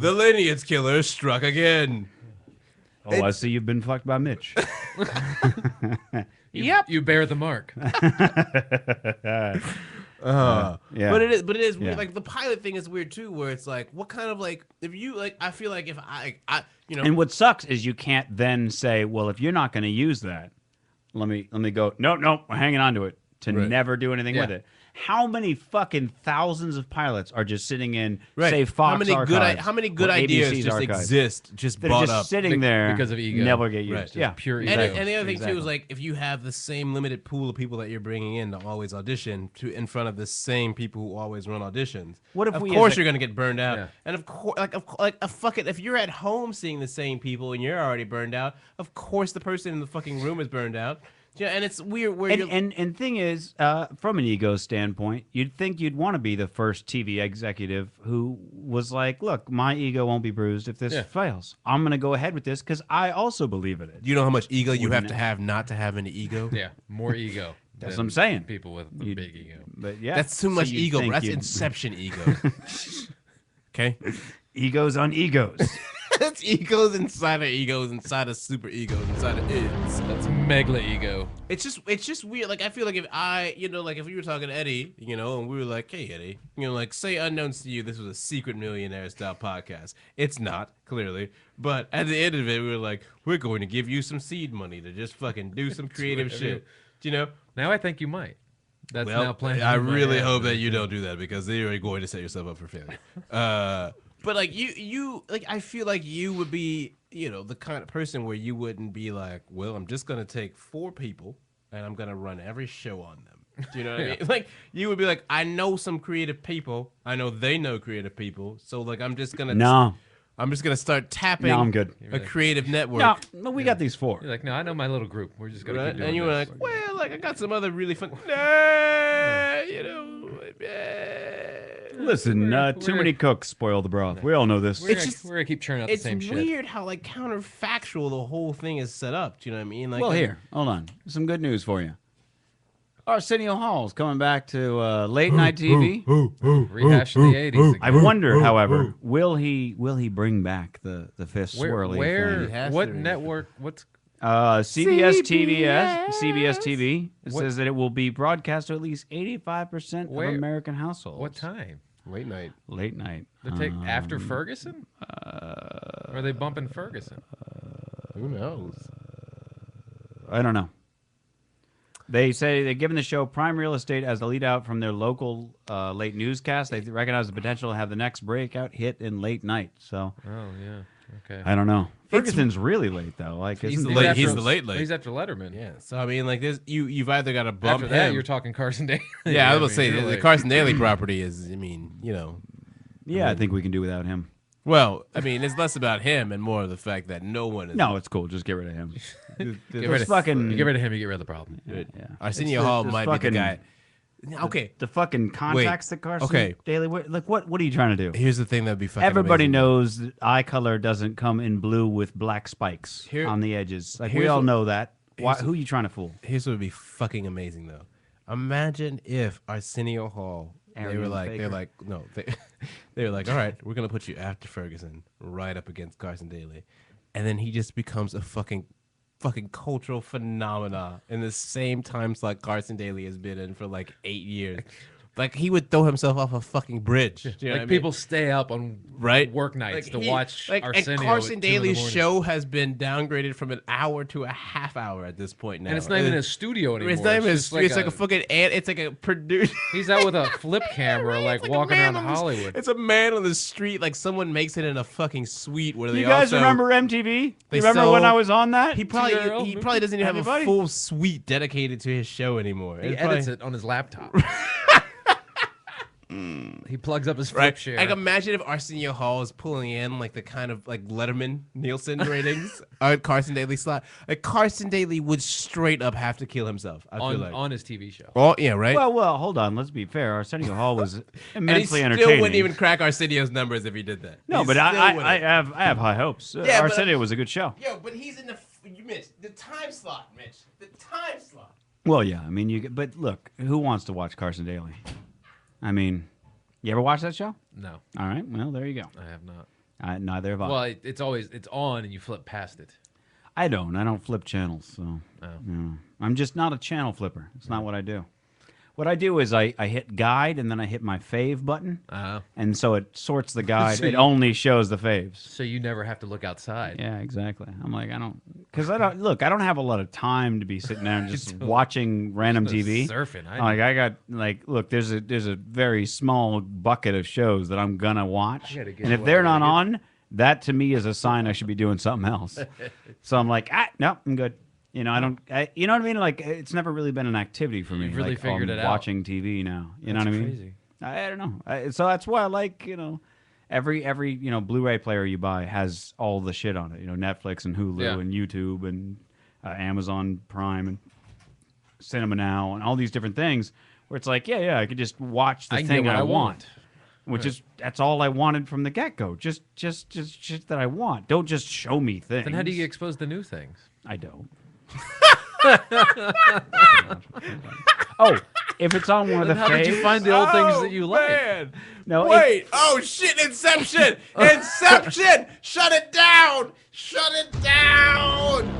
The lineage killer struck again. Oh, I see you've been fucked by Mitch. You bear the mark. Yeah. But it is weird. Yeah. Like the pilot thing is weird too, where it's like, what kind of like if you like? I feel like if I And what sucks is you can't then say, well, if you're not going to use that, let me go. No, we're hanging on to it to Right. never do anything with Yeah. it. How many fucking thousands of pilots are just sitting in, right. say, Fox how many archives, how many good or ideas ABC's just archives, exist, just that are bought just up? sitting there because of ego. never get used? Right. Just Yeah, pure And, ego. and the other thing too Exactly. is like if you have the same limited pool of people that you're bringing in to always audition to in front of the same people who always run auditions. What if of we course as a- you're gonna get burned out, Yeah. and of course like a fucking if you're at home seeing the same people and you're already burned out, of course the person in the fucking room is burned out. Yeah, and it's weird where you're And thing is, from an ego standpoint, you'd think you'd want to be the first TV executive who was like, look, my ego won't be bruised if this Yeah. fails. I'm going to go ahead with this because I also believe in it. you know how much ego you have Wouldn't to it? have not to have any ego. Yeah, more ego. That's than what I'm saying. People with a You'd- big ego. But yeah, That's too so much you'd ego, bro. think That's you'd- inception ego. Okay. Egos on egos. That's egos inside of super egos inside of ids. That's mega ego. It's just weird. Like I feel like if like if we were talking to Eddie, and we were like, hey Eddie, like say unknowns to you, this was a secret millionaire style podcast. It's not, clearly. But at the end of it, we were like, we're going to give you some seed money to just fucking do some creative shit. Now I think you might. That's now playing. I in my really head. hope that you don't do that because then you're going to set yourself up for failure. But like you like I feel like you would be, the kind of person where you wouldn't be like, well, I'm just gonna take 4 people and I'm gonna run every show on them. Do you know what I mean? Like you would be like, I know some creative people. I know they know creative people. So like I'm just gonna start tapping. No, I'm good. A creative network. No, we got these 4. You're like, no, I know my little group. We're just gonna keep doing And you were this. like, well, like I got some other really fun. Listen, too many cooks spoil the broth. We all know this. we're gonna keep churning out the same It's shit. weird how like counterfactual the whole thing is set up. Do you know what I mean? Like, Well, here, hold on. Some good news for you. Arsenio Hall's coming back to late night TV. Rehashing the '80s. I Again. wonder, however, will he bring back the fist swirly Where? thing? has What to. network? What's? CBS TV says that it will be broadcast to at least 85% Where? of American households. What time? Late night. Late night. They take after Ferguson? Or are they bumping Ferguson? Who knows? I don't know. They say they're giving the show prime real estate as a lead out from their local late newscast. They recognize the potential to have the next breakout hit in late night. So Oh yeah. Okay. I don't know. Ferguson's really late though. Like He's isn't the he- late- after- he's the late. He's after Letterman. Yeah. So I mean, like this, you've either got to bump After that, him. you're talking Carson Daly. Yeah, I was gonna say you're the like- Carson Daly property is. I mean, Yeah, I think we can do without him. Well, I mean, it's less about him and more of the fact that no one is. No, it's cool. Just get rid of him. Get Those rid of, fucking- you get rid of him, you get rid of the problem. Yeah. Arsenio It's Hall this might fucking- be the guy. Okay, The fucking contacts that Carson okay. Daly. What are you trying to do? here's the thing that'd be fucking. Everybody amazing. knows that eye color doesn't come in blue with black spikes Here- on the edges. Like we here's all what- know that. Why, here's- who are you trying to fool? Here's what would be fucking amazing though. Imagine if Arsenio Hall. They Arian were like, Baker. they were like, all right, we're gonna put you after Ferguson, right up against Carson Daly, and then he just becomes a fucking cultural phenomena in the same time slot Carson Daly has been in for like 8 years. Like he would throw himself off a fucking bridge. Do you know Like what I mean? people stay up on Right? work nights to watch and Arsenio. Carson at 2 in the Daly's morning. show has been downgraded from an hour to a half hour at this point now. and it's not even a studio anymore. It's not even. just It's like a fucking. It's like a producer. He's out with a flip camera, like It's a walking man around on the- Hollywood. It's a man on the street. Like someone makes it in a fucking suite where they You guys also, remember MTV? they You remember when sell- I was on that? He TRL probably doesn't even have Anybody? a full suite dedicated to his show anymore. He It's edits probably- it on his laptop. He plugs up his flip Right. share. Like imagine if Arsenio Hall is pulling in like the kind of like Letterman Nielsen ratings on Carson Daly slot. Like Carson Daly would straight up have to kill himself. I feel like. on his TV show. Oh yeah, right. Well, hold on. Let's be fair. Arsenio Hall was and he immensely still entertaining. wouldn't even crack Arsenio's numbers if he did that. No, He but still I wouldn't. have high hopes. Yeah, but- Arsenio was a good show. Yo, but he's in Mitch, the time slot, Mitch. The time slot. Well, yeah. I mean, but look, who wants to watch Carson Daly? I mean, you ever watch that show? No, All right. Well, there you go. I have not. Neither have I. Well, it's always on and you flip past it. I don't flip channels, so Oh. no. I'm just not a channel flipper. It's not what I do. What I do is I hit guide and then I hit my fave button, and so it sorts the guide. So It you- only shows the faves. So you never have to look outside. Yeah, exactly. I'm like, I don't have a lot of time to be sitting there and just watching random TV. Surfing. Look, there's a very small bucket of shows that I'm gonna watch, I gotta get and if what they're I not gotta on, that to me is a sign I should be doing something else. So I'm like, no, I'm good. You know, you know what I mean? Like, it's never really been an activity for me. You've really like, figured it out. Watching TV now. You know That's what I mean? crazy. I don't know. So that's why I like, every Blu-ray player you buy has all the shit on it. Netflix and Hulu Yeah. and YouTube and Amazon Prime and Cinema Now and all these different things where it's like, yeah, I could just watch the I can thing get what I I want. want. Which is that's all I wanted from the get-go. Just shit that I want. Don't just show me things. Then how do you get exposed to new things? I don't. Oh, if it's on one of the How did you faves, find the old things that you like? Man. No, Wait. Oh, shit. Inception. Inception. Shut it down. Shut it down.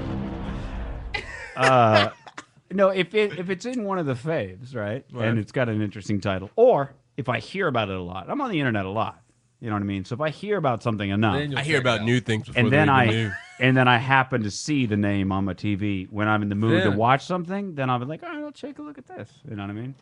no, if it's in one of the faves, right, and it's got an interesting title, or if I hear about it a lot, I'm on the internet a lot. You know what I mean? So if I hear about something enough, Then you'll I hear check it about out. new things before and then they're even new. I happen to see the name on my TV when I'm in the mood to Then- watch something, then I'll be like, all right, I'll take a look at this. You know what I mean?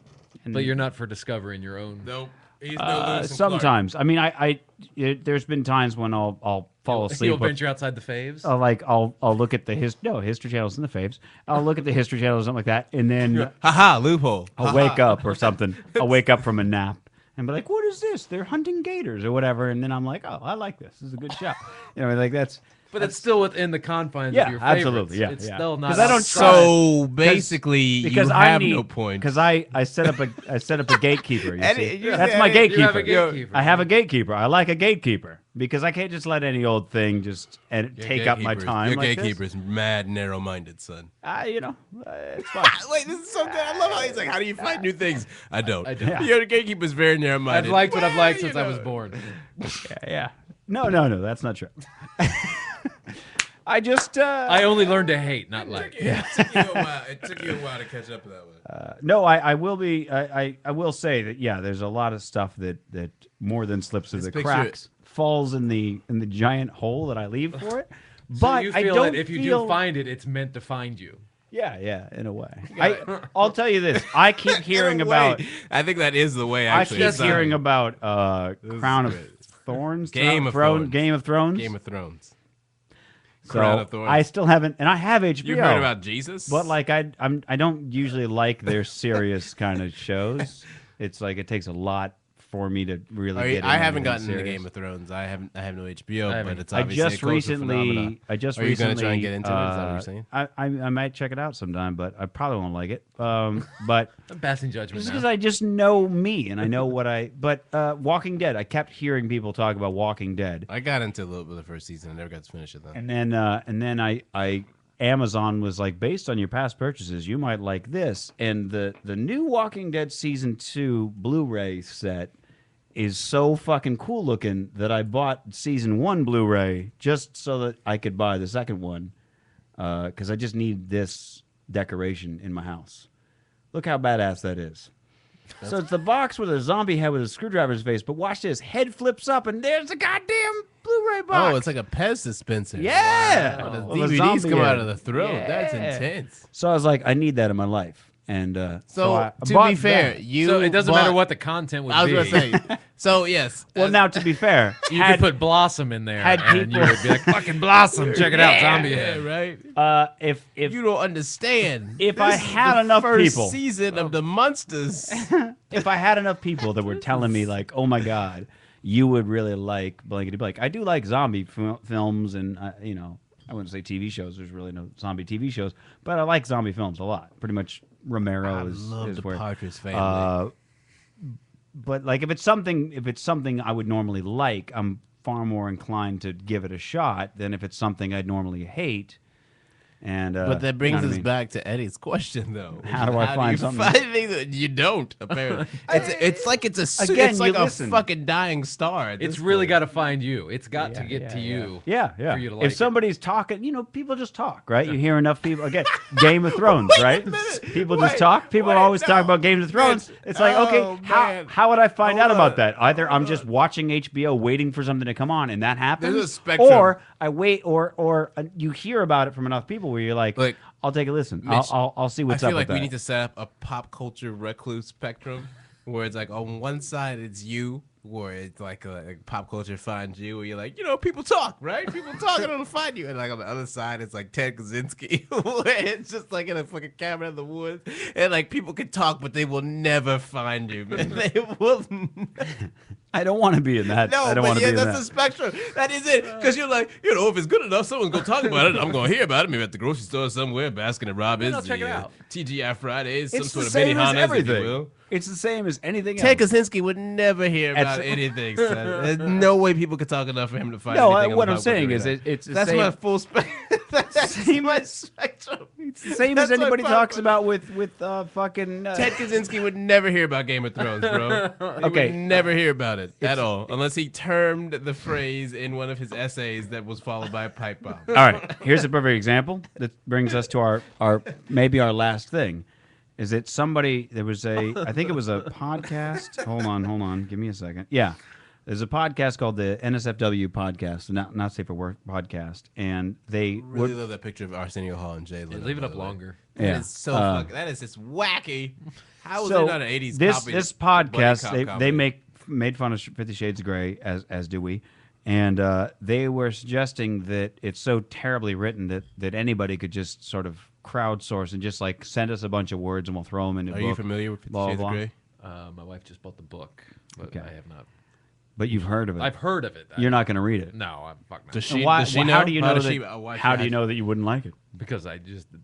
And But you're not for discovering your own. Nope. He's no Lewis and Clark. sometimes. I mean, there's been times when I'll fall asleep. You'll with- venture outside the faves. I'll look at the history channels in the faves. I'll look at the history channels, something like that, and then Haha, loophole. I'll wake up or something. I'll wake up from a nap and be like, "What is this? They're hunting gators or whatever." And then I'm like, "Oh, I like this. This is a good show." You know, like that's But it's still within the confines Yeah, of your favorites. absolutely, yeah, It's yeah. still not. 'Cause I don't outside. So basically, because you I have need no point. because I set up a gatekeeper. You And see? you- That's yeah, my you gatekeeper. You have a gatekeeper. I have a gatekeeper. I like a gatekeeper because I can't just let any old thing just take up my time. Your like gatekeeper's mad narrow-minded, son. This. It's fine. Wait, this is so good. I love how he's like, how do you find new things? I don't. I don't. Yeah. Your gatekeeper's very narrow-minded. I've liked what I've liked Well, since you I was know. born. Yeah. No, that's not true. I just I only learned to hate, not like. It took you a while. It took you a while to catch up to that one. no, I will be. I will say that there's a lot of stuff that more than slips through Let's the picture cracks falls in the giant hole that I leave for it. So But you I feel don't that if you feel, do find it, it's meant to find you. yeah, in a way. I'll tell you this. I keep hearing In a way, about. I think that is the way. I Actually, keep it's not- hearing about is Crown of great. Thorns, Game of Thrones. Game of Thrones. Game of Thrones. so Crown of Thorns. I still haven't, and I have HBO. You heard about Jesus? But like I don't usually like their serious kind of shows. It's like it takes a lot for me to really get. I into haven't anything gotten into serious. Game of Thrones. I have no HBO, I but haven't. it's I obviously just a cultural phenomenon. Are you going to try and get into it? Is that what you're saying? I might check it out sometime, but I probably won't like it. But I'm passing judgment just now. because I just know me and I know what I. But Walking Dead, I kept hearing people talk about Walking Dead, I got into a little bit of the first season. I never got to finish it though. and then I Amazon was like, based on your past purchases, you might like this. And the new Walking Dead season 2 Blu-ray set is so fucking cool looking that I bought season 1 Blu-ray just so that I could buy the second one because I just need this decoration in my house. Look how badass that is. So it's the box with a zombie head with a screwdriver's face, but watch this. Head flips up and there's the goddamn Blu-ray box. Oh, it's like a Pez dispenser. Yeah. Wow. The Well, the DVDs zombie come out head. of the throat. That's Yeah. intense. So I was like, I need that in my life. And So, I to bought be fair, that. you So it doesn't matter bought- what the content would I was be. going to say. So, yes. Well, now to be fair, You had, could put Blossom in there, had and you people- would be like, "Fucking Blossom, check it out, zombie Yeah, head." right? if You don't understand. If I This is had the enough first people. season of the Monsters. if I had enough people that were telling me like, oh my god, you would really like blankety blank. I do like zombie films, and I wouldn't say TV shows. There's really no zombie TV shows, but I like zombie films a lot. Pretty much Romero I is love the where. Partridge Family. But like if it's something I would normally like, I'm far more inclined to give it a shot than if it's something I'd normally hate. And But that you brings know what I us mean? back to Eddie's question, though. How do I find you something? Find things that you don't, apparently. It's like it's a Again, it's like you a listen. fucking dying star. at It's this really point. got to find you. It's got to get to you. Yeah. For you to like if it. somebody's talking, people just talk, right? You hear enough people. Again, Game of Thrones, right? People just talk. People always talk about Game of Thrones. It's like, Oh, okay, man. how would I find Hold out about on. that? Either I'm just watching HBO waiting for something to come on, and that happens, There's a spectrum. or I wait, or you hear about it from enough people where you're like, Like, I'll take a listen. Mitch, I'll see what's I up feel like with we that. need to set up a pop culture recluse spectrum where it's like on one side it's you, where it's like pop culture finds you, where you're like, people talk, right? People talk and it'll find you. And like on the other side, it's like Ted Kaczynski, where it's just like in a fucking cabin in the woods. And like people can talk, but they will never find you, man. They will. I don't want to be in that. No, I don't but want to yeah, be in that's that. the spectrum. That is it. Because you're like, if it's good enough, someone's going to talk about it. I'm going to hear about it. Maybe at the grocery store somewhere, Baskin and Robbins, I'll check it out. TGI Fridays, some It's sort the of same as Benihana's, if you everything. will. It's the same as anything Ted else. Kaczynski would never hear about It's- anything. Son. There's no way people could talk enough for him to find No, anything. on what the I'm pop saying culture is radar. it's the That's same. my full spectrum. That's my spectrum. It's the same as That's my anybody pop talks culture. about with fucking. Ted Kaczynski would never hear about Game of Thrones, bro. He Okay. would never hear about it at all, unless he termed the phrase in one of his essays that was followed by a pipe bomb. All right, here's a perfect example that brings us to our maybe our last thing. Is that somebody? There was I think it was a podcast. Hold on, give me a second. Yeah, there's a podcast called the NSFW podcast, not safe for work podcast, and they Really love that picture of Arsenio Hall and Jay Yeah, Leno. leave it by up the way. longer. That Yeah. is so fucking. That is just wacky. How was So it not an '80s this copy? this buddy podcast cop they comedy? made fun of 50 Shades of Grey as do we, and they were suggesting that it's so terribly written that anybody could just sort of crowdsource and just like send us a bunch of words and we'll throw them in a Are book. you familiar with 50 blah, Shades blah. of Grey? My wife just bought the book, but Okay. I have not. But you've heard of it. I've heard of it. You're not going to read it. No, I'm fuck no. Does And she? why, does she know? How do you know does that? she- why How she- do you know that you wouldn't like it? Because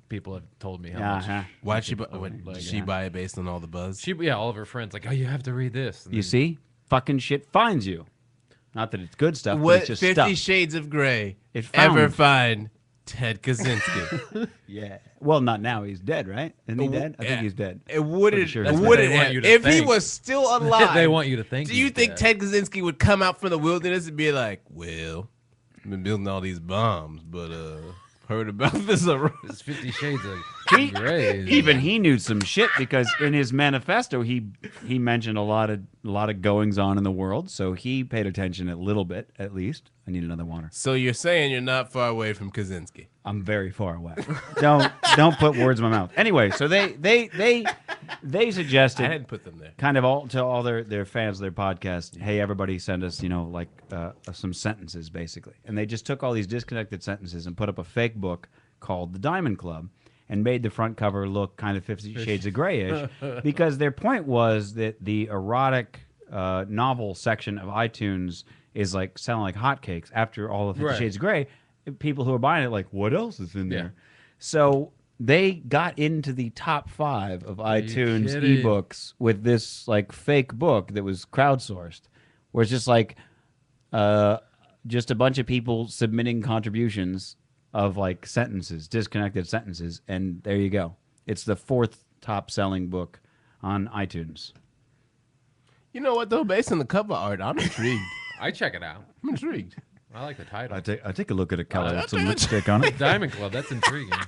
people have told me how Uh-huh. much. Why'd she? I wouldn't like Did it. she buy it based on all the buzz? All of her friends like, oh, you have to read this. And You then- see, fucking shit finds you. Not that it's good stuff, but What it's just 50 stuff. Shades of Grey It ever found- find Ted Kaczynski? Yeah. Well, not now. He's dead, right? Isn't he dead? I think Yeah. he's dead. It wouldn't. Pretty sure It he's dead. wouldn't They want have. you to If he think. was still alive, They want you to think Do you he's think dead. Ted Kaczynski would come out from the wilderness and be like, "Well, I've been building all these bombs, but heard about this already." It's 50 Shades of He- Grey. Even he knew some shit because in his manifesto he mentioned a lot of goings on in the world, so he paid attention a little bit at least. I need another water. So you're saying you're not far away from Kaczynski? I'm very far away. don't put words in my mouth. Anyway, so they suggested I didn't put them there. kind of all their fans of their podcast, hey, everybody send us, some sentences, basically. And they just took all these disconnected sentences and put up a fake book called The Diamond Club and made the front cover look kind of 50 Shades of Grayish because their point was that the erotic novel section of iTunes is like selling like hotcakes after all of 50 Right. Shades of Grey. People who are buying it like, what else is in Yeah. there? So they got into the top 5 of iTunes kidding? ebooks with this like fake book that was crowdsourced, where it's just like just a bunch of people submitting contributions of like sentences, disconnected sentences, and there you go. It's the 4th top selling book on iTunes. You know what though? Based on the cover art, I'm intrigued. I check it out. I'm intrigued. I like the title. I take a look at a color with some lipstick on it. Diamond Club. That's intriguing.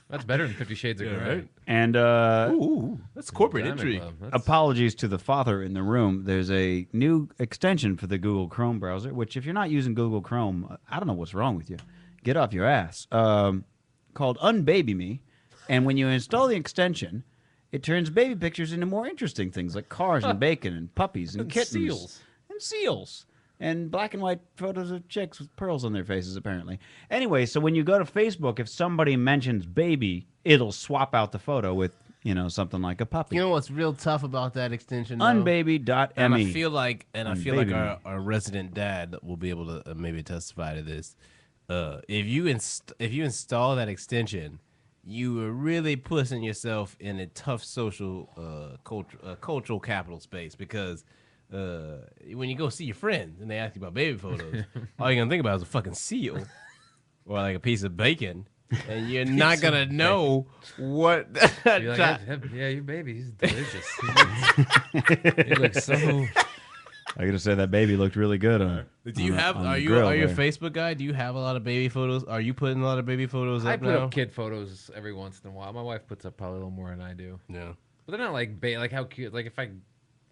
That's better than 50 Shades of Yeah, Grey. right. And Ooh, that's corporate Diamond intrigue. Club. That's- apologies to the father in the room. There's a new extension for the Google Chrome browser, which if you're not using Google Chrome, I don't know what's wrong with you. Get off your ass. Called Unbaby Me. And when you install the extension, it turns baby pictures into more interesting things like cars and bacon and puppies and And kittens. seals. And seals. And black and white photos of chicks with pearls on their faces, apparently. Anyway, so when you go to Facebook, if somebody mentions baby, it'll swap out the photo with, something like a puppy. You know what's real tough about that extension? though? Unbaby.me. And I feel like, Unbaby. our resident dad will be able to maybe testify to this. If you install that extension, you are really pushing yourself in a tough social cultural capital space because when you go see your friends and they ask you about baby photos, all you're gonna think about is a fucking seal or like a piece of bacon. And you're not gonna know what. You're like, yeah, your baby, he's delicious. He looks so. I gotta say that baby looked really good on. Do you have? Are you a Facebook guy? Do you have a lot of baby photos? Are you putting a lot of baby photos up I put now? up kid photos every once in a while. My wife puts up probably a little more than I do. Yeah. But they're not like like how cute.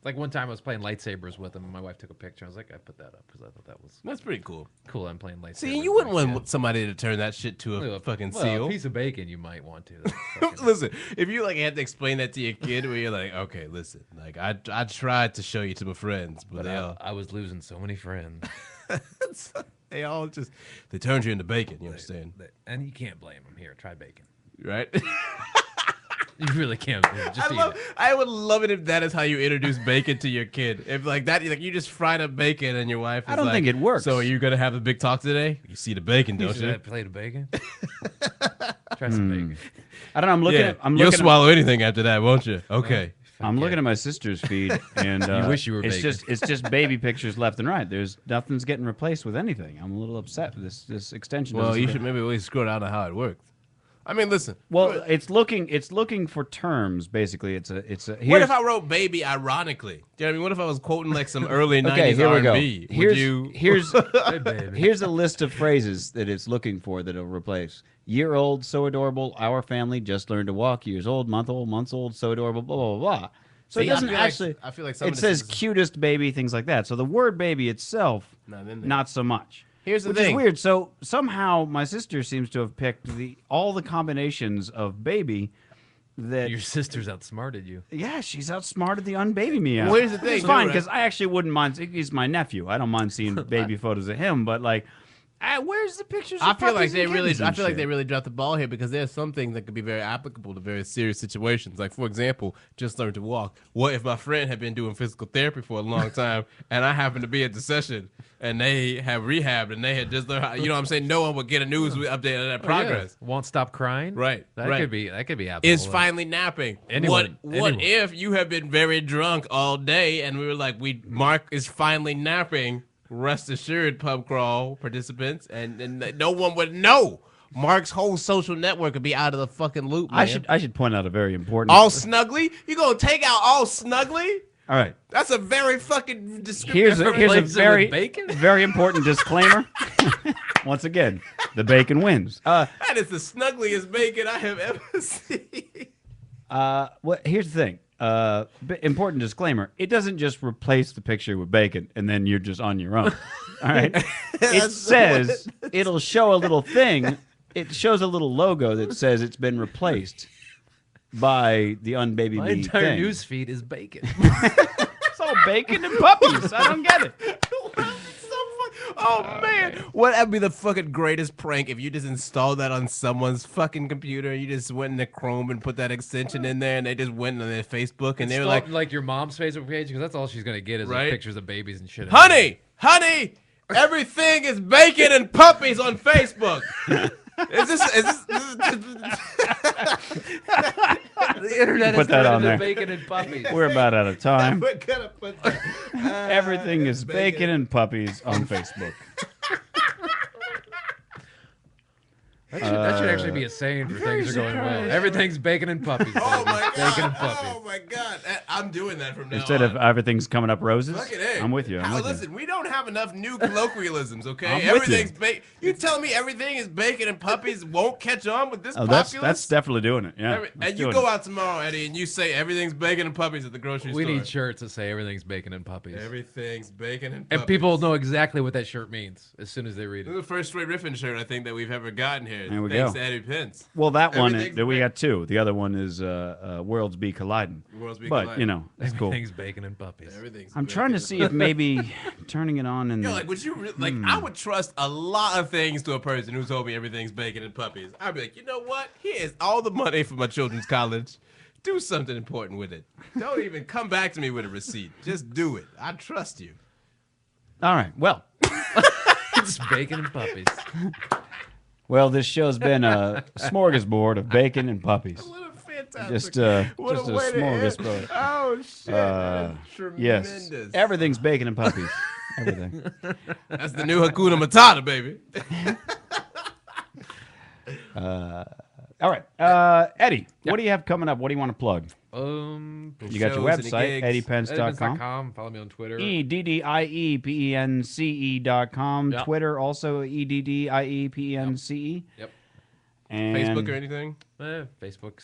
Like one time I was playing lightsabers with them, and my wife took a picture. I was like, I put that up because I thought that was That's pretty cool. cool. I'm playing lightsabers. See, you wouldn't like, want somebody to turn that shit to a fucking well, seal. A piece of bacon, you might want to. That's fucking- Listen, if you like had to explain that to your kid, where you're like, okay, listen, like I tried to show you to my friends, but I was losing so many friends. they all just they turned you into bacon. You understand, And you can't blame them. Here, try bacon. right? You really can't. Just eat it. I would love it if that is how you introduce bacon to your kid. If like that, like you just fried up bacon and your wife. Is I don't like, think it works. So are you gonna have a big talk today? You see the bacon, You don't should you? have a plate of bacon. Try some bacon. I don't know. I'm looking Yeah, at. I'm you'll looking swallow anything after that, won't you? Okay. I'm looking at my sister's feed, and You wish you were it's bacon. just baby pictures left and right. There's nothing's getting replaced with anything. I'm a little upset with this extension. Well, doesn't you seem should maybe always scroll down to how it works. I mean, listen. Well, it's looking for terms. Basically, it's a. What here's- if I wrote "baby" ironically? Do you know what I mean? What if I was quoting like some early '90s Okay, here we go. R&B? Would you? Here's Hey, baby. here's a list of phrases that it's looking for that it'll replace. Year old, so adorable. Our family just learned to walk. Years old, months old, so adorable. Blah blah blah. So See, it doesn't I feel like- actually. I feel like some it of this says is- cutest baby, things like that. So the word baby itself, Not in there. not so much. Here's the Which thing. is weird. So somehow my sister seems to have picked all the combinations of baby that. Your sister's outsmarted you. Yeah, she's outsmarted the unbaby me out. Well, here's the thing, It's fine too, right? because I actually wouldn't mind. He's my nephew. I don't mind seeing baby photos of him, but like, where's the pictures? I of feel like puppies they and really, kittens I and feel like shit? they really dropped the ball here because there's some things that could be very applicable to very serious situations. Like, for example, just learned to walk. What if my friend had been doing physical therapy for a long time and I happened to be at the session and they have rehabbed and they had just learned how, you know what I'm saying? No one would get a news update on that progress. Oh, yeah. Won't stop crying. Right, That right. could be applicable. Is finally napping. Anyone- what anyone. if you have been very drunk all day and we were like, Mark is finally napping. Rest assured, pub crawl participants, and no one would know. Mark's whole social network would be out of the fucking loop, man. I should point out a very important. All snuggly? You gonna take out all snuggly? All right. That's a very fucking descriptive. Here's a Replace it with very bacon? very important disclaimer. Once again, the bacon wins. That is the snuggliest bacon I have ever seen. Here's the thing. Important disclaimer. It doesn't just replace the picture with bacon and then you're just on your own. All right. It says it'll show a little thing. It shows a little logo that says it's been replaced by the unbaby My me entire thing. news feed is bacon. It's all bacon and puppies. I don't get it. Oh man, what would be the fucking greatest prank if you just installed that on someone's fucking computer and you just went into Chrome and put that extension in there and they just went on their Facebook and they were like, your mom's Facebook page, because that's all she's gonna get is like Right. pictures of babies and shit. honey, everything is bacon and puppies on Facebook. Is this the internet Put is that turned on into there. bacon and puppies. We're about out of time. we're gonna put that. Everything is bacon and puppies on Facebook. That should actually be a saying for things are going well. Everything's bacon and puppies. Oh my baby. Bacon and god! puppies. Oh my god! I'm doing that from now Instead on. of everything's coming up roses. Fucking A. I'm with you. I'm with you. Listen, we don't have enough new colloquialisms, okay? I'm with you. Everything's bacon. You tell me everything is bacon and puppies won't catch on with this Oh, populace? that's definitely doing it. Yeah. that's and you doing go it. out tomorrow, Eddie, and you say everything's bacon and puppies at the grocery We store. need shirts that say everything's bacon and puppies. Everything's bacon and puppies. And people know exactly what that shirt means as soon as they read This it. is the first straight riffing shirt I think that we've ever gotten here. There we Thanks go. to Eddie Pence. Well, that one Everything's we bacon. got two. The other one is Worlds Be Colliding. Worlds Be But Colliding. you know, that's cool. Everything's bacon and puppies. Everything's I'm bacon trying to and see if maybe turning it on and Yo, like, would you like? I would trust a lot of things to a person who told me everything's bacon and puppies. I'd be like, you know what? Here's all the money for my children's college. Do something important with it. Don't even come back to me with a receipt. Just do it. I trust you. all right. It's bacon and puppies. Well, this show's been a smorgasbord of bacon and puppies. What a fantastic. Just what just a way to end. smorgasbord. Oh shit! that is tremendous. Yes, everything's bacon and puppies. Everything. That's the new Hakuna Matata, baby. All right, Eddie, what do you have coming up? What do you want to plug? You got your Shows, any website, gigs? eddiepence.com. Eddipence.com. Follow me on Twitter. EDDIEPENCE.com. Yep. Twitter also EDDIEPENCE. Yep. And Facebook or anything? Facebook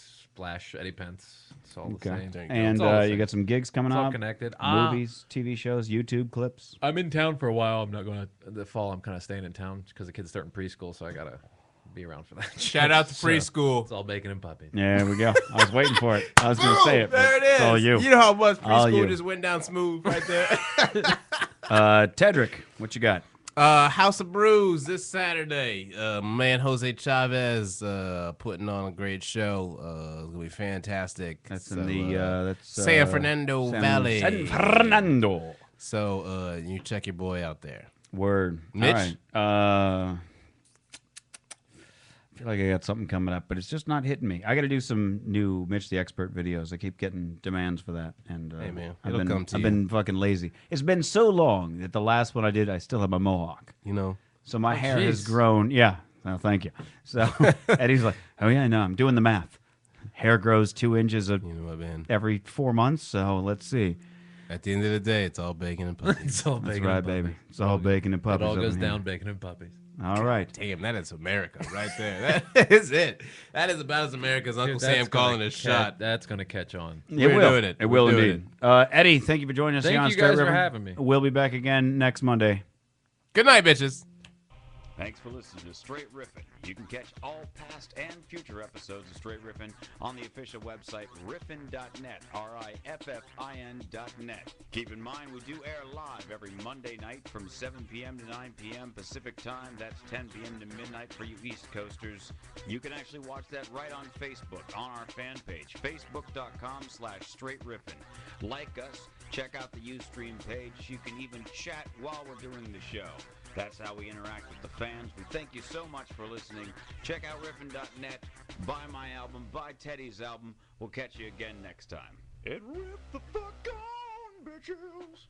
/ Eddie Pence. It's all Okay. the same. And It's all the you same. got some gigs coming It's all up. connected. Movies, TV shows, YouTube clips. I'm in town for a while. I'm not going to. The fall, I'm kind of staying in town because the kids start in preschool, so I got to be around for that. Shout out to So, preschool. It's all bacon and puppies. There we go. I was waiting for it. I was going to say it. But There it is. It's all you. You know how much All preschool you. just went down smooth right there. Tedrick, what you got? House of Brews this Saturday. Man, Jose Chavez putting on a great show. It's gonna be fantastic. That's So, in the that's San Fernando Valley. San Fernando. So you check your boy out there. Word. Mitch? All right. feel like I got something coming up, but it's just not hitting me. I got to do some new Mitch the Expert videos. I keep getting demands for that, and Hey, man, I've it'll come to I've you. been fucking lazy. It's been so long that the last one I did, I still have my mohawk. You know, So my hair has jeez. grown. Yeah. Oh, thank you. So Eddie's like, oh yeah, I know. I'm doing the math. Hair grows 2 inches you know what, man. every 4 months. So let's see. At the end of the day, it's all bacon and puppies. It's all That's bacon right, and puppies. baby. It's all bacon and puppies. It all up goes in here. down bacon and puppies. All right. Damn, that is America right there. That is it. That is about as America as Uncle Dude, Sam that's calling gonna a shot. That's gonna catch on. It We're will. doing it. It will We're doing indeed. Eddie, thank you for joining us Thank here on you Straight guys for River. having me. We'll be back again next Monday. Good night, bitches. Thanks for listening to Straight Riffin'. You can catch all past and future episodes of Straight Riffin' on the official website riffin.net, riffin.net. Keep in mind, we do air live every Monday night from 7 p.m. to 9 p.m. Pacific Time. That's 10 p.m. to midnight for you East Coasters. You can actually watch that right on Facebook, on our fan page, facebook.com/straightriffin. Like us, check out the Ustream page. You can even chat while we're doing the show. That's how we interact with the fans. We thank you so much for listening. Check out riffin.net. Buy my album. Buy Teddy's album. We'll catch you again next time. And rip the fuck on, bitches!